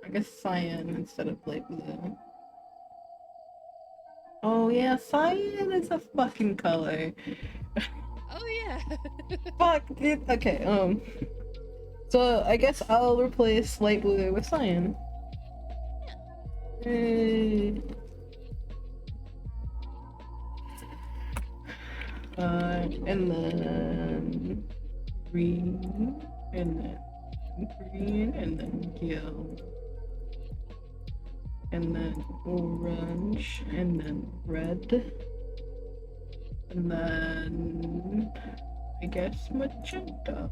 I guess cyan instead of light blue. Oh yeah, cyan is a fucking color. Oh yeah. Fuck, dude. Okay, so I guess I'll replace light blue with cyan. Yay. And then green, and then green, and then yellow, and then orange, and then red, and then I guess magenta.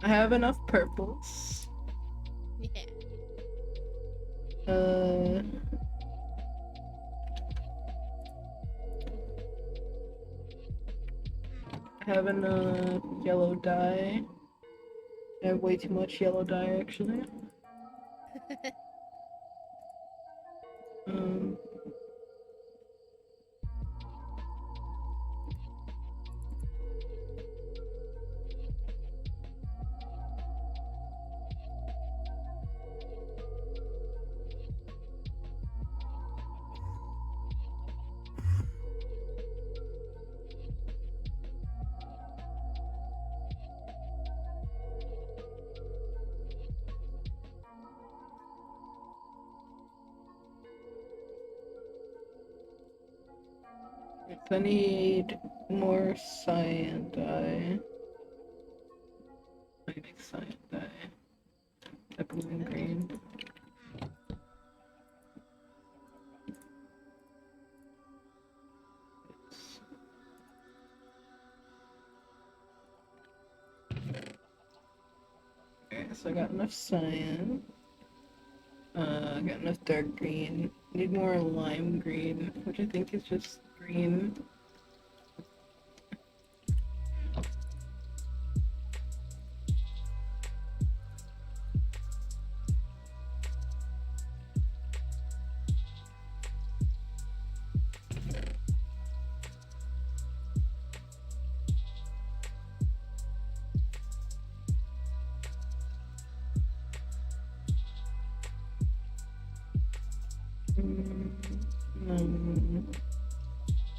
I have enough purples. Yeah. Uh, having a yellow dye. I have way too much yellow dye actually. Um, I need more cyan dye. I need cyan dye. That blue and green. Okay, so I got enough cyan. I got enough dark green. Need more lime green, which I think is just green.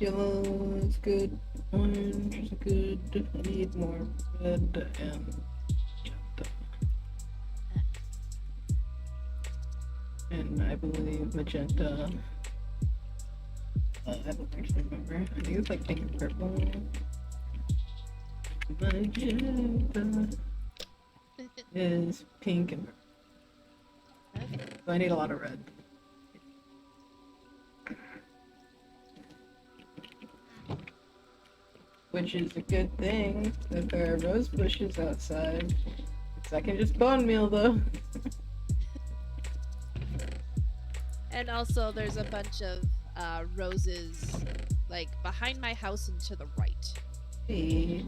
Yellow is good. Orange is good. I need more red and magenta. And I believe magenta. I don't actually remember. I think it's like pink and purple. Magenta is pink and purple. Okay. So I need a lot of red. Which is a good thing that there are rose bushes outside. Because I can just bone meal though. And also, there's a bunch of roses, like behind my house and to the right. Hey.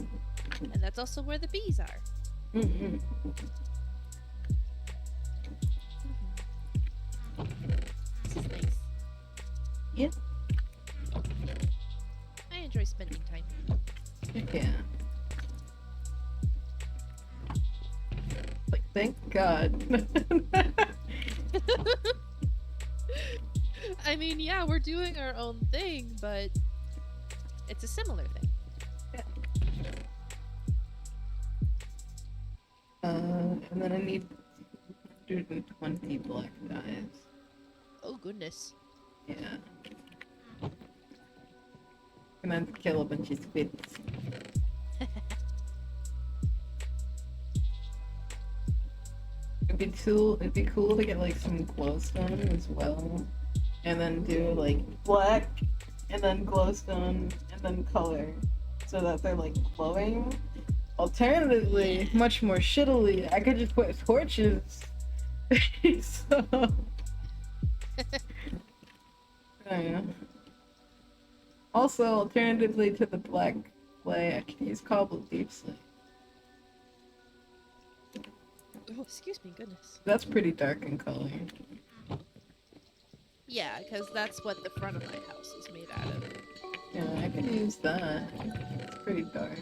And that's also where the bees are. Mm-hmm. This is nice. Yeah. I enjoy spending time. Yeah. Like, thank God. I mean, yeah, we're doing our own thing, but it's a similar thing. And then I need 120 black dyes. Oh, goodness. Yeah. And then kill a bunch of squids. It'd be cool to get like some glowstone as well. And then do like black and then glowstone and then color. So that they're like glowing. Alternatively, much more shittily, I could just put torches. So I don't know. Also, alternatively to the black clay, I could use cobbled deep slate. Oh, excuse me, goodness. That's pretty dark in color. Yeah, because that's what the front of my house is made out of. Yeah, I could use that. It's pretty dark.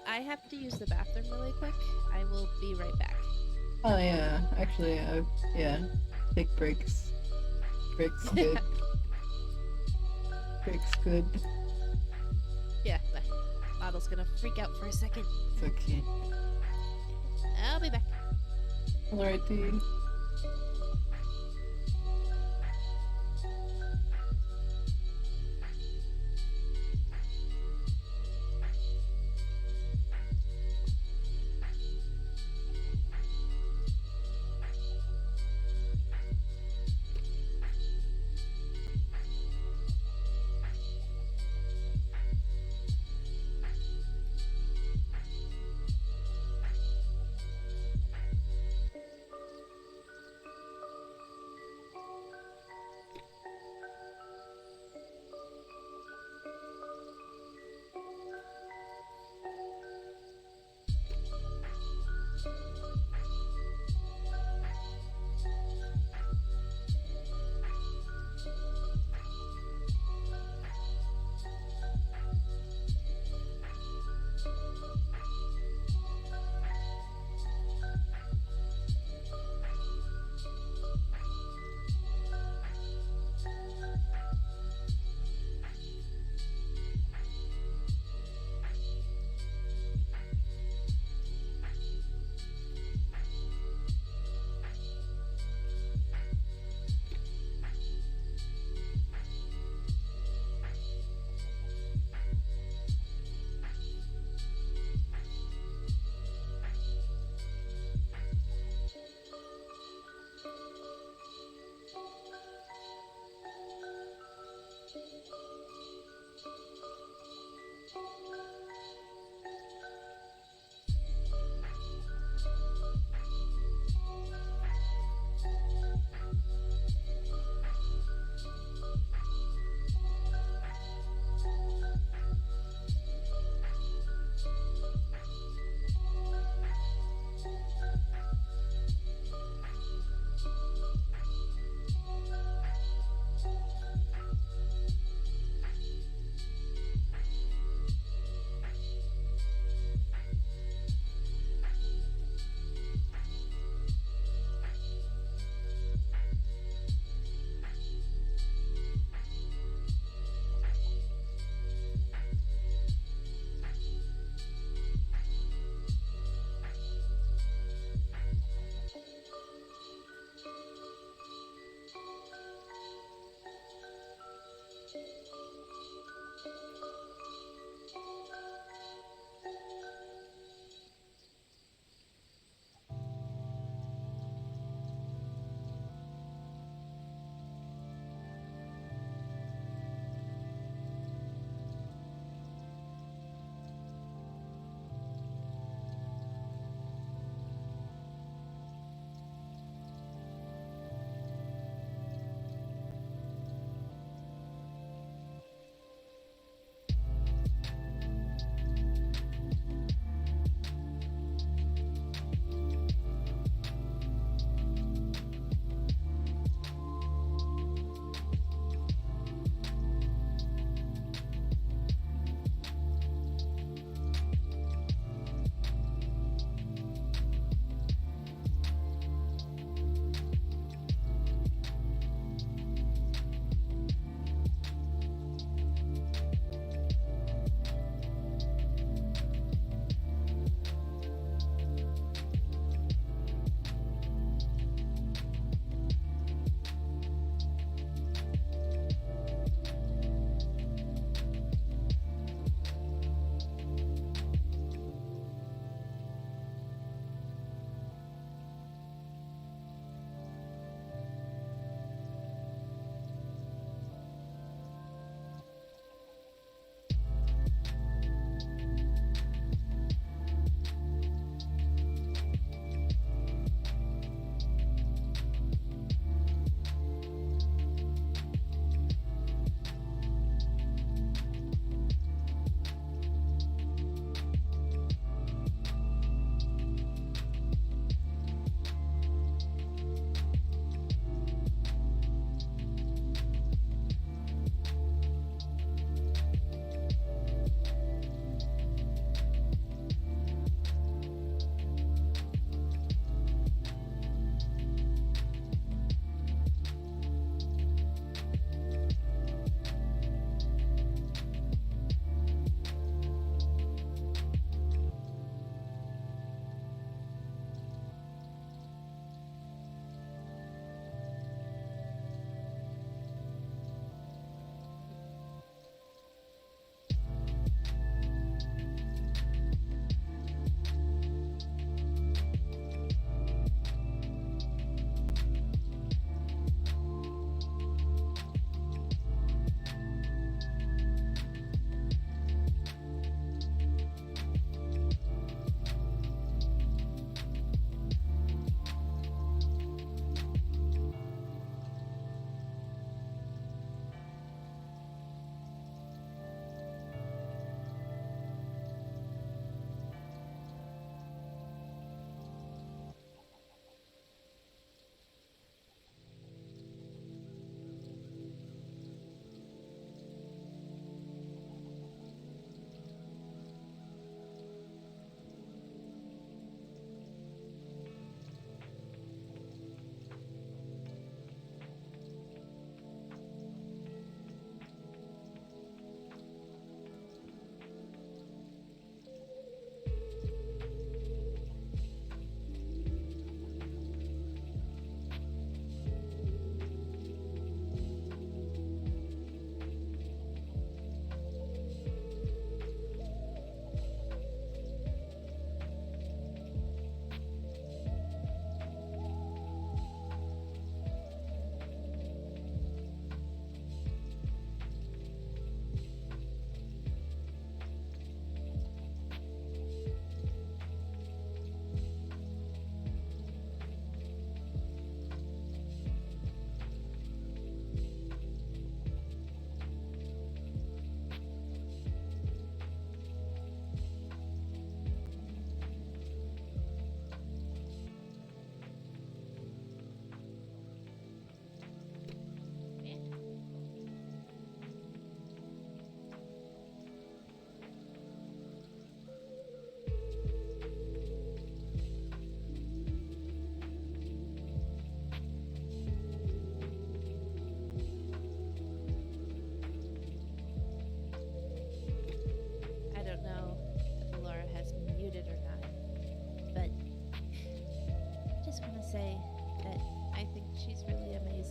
I have to use the bathroom really quick. I will be right back. Oh yeah, actually, yeah. Take breaks. Breaks good. Breaks good. Yeah, the model's gonna freak out for a second. It's okay. I'll be back. Alright, dude.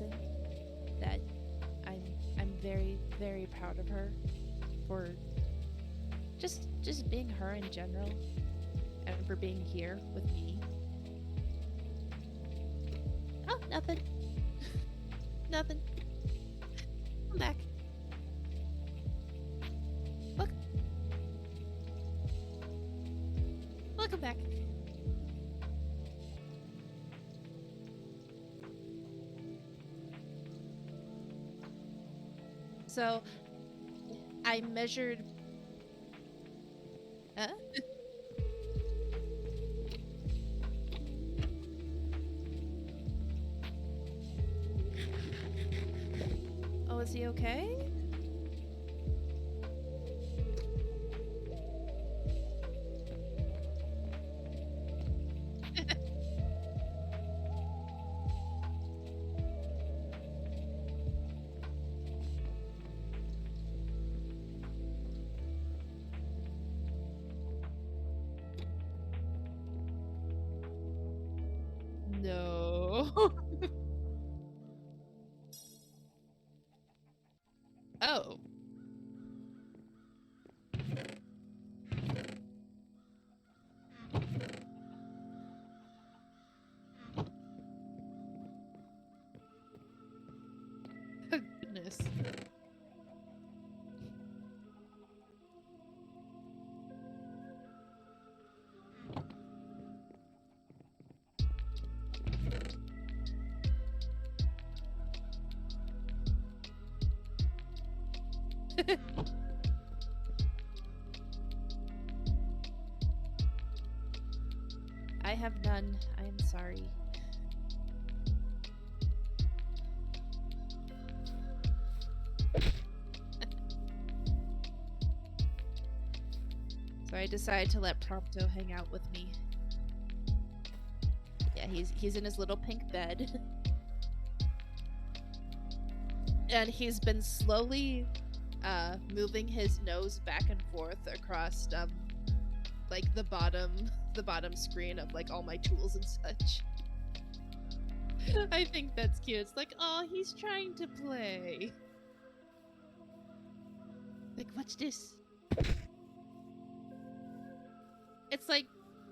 amazing that I'm very, very proud of her for just being her in general and for being here with me. Oh, nothing. Nothing. Come back. Look. Welcome back. So, I measured... Oh, is he okay? No. Oh. Goodness. I have none. I am sorry. So I decided to let Prompto hang out with me. Yeah, he's in his little pink bed. And he's been slowly moving his nose back and forth across like the bottom screen of like all my tools and such. I think that's cute. It's like, oh, he's trying to play. Like, what's this? It's like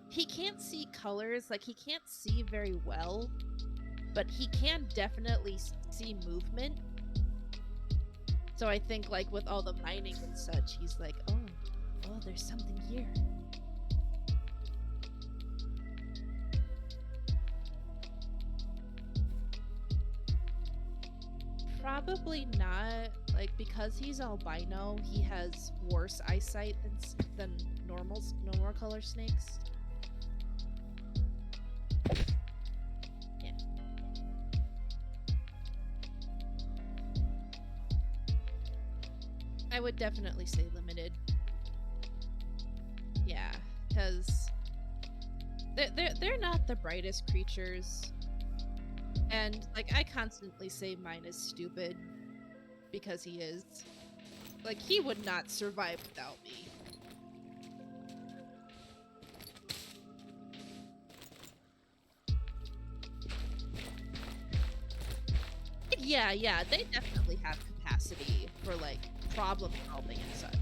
he can't see colors, like he can't see very well, but he can definitely see movement. So I think like with all the mining and such, he's like, oh, there's something here. Probably not. Like, because he's albino, he has worse eyesight than normal color snakes. Yeah. I would definitely say limited. Yeah, because they're not the brightest creatures. And, like, I constantly say mine is stupid, because he is. Like, he would not survive without me. Yeah, they definitely have capacity for, like, problem solving and such.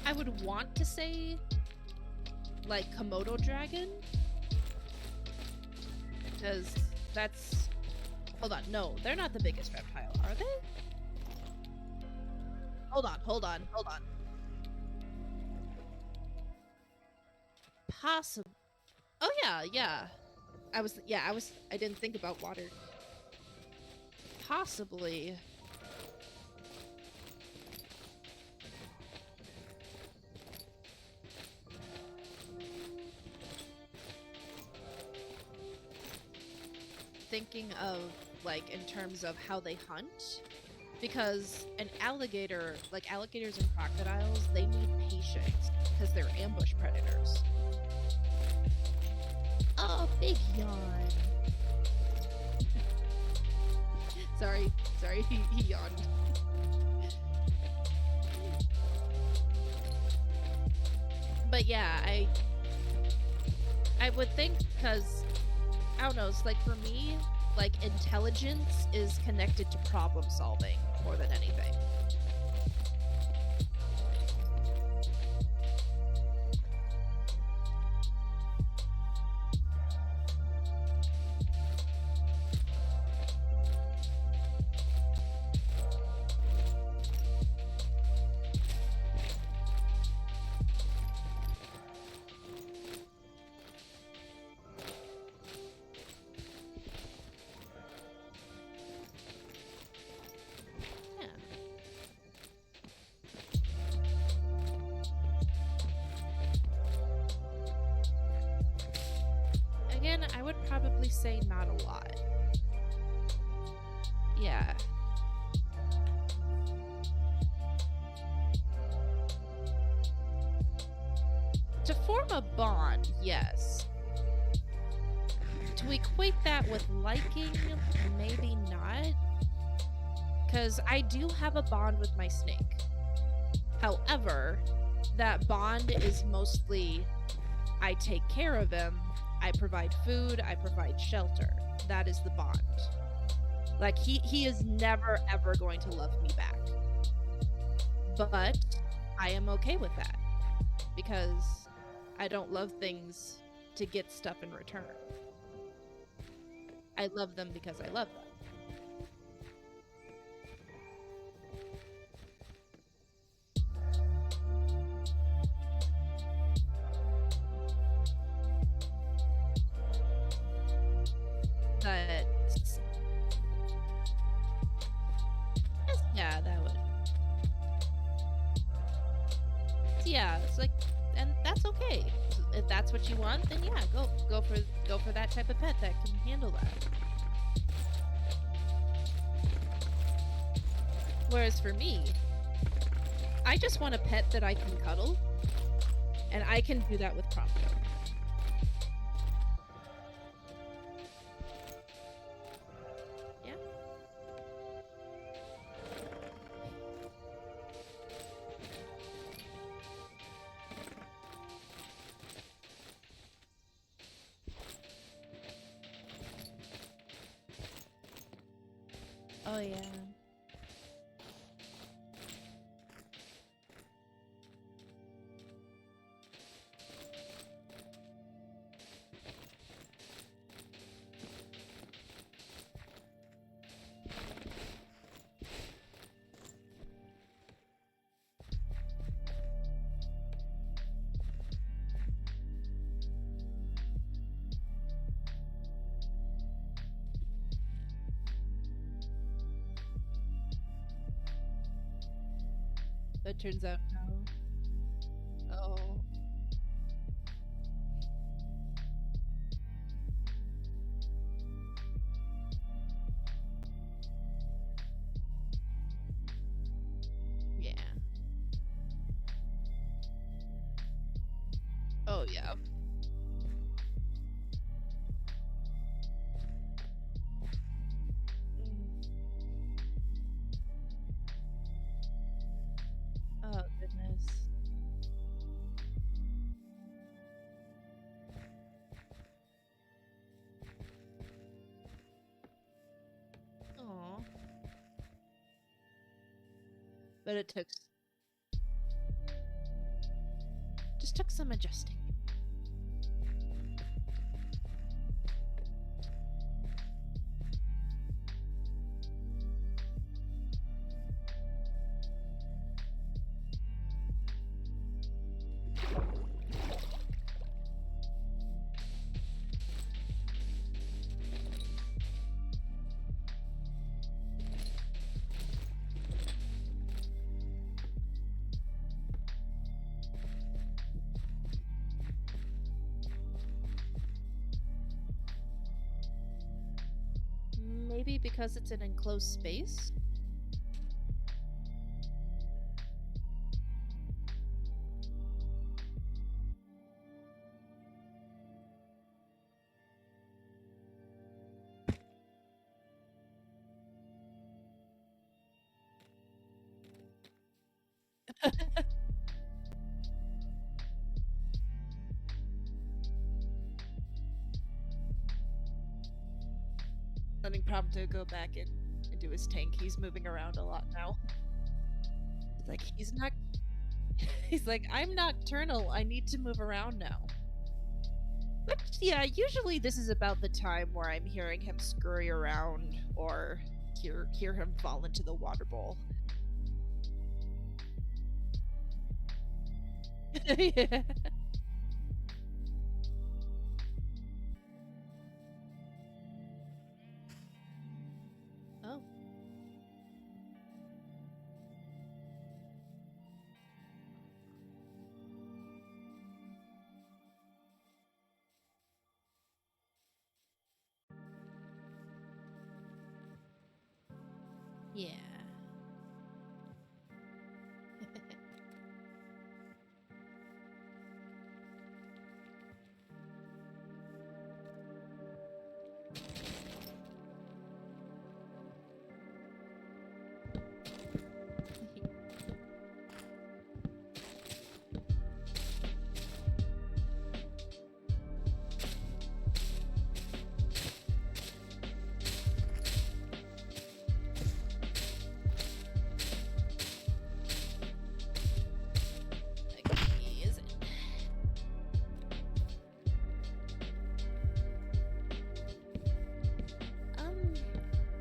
I would want to say, like, Komodo dragon, because that's... Hold on, no, they're not the biggest reptile, are they? Hold on. Possible. Oh yeah. I didn't think about water. Possibly. Thinking of, like, in terms of how they hunt, because an alligator, like alligators and crocodiles, they need patience. because they're ambush predators. Oh, big yawn. Sorry, he yawned. But yeah, I would think, because I don't know, it's like for me, like intelligence is connected to problem solving more than anything. Again, I would probably say not a lot. Yeah. To form a bond, yes. To equate that with liking, maybe not. Because I do have a bond with my snake. However, that bond is mostly I take care of him, I provide food, I provide shelter. That is the bond. Like, he is never, ever going to love me back. But I am okay with that. Because I don't love things to get stuff in return. I love them because I love them. But yeah, that would. Yeah, it's like, and that's okay. If that's what you want, then yeah, go for that type of pet that can handle that. Whereas for me, I just want a pet that I can cuddle, and I can do that with Prompto. Yeah. Oh yeah. But turns out no. Oh. Yeah. Oh yeah. Oh goodness. Oh. But it just took some adjusting. Maybe because it's an enclosed space? Letting Prom to go back into his tank. He's moving around a lot now. It's like he's not. He's like, I'm nocturnal. I need to move around now. But yeah, usually this is about the time where I'm hearing him scurry around or hear him fall into the water bowl. Yeah. Oh. Yeah.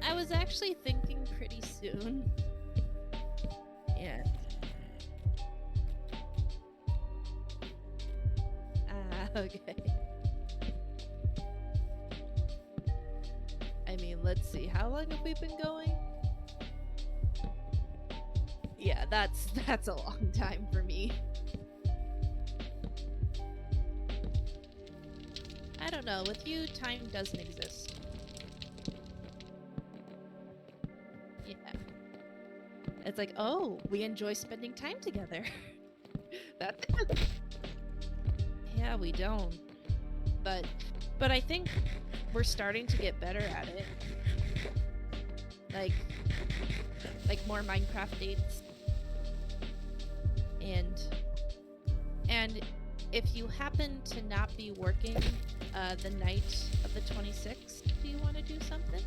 I was actually thinking pretty soon. Yeah. Okay. I mean, let's see. How long have we been going? Yeah, that's a long time for me. I don't know. With you, time doesn't exist. Yeah. It's like, oh, we enjoy spending time together. That's it. Yeah, we don't. But I think we're starting to get better at it. Like more Minecraft dates. And if you happen to not be working the night of the 26th, do you want to do something?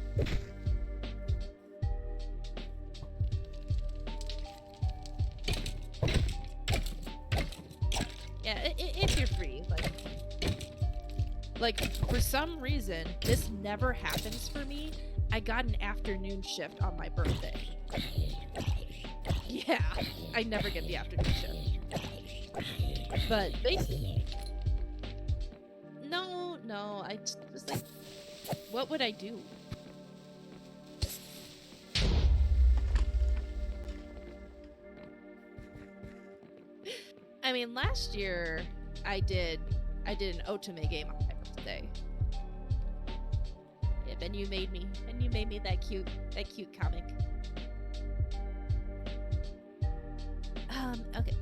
Yeah, if you're free, like for some reason, this never happens for me. I got an afternoon shift on my birthday. Yeah, I never get the afternoon shift. But basically, no, I just like, what would I do? I mean, last year I did an Otome game on my birthday. Yep, and you made me that cute comic. Okay.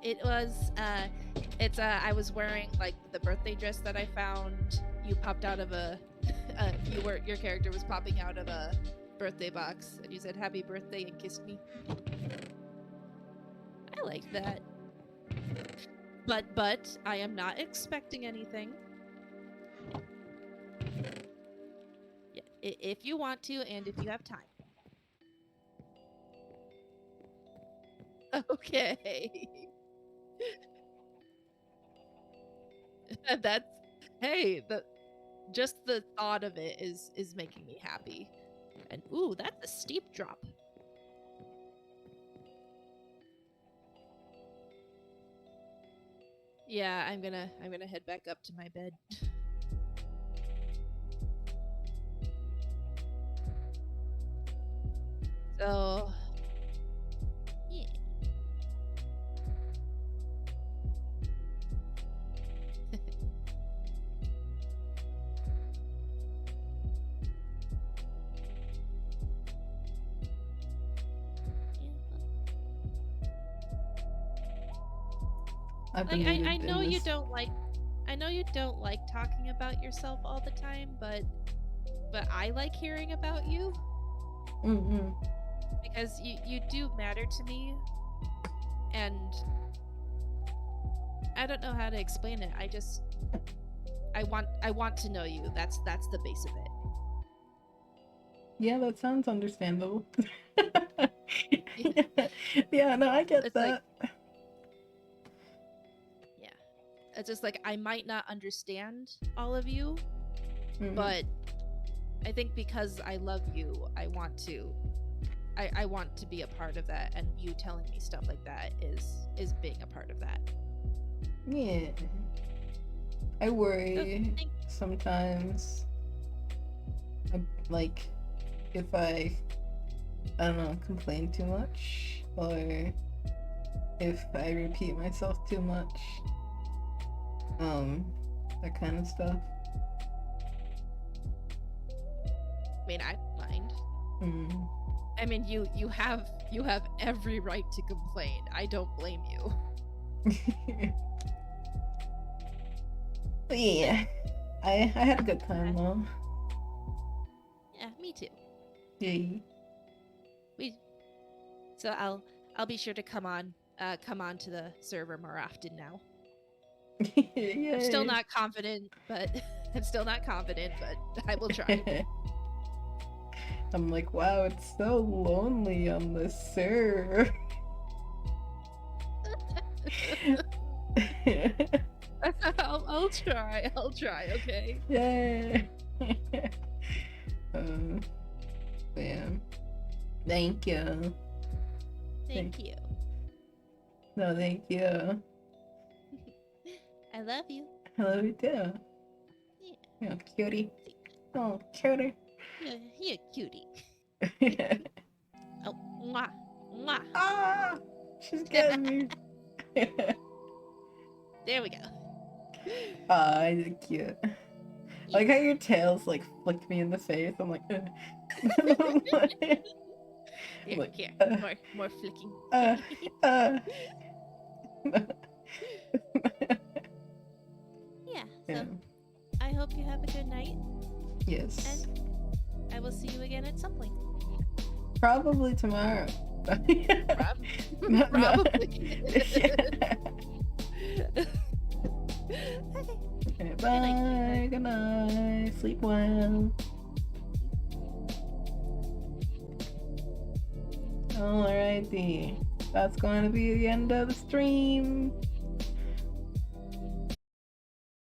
It was I was wearing like the birthday dress that I found. You popped out of a your character was popping out of a birthday box and you said happy birthday and kissed me. I like that. But I am not expecting anything. Yeah, if you want to and if you have time. Okay. That's just the thought of it is making me happy. And ooh, that's a steep drop. Yeah, I'm gonna head back up to my bed. So yeah. Like I know you don't like talking about yourself all the time, but I like hearing about you. Mm-hmm. Because you do matter to me. And I don't know how to explain it. I want to know you. That's the base of it. Yeah, that sounds understandable. Yeah, no, I get It's that. Yeah. It's just like I might not understand all of you, Mhm. but I think because I love you, I want to be a part of that, and you telling me stuff like that is being a part of that. Yeah. I worry thank- sometimes. Like, if I don't know, complain too much, or if I repeat myself too much. That kind of stuff. I mean, I don't mind. Mm. I mean, you have every right to complain. I don't blame you. But yeah, I had a good time though. Yeah, me too. Yeah. So I'll be sure to come on to the server more often now. Yay. I'm still not confident, but I will try. I'm like, wow, it's so lonely on this server. I'll try. Okay. Yay. Yeah. Thank you. Thank you. No, thank you. I love you. I love you too. Yeah. Oh, cutie. Oh, cutie. You're a cutie. Oh, mwah, mwah. Ah, she's getting me. There we go. Ah, you're cute. I like how your tails like flick me in the face. I'm like, Here, like, here. More flicking. uh. Yeah. So Yeah. I hope you have a good night, Yes. and I will see you again at some point. Probably tomorrow. No. Probably. Okay. Okay, bye. Good night. Sleep well. Alrighty. That's going to be the end of the stream.